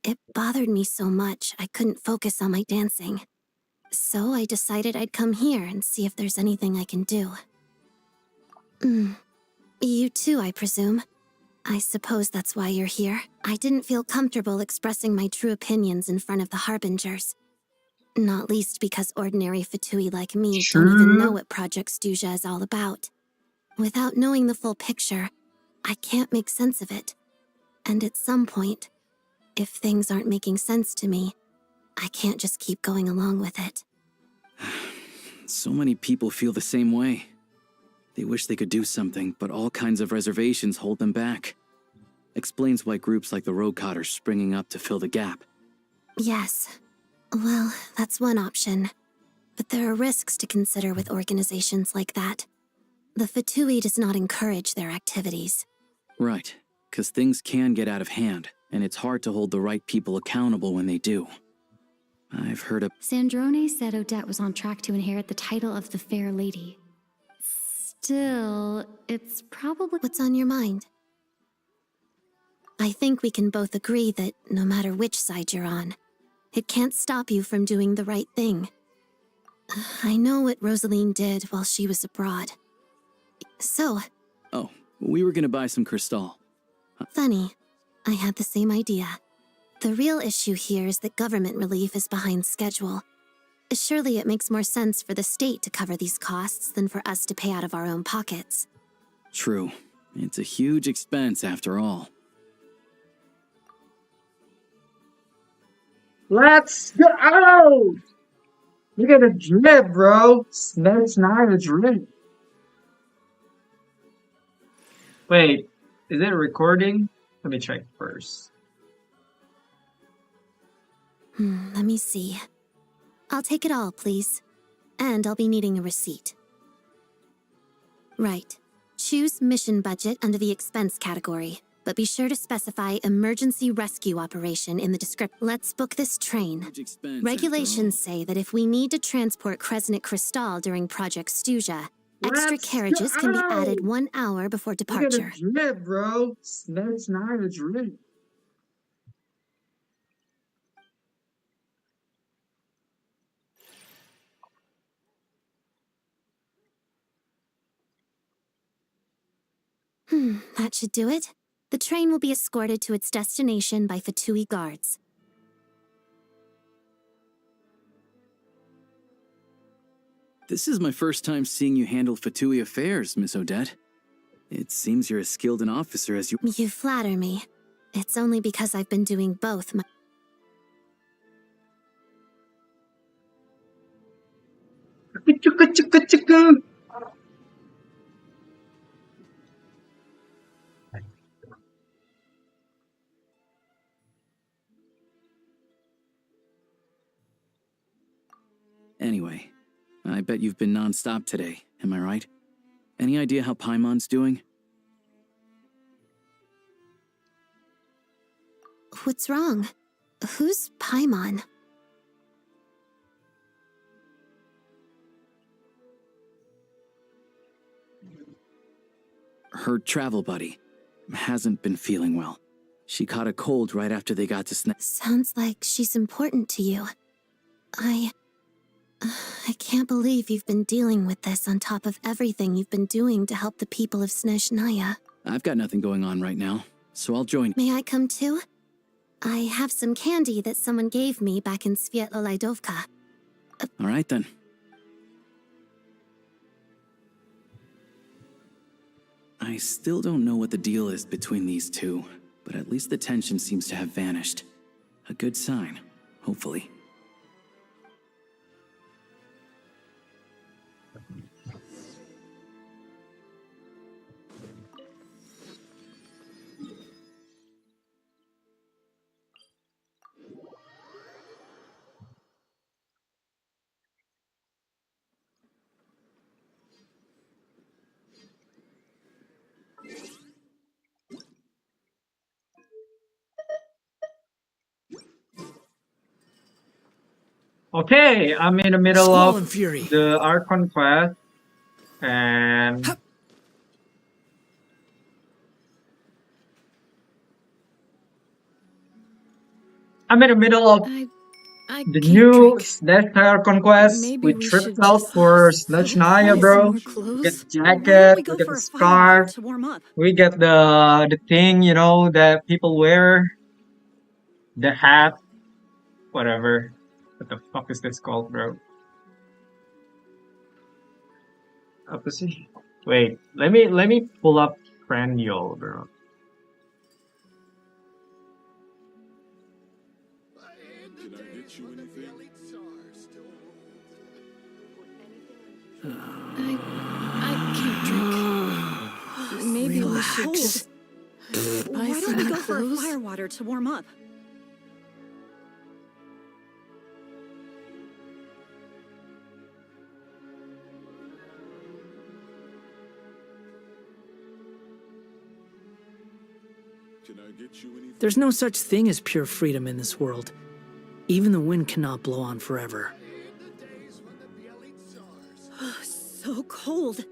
It bothered me so much I couldn't focus on my dancing. So I decided I'd come here and see if there's anything I can do. You too, I presume. I suppose that's why you're here. I didn't feel comfortable expressing my true opinions in front of the Harbingers. Not least because ordinary Fatui like me don't even know what Project Stuzha is all about. Without knowing the full picture, I can't make sense of it. And at some point, if things aren't making sense to me, I can't just keep going along with it. So many people feel the same way. They wish they could do something, but all kinds of reservations hold them back. Explains why groups like the Roadcott are springing up to fill the gap. Yes. Well, that's one option. But there are risks to consider with organizations like that. The Fatui does not encourage their activities. Right, because things can get out of hand, and it's hard to hold the right people accountable when they do. I've heard of... Sandrone said Odette was on track to inherit the title of the Fair Lady. Still, it's probably... What's on your mind? I think we can both agree that no matter which side you're on, it can't stop you from doing the right thing. I know what Rosaline did while she was abroad. So... Oh, we were gonna buy some Crystal. Funny. I had the same idea. The real issue here is that government relief is behind schedule. Surely it makes more sense for the state to cover these costs than for us to pay out of our own pockets. True. It's a huge expense after all. Let's go! Look at the drip, bro. Snezhnaya drip. Wait, is it recording? Let me check first. Let me see. I'll take it all, please. And I'll be needing a receipt. Right. Choose mission budget under the expense category, but be sure to specify emergency rescue operation in the description. Let's book this train. Regulations say that if we need to transport Kresnik Crystal during Project Stuzha, extra Let's carriages can be go! added 1 hour before Look at the departure. drip, bro. Snezhnaya drip. That should do it. The train will be escorted to its destination by Fatui guards. This is my first time seeing you handle Fatui affairs, Miss Odette. It seems you're as skilled an officer as you— You flatter me. It's only because I've been doing both. Anyway, I bet you've been non-stop today, am I right? Any idea how Paimon's doing? What's wrong? Who's Paimon? Her travel buddy hasn't been feeling well. She caught a cold right after they got to Sounds like she's important to you. I can't believe you've been dealing with this on top of everything you've been doing to help the people of Snezhnaya. I've got nothing going on right now, so I'll join. May I come too? I have some candy that someone gave me back in Svietlolaidovka. All right then. I still don't know what the deal is between these two, but at least the tension seems to have vanished. A good sign, hopefully. Okay, I'm in the middle Squall of and Fury. the Archon quest, and I'm in the middle of the new Snezhnaya conquest. Maybe We we tripped should out just for buy Snezhnaya, some bro. more We clothes. get the Why don't jacket, we we go get for the a fire water scarf, to warm up? we get the thing, you know, that people wear, the hat, whatever. What the fuck is this called, bro? Apa sih? Wait, let me pull up Cranial, bro. I can't drink. Maybe we should just buy Why some don't we more go for a clothes? fire water to warm up? There's no such thing as pure freedom in this world. Even the wind cannot blow on forever. So cold.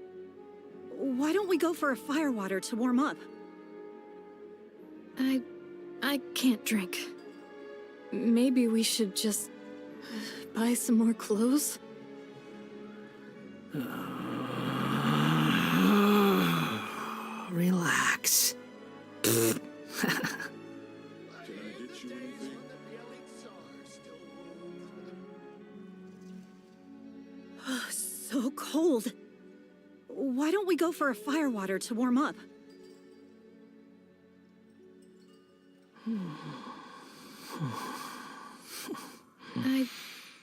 Why don't we go for a fire water to warm up? I can't drink. Maybe we should just buy some more clothes? Relax. So cold. Why don't we go for a fire water to warm up?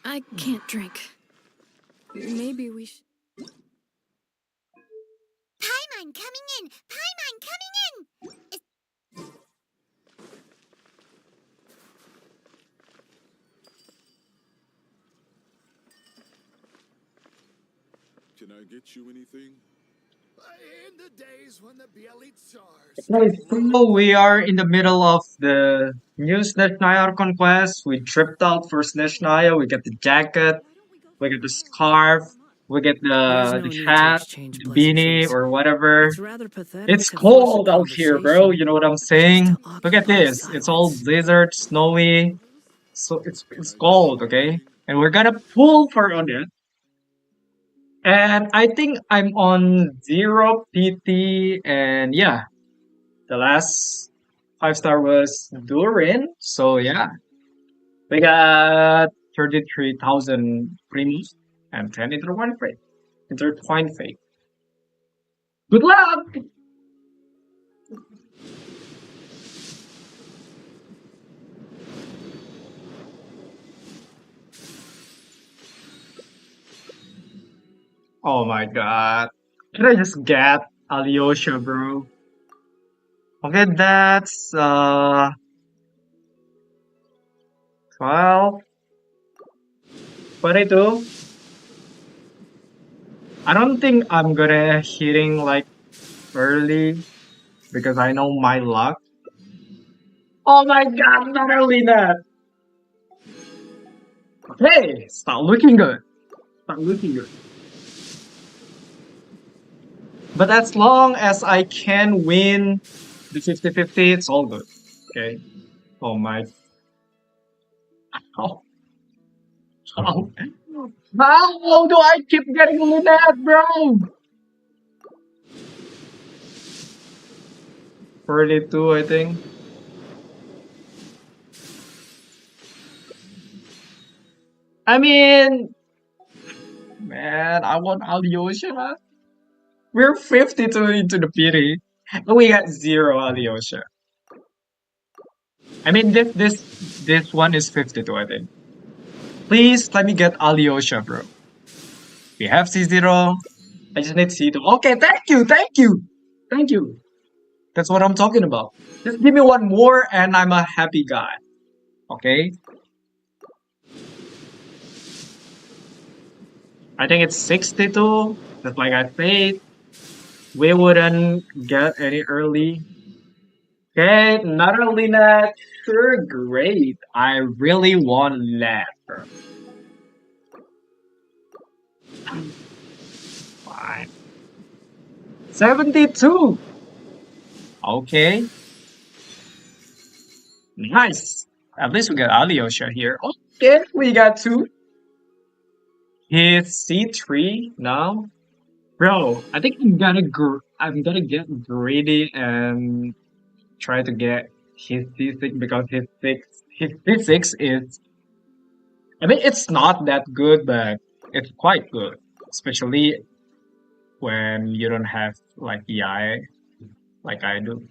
I can't drink. Maybe we should... Paimon coming in! Paimon coming in! Can I get you anything? Okay, so we are in the middle of the new Snezhnaya conquest. We tripped out for Snezhnaya. We get the jacket, we get the scarf, we get There's the no need to hat, exchange the beanie, pleasantries. or whatever. It's rather pathetic It's to force a cold out here, bro. conversation You know what I'm just to saying? Look at occupy this. It's all silence. blizzard, snowy. So it's cold, okay? And we're gonna pull for on it. And I think I'm on 0 PT, and yeah, the last 5 star was Durin. So yeah, we got 33,000 premiums and 10 intertwined fate. Good luck! Oh my god. Can I just get Alyosha, bro? Okay, that's 12, 22. I don't think I'm gonna hitting like early because I know my luck. Oh my god, not only that. Okay, start looking good. Start looking good. But as long as I can win the 50-50, it's all good. Okay. Oh my. Oh, how, how do I keep getting Lynette, bro? 42, I think. I mean, man, I want Alyosha. We're 52 into the pity. And we got 0 Alyosha. I mean, this one is 52, I think. Please let me get Alyosha, bro. We have C0. I just need C2. Okay, thank you, thank you, thank you. That's what I'm talking about. Just give me one more and I'm a happy guy. Okay? I think it's 62. Just like I said, we wouldn't get any early. Okay, not only that, sure, great. I really want that, bro. Fine. 72. Okay. Nice. At least we got Alyosha here. Okay, we got 2. Hit C3 now. Bro, I think I'm gonna get greedy and try to get his C6 because his C6 is, I mean, it's not that good, but it's quite good, especially when you don't have like EI like I do.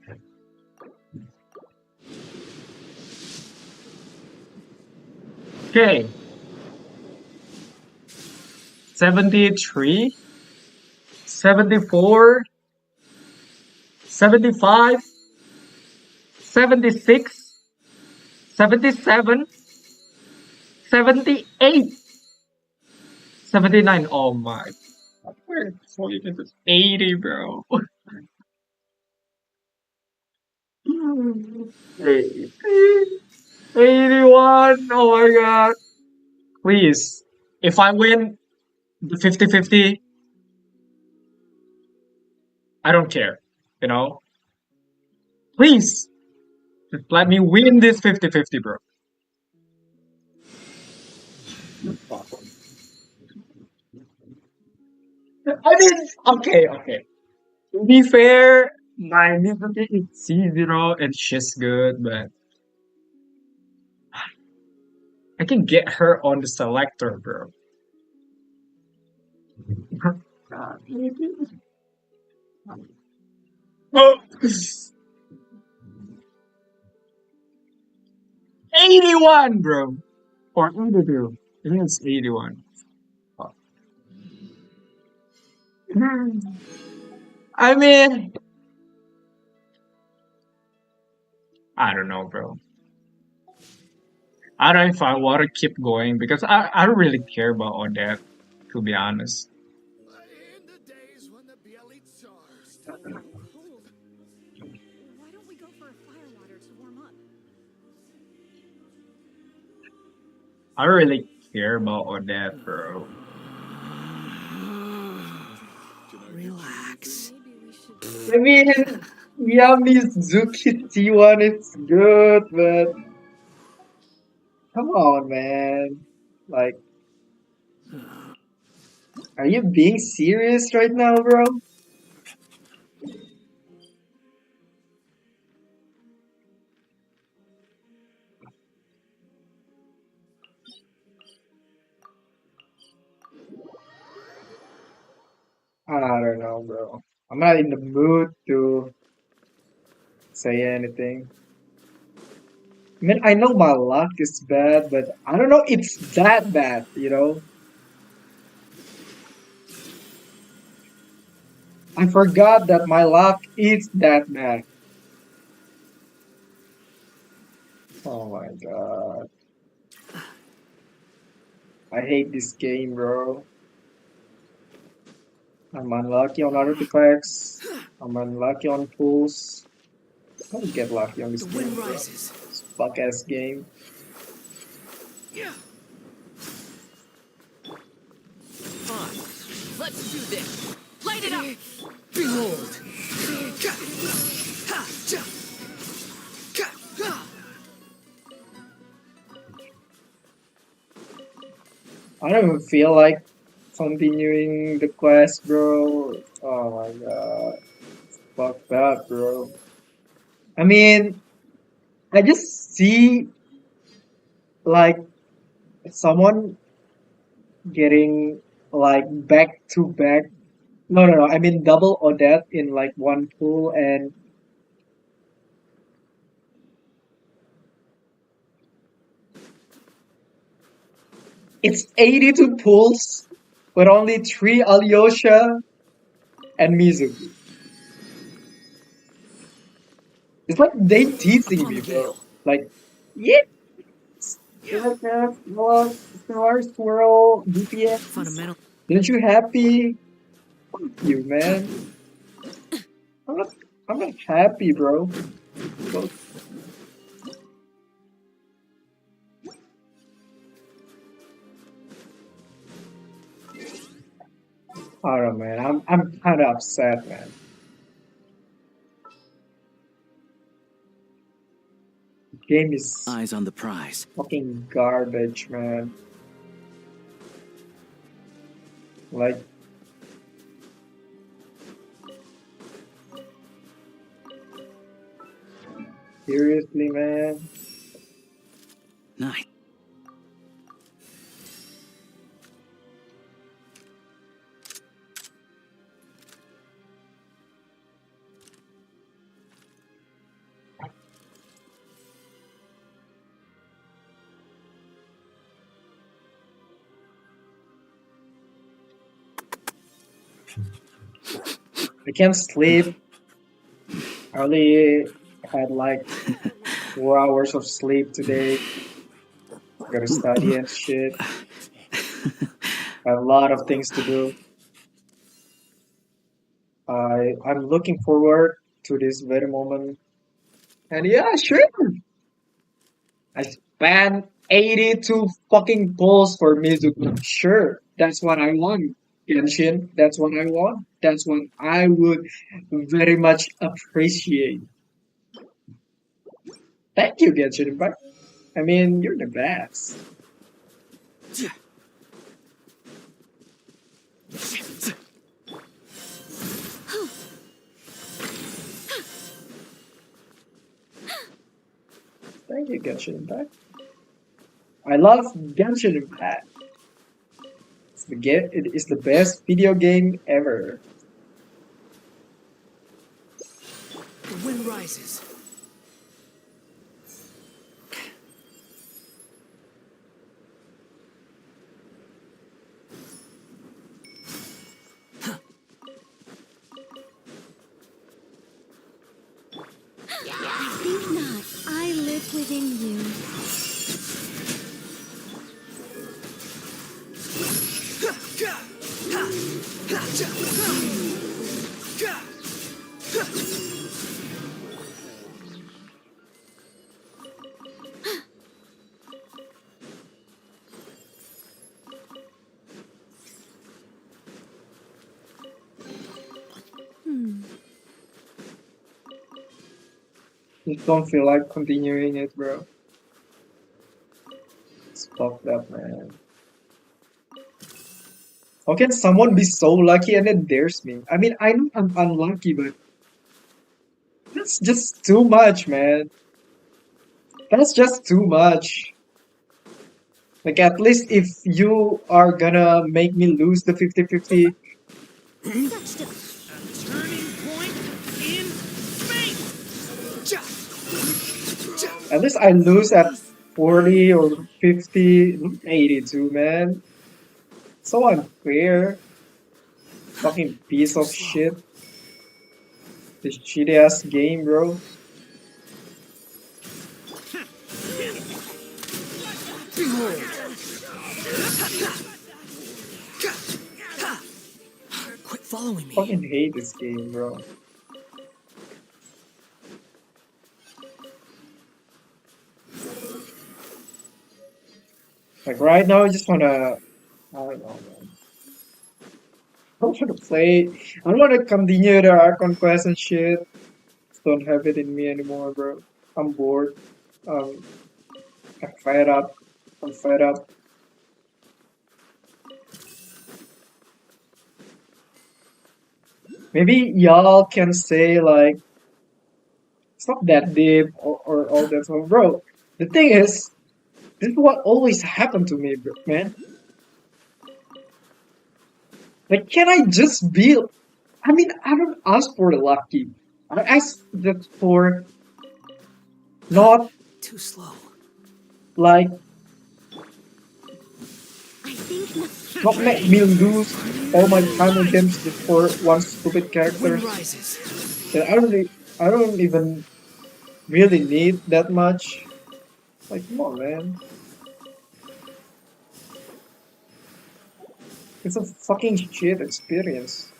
Okay, 73, 74, 75, 76, 77, 78, 79. Oh my. We're 80, bro. 80. 81. Oh my god. Please. If I win the 50-50, I don't care. You know? Please. Just let me win this 50-50, bro. I mean, okay. To be fair, my Mizuki is C0 and she's good, but I can get her on the selector, bro. Oh, 81, bro. Or 82. I think it's 81. Oh. I mean, I don't know, bro. I don't know if I want to keep going because I don't really care about all that, to be honest. I don't really care about all that, bro. Relax. I mean, yeah, Mizuki T1 is good, but come on, man. Like, are you being serious right now, bro? I don't know, bro. I'm not in the mood to say anything. I mean, I know my luck is bad, but I don't know it's that bad, you know? I forgot that my luck is that bad. Oh my god. I hate this game, bro. I'm unlucky on artifacts. I'm unlucky on pulls. How do you get lucky on this The game, wind bro? rises. This fuck ass game. Yeah. Fine. Let's do this. Light it up. Behold. I don't even feel like continuing the quest, bro. Oh my god. Fuck that, bro. I mean, I just see like someone getting like back to back. No, no, no. I mean double Odette in like one pool, and it's 82 pools with only 3 Alyosha and Mizuki. It's like they teasing me, bro. Like, yeah, well, Star Swirl, DPS. Fundamental. Aren't you happy? Fuck you, man. I'm not. I'm not happy, bro. Well, I don't know, man. I'm kind of upset, man. The game is Eyes on the prize. fucking garbage, man. Like, seriously, man. Nice. I can't sleep. I only had like 4 hours of sleep today. Gotta study and shit. I have a lot of things to do. I'm looking forward to this very moment. And yeah, sure. I spent 82 fucking balls for Mizuki. Sure, that's what I want. Genshin, that's what I want. That's what I would very much appreciate. Thank you, Genshin Impact. I mean, you're the best. Thank you, Genshin Impact. I love Genshin Impact. It is the best video game ever. The wind rises. Think not. I live within you. Just don't feel like continuing it, bro. It's fucked up, man. How can someone be so lucky and then dares me? I mean, I know I'm unlucky, but that's just too much, man. That's just too much. Like, at least if you are gonna make me lose the 50-50, Turning point in fate! at least I lose at 40 or 50, not 82, man. So unfair. Fucking piece of shit. This shitty ass game, bro. Behold! Quit following me. Fucking hate this game, bro. Like right now, I just wanna. I don't know, man. I don't want to play. I don't want to continue the Arc Conquest and shit. Just don't have it in me anymore, bro. I'm bored. Um, I'm fed up. I'm fed up. Maybe y'all can say like it's not that deep or all that stuff, bro. The thing is, this is what always happened to me, bro, man. Like, can I just be? I mean, I don't ask for lucky. I ask just for not too slow. Like, I think not make me lose all my time in games just for one stupid character. Wind rises. That I don't even really need that much. Like, come on, man. It's a fucking shit experience.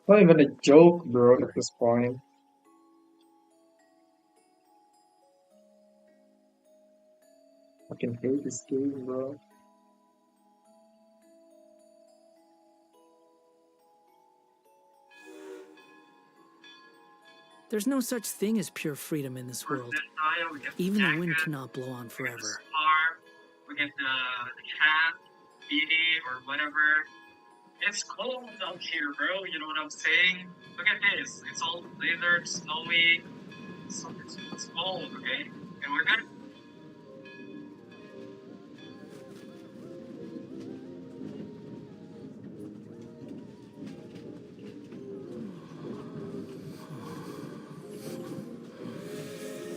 Not even a joke, bro, at this point. Fucking hate this game, bro. There's no such thing as pure freedom in this world. Even the wind cannot blow on forever. We get the cat, Edie, or whatever. It's cold out here, bro. You know what I'm saying? Look at this. It's all blizzard, snowy. It's cold, okay? And we're gonna.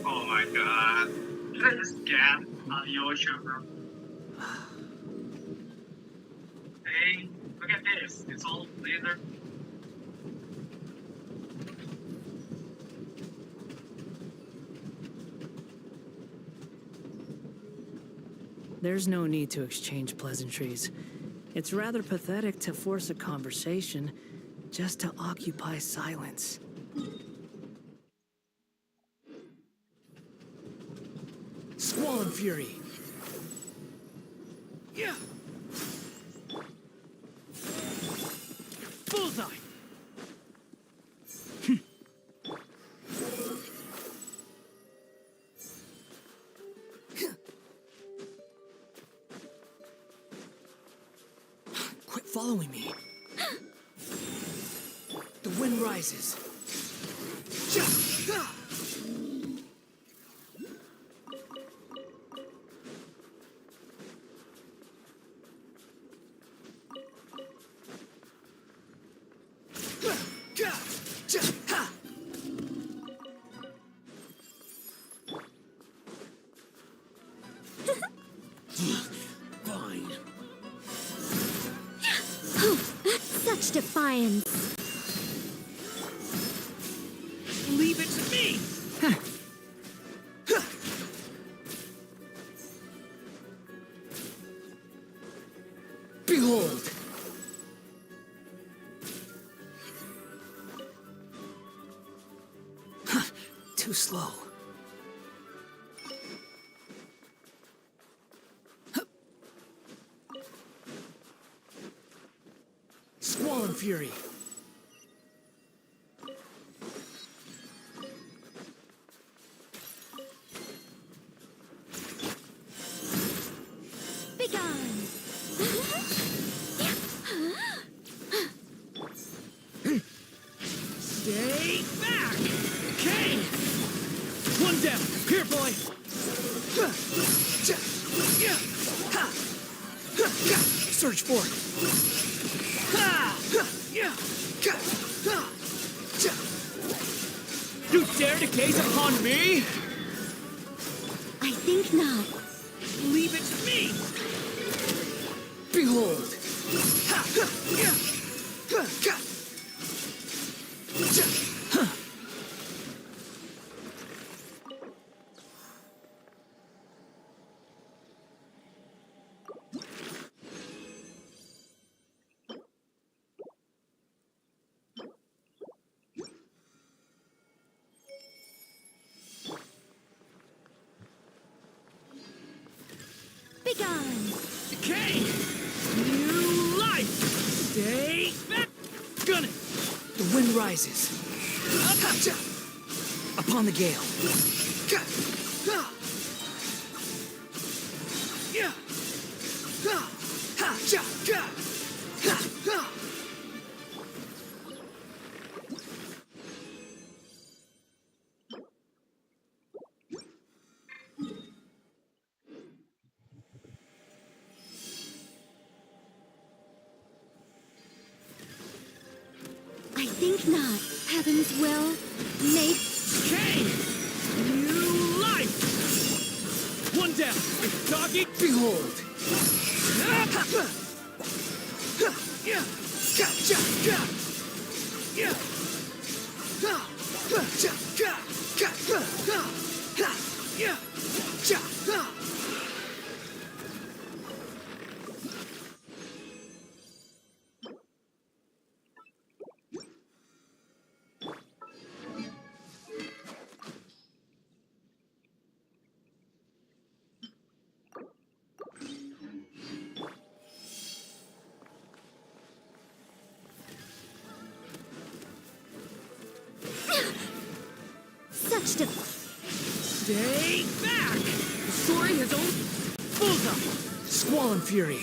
Oh my god. Should I just get on the ocean, bro? Hey, look at this. It's all blizzard. There's no need to exchange pleasantries. It's rather pathetic to force a conversation just to occupy silence. Squall and fury. Yeah. Bullseye. Quit following me. The wind rises. Fine. Such defiance. Leave it to me! Behold! Too slow. Squall Fury. Begone! Stay back! Okay! One down. Here, boy! Search for it. You dare to gaze upon me? I think not. Leave it to me! Behold! Begone! Decay! New life! Stay back! Gun it! The wind rises. Upon the gale. I think not. Heaven's will make Decay! New life! One down. Doggy, behold! such de... Stay back! The story has owned... Bullseye! Squall and Fury!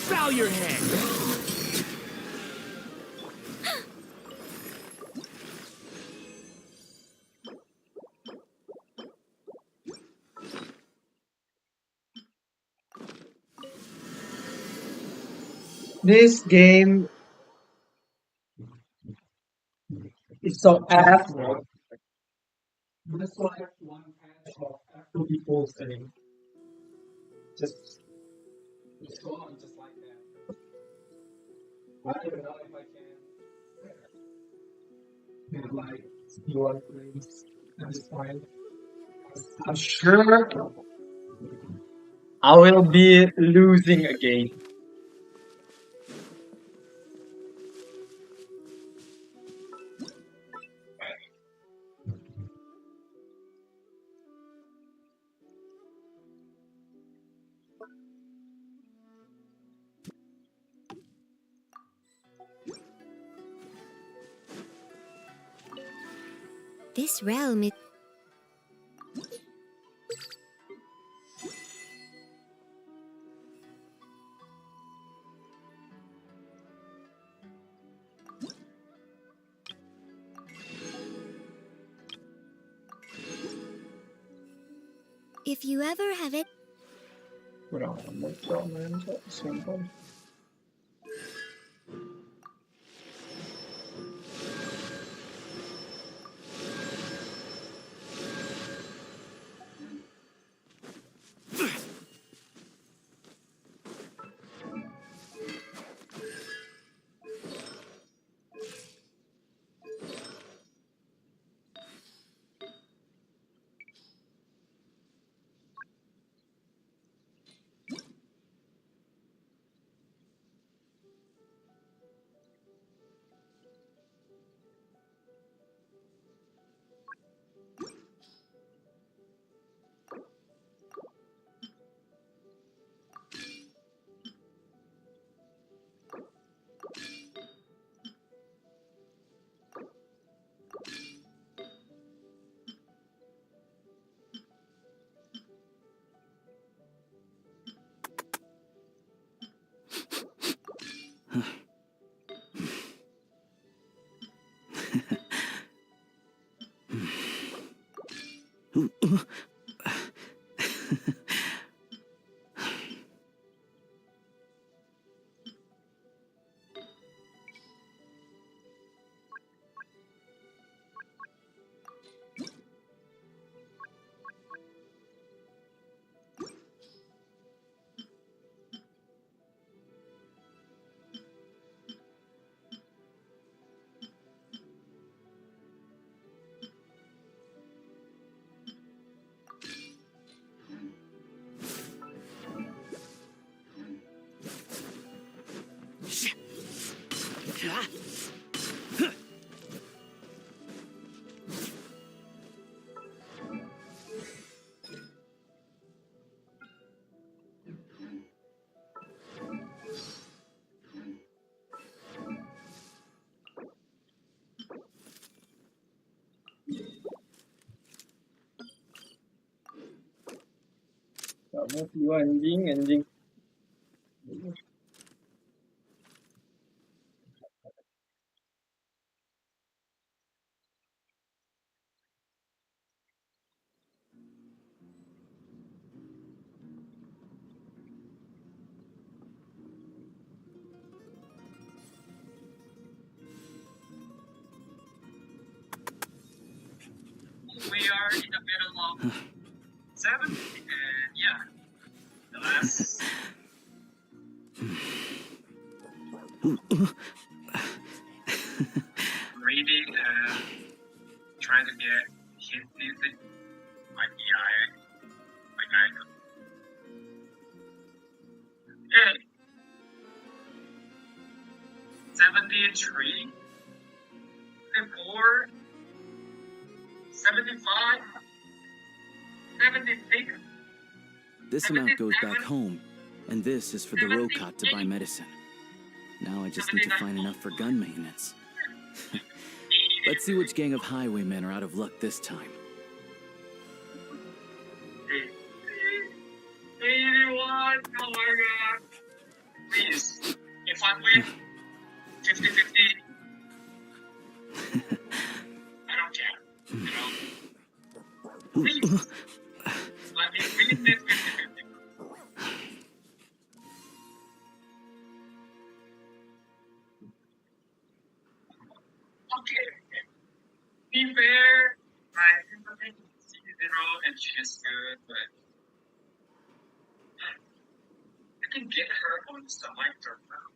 Bow your head! This game is so ass, bro. Just like one patch of after people saying, just go on just like that. I don't even know if I can get like one frames at this point. I'm sure I will be losing again. This realm is... If you ever have it... Bro, let's go, man. Simple. Kamu view anjing, anjing. We are in the middle of 7, and yeah, the last. Reading and trying to get his music might be higher. Like I know. Okay. 73, 74, 75, 76. This amount goes back home, and this is for the Rokot to buy medicine. Now I just need to find enough for gun maintenance. Let's see which gang of highwaymen are out of luck this time. 81, oh my god. Please, if I win 50-50, I don't care. You know? Please, let me win this 50-50. Okay. Be fair, I think it's 0 and she's good, but I can get her on some turn now.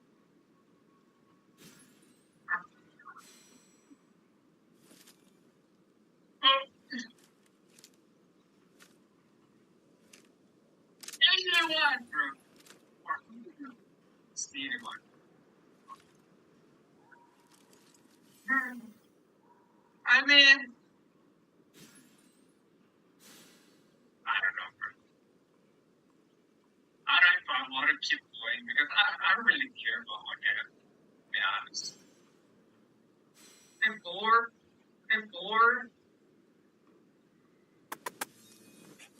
Oh. 81, bro. It's 81. I mean, I don't know, bro. I don't know if I want to keep playing because I don't really care about my game, to be honest. And 4, and 4,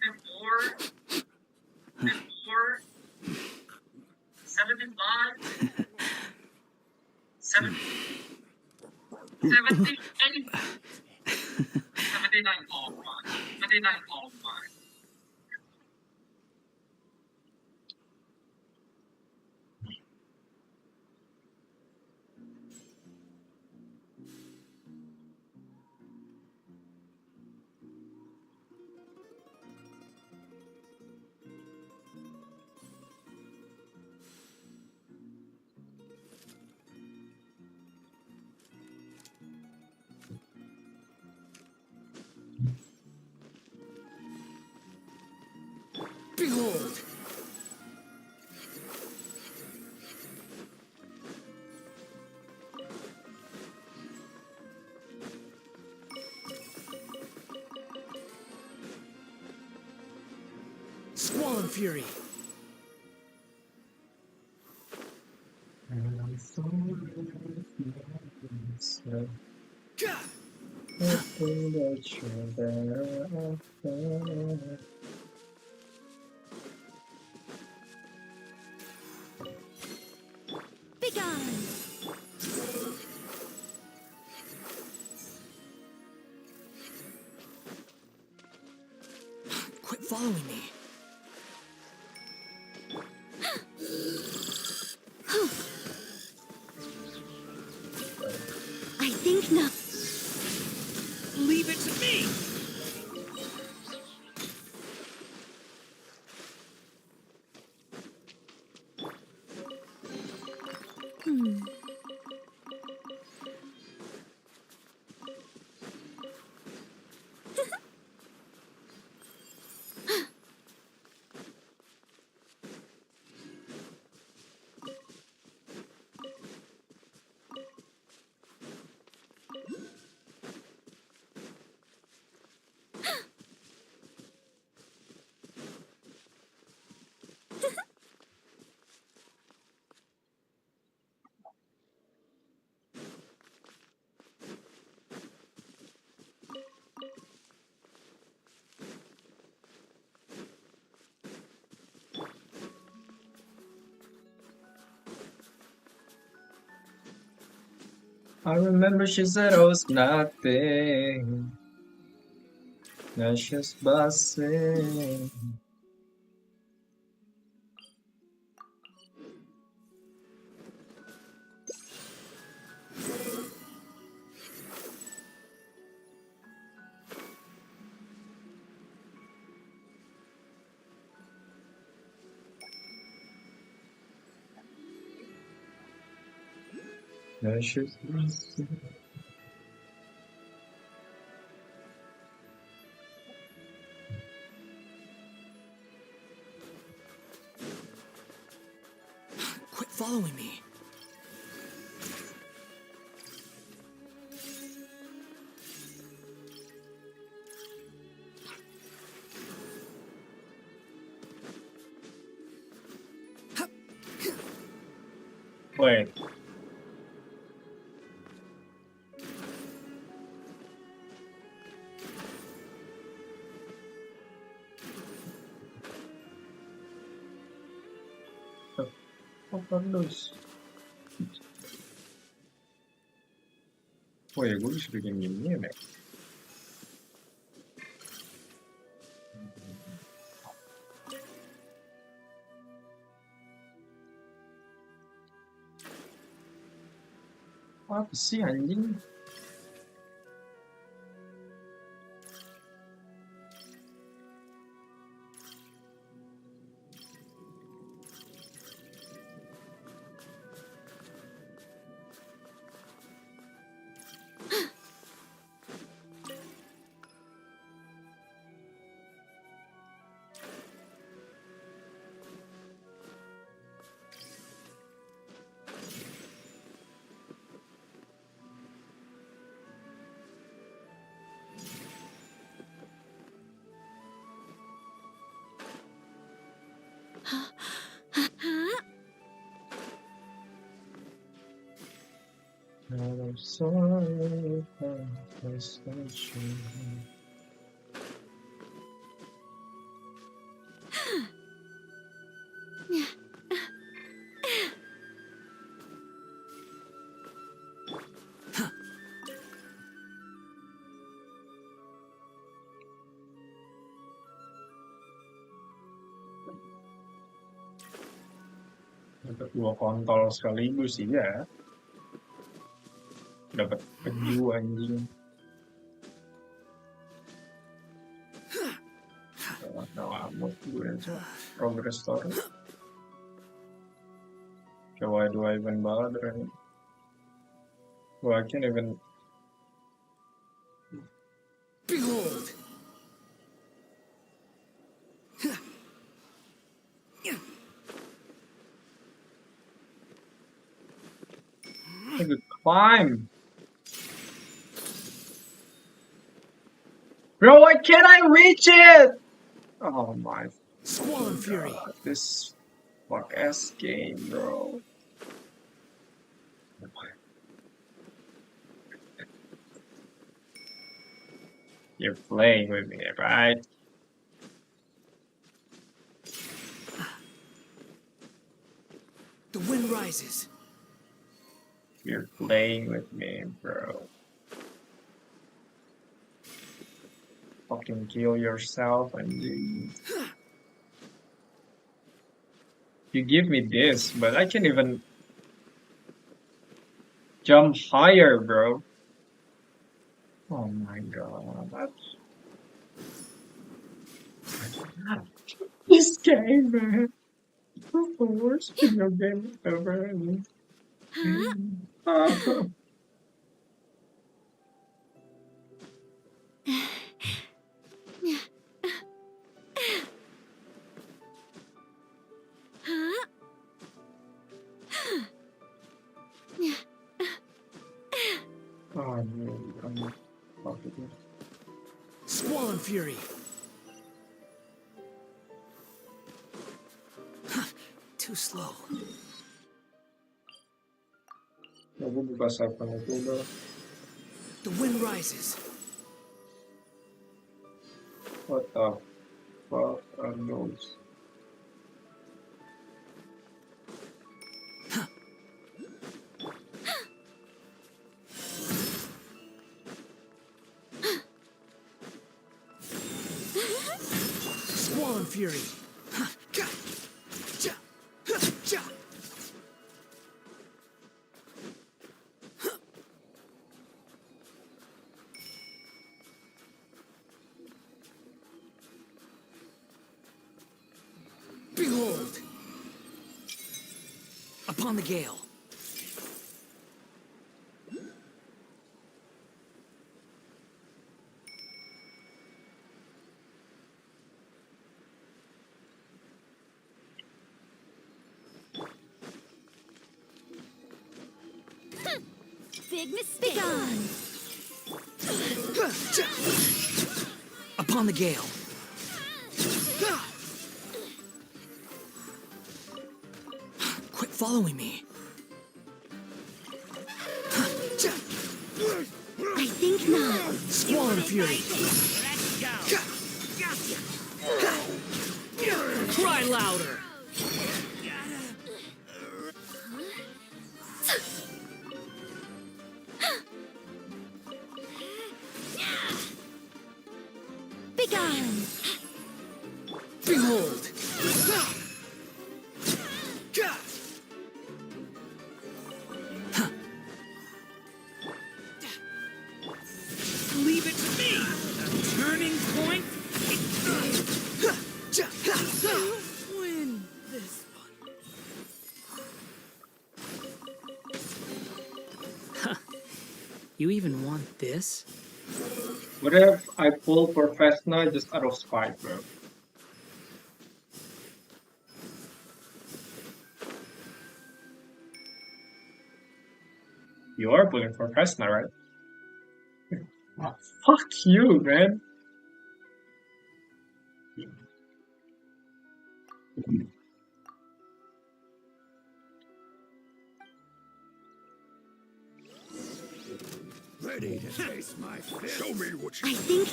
and 4, and 4, 75, 70, 78, 79 all fine. 79 all fine. Behold! Squall and Fury. Begone! Quit following me. I think not. Leave it to me! I remember she said I was nothing. Now she's buzzing. Now she's buzzing. Quit following me. Wait. Apa terus? Oh ya, gue bisa bikin gini ya, Nek. Apa sih anjing? I'm sorry for such a... Dapat 2 kontol sekaligus sih ya. Dapat penyu anjing. Nah, mood gue aja. Progress story. Okay, why do I even bother? Well, I can't even... Behold! I could climb! Bro, why can't I reach it? Oh my Squall and Fury. This fuck ass game, bro. You're playing with me, right? The wind rises. You're playing with me, bro. Fucking kill yourself and you give me this, but I can't even jump higher, bro. Oh my god. This game, man. It's the worst video game ever. Oh, man. Squall and Fury. Too slow. The The wind rises. What the fuck are those? Squall and Fury. Behold! Upon the gale. Big mistake. Gone. Upon the gale. Quit following me. I think not. Squall and Fury. Cry louder. Begone. Behold. Leave it to me. Turning point. Win this one. You even want this? What if I pull professional just out of spite, bro? You are pulling professional, right? Oh, fuck you, man. Ready to face my fist? Show me what you I think.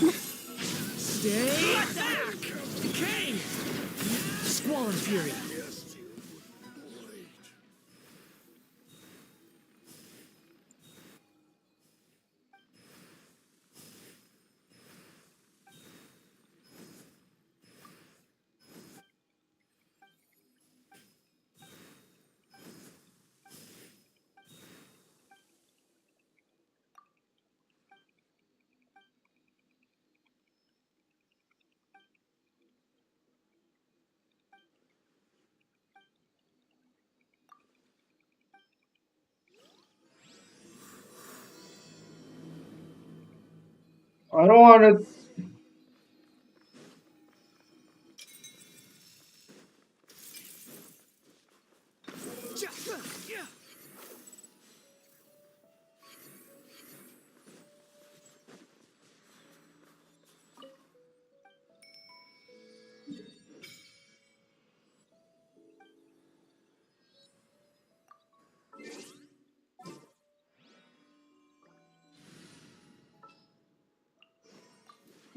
Stay back! Decay! Squall and Fury. I don't want to.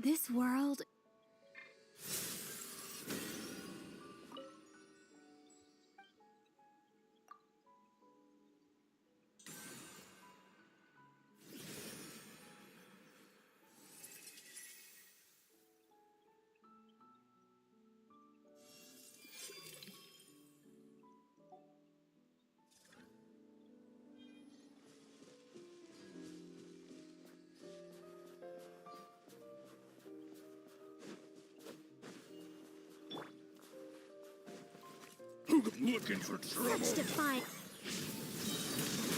This world... Looking for trouble. Such defiant.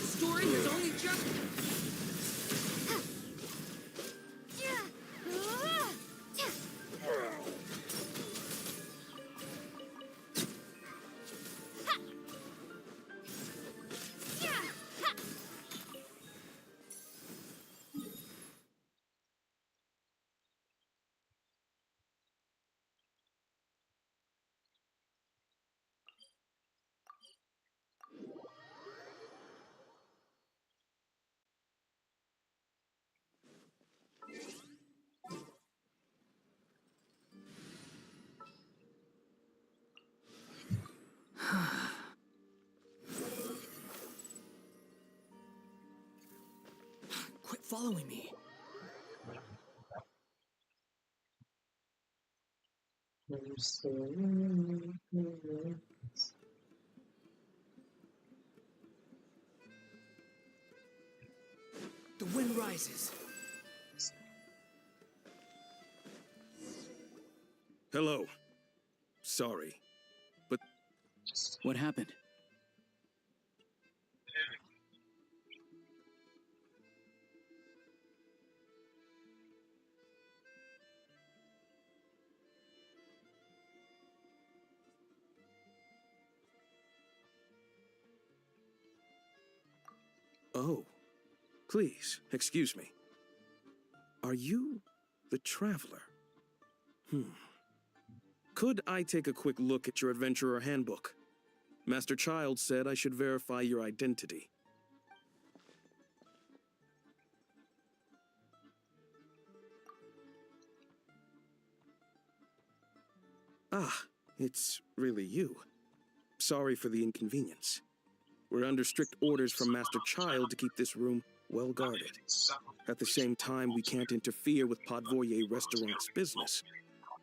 Story has only just... Quit following me. The wind rises. Hello. Sorry, but... What happened? Oh, please, excuse me. Are you the Traveler? Could I take a quick look at your Adventurer Handbook? Master Child said I should verify your identity. Ah, it's really you. Sorry for the inconvenience. We're under strict orders from Master Child to keep this room well guarded. At the same time, we can't interfere with Podvoye Restaurant's business.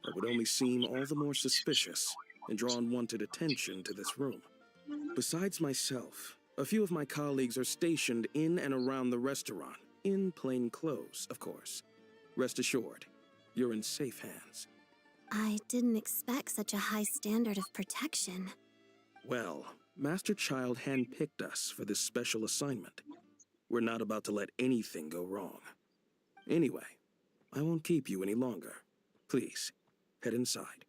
That would only seem all the more suspicious and draw unwanted attention to this room. Besides myself, a few of my colleagues are stationed in and around the restaurant, in plain clothes, of course. Rest assured, you're in safe hands. I didn't expect such a high standard of protection. Well, Master Child handpicked us for this special assignment. We're not about to let anything go wrong. Anyway, I won't keep you any longer. Please, head inside.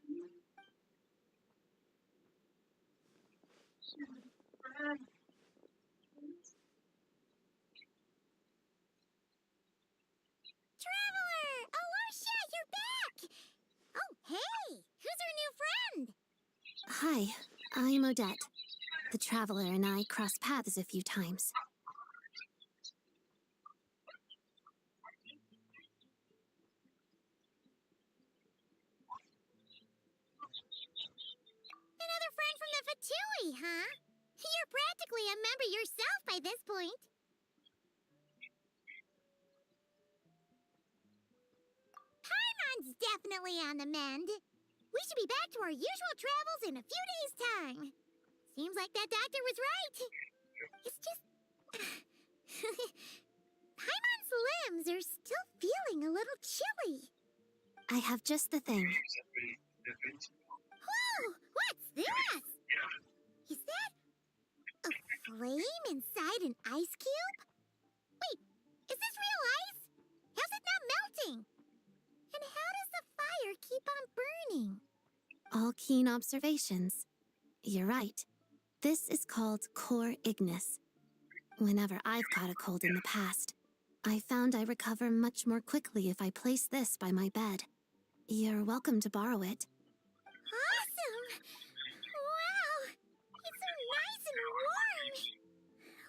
Traveler! Alosha, you're back! Oh, hey! Who's our new friend? Hi, I'm Odette. The Traveler and I crossed paths a few times. Another friend from the Fatui, huh? You're practically a member yourself by this point. Paimon's definitely on the mend. We should be back to our usual travels in a few days' time. Seems like that doctor was right. It's just... Paimon's limbs are still feeling a little chilly. I have just the thing. Whoa! What's this? Is that a flame inside an ice cube? Wait, is this real ice? How's it not melting? And how does the fire keep on burning? All keen observations. You're right. This is called core ignis. Whenever I've caught a cold in the past, I found I recover much more quickly if I place this by my bed. You're welcome to borrow it. Awesome! Wow! It's so nice and warm!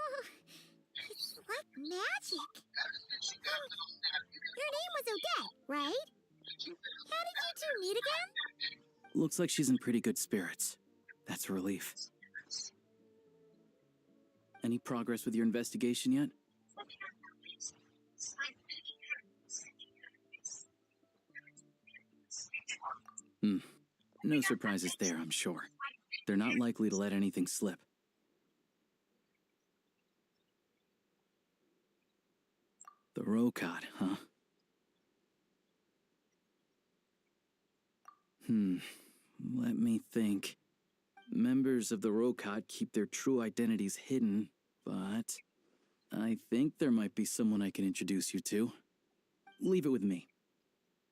Oh, it's like magic. Your name was Odette, right? meet again? Looks like she's in pretty good spirits. That's a relief. Any progress with your investigation yet? No surprises there, I'm sure. They're not likely to let anything slip. The Rokot, huh? Let me think. Members of the Rokot keep their true identities hidden, but I think there might be someone I can introduce you to. Leave it with me.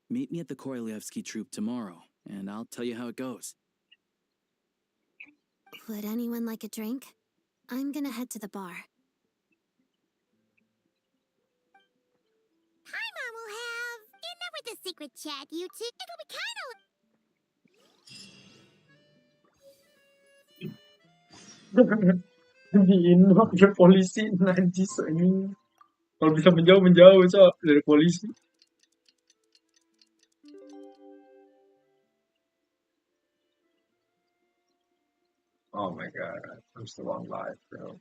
Meet me at the Korolyevsky troop tomorrow, and I'll tell you how it goes. Would anyone like a drink? I'm gonna head to the bar. Paimon will have dinner with the secret chat, you two. It'll be kind of... Diinok dia polisi najis ini. Kalau bisa menjauh Cok, dari polisi. Oh my god, I'm still on live, bro.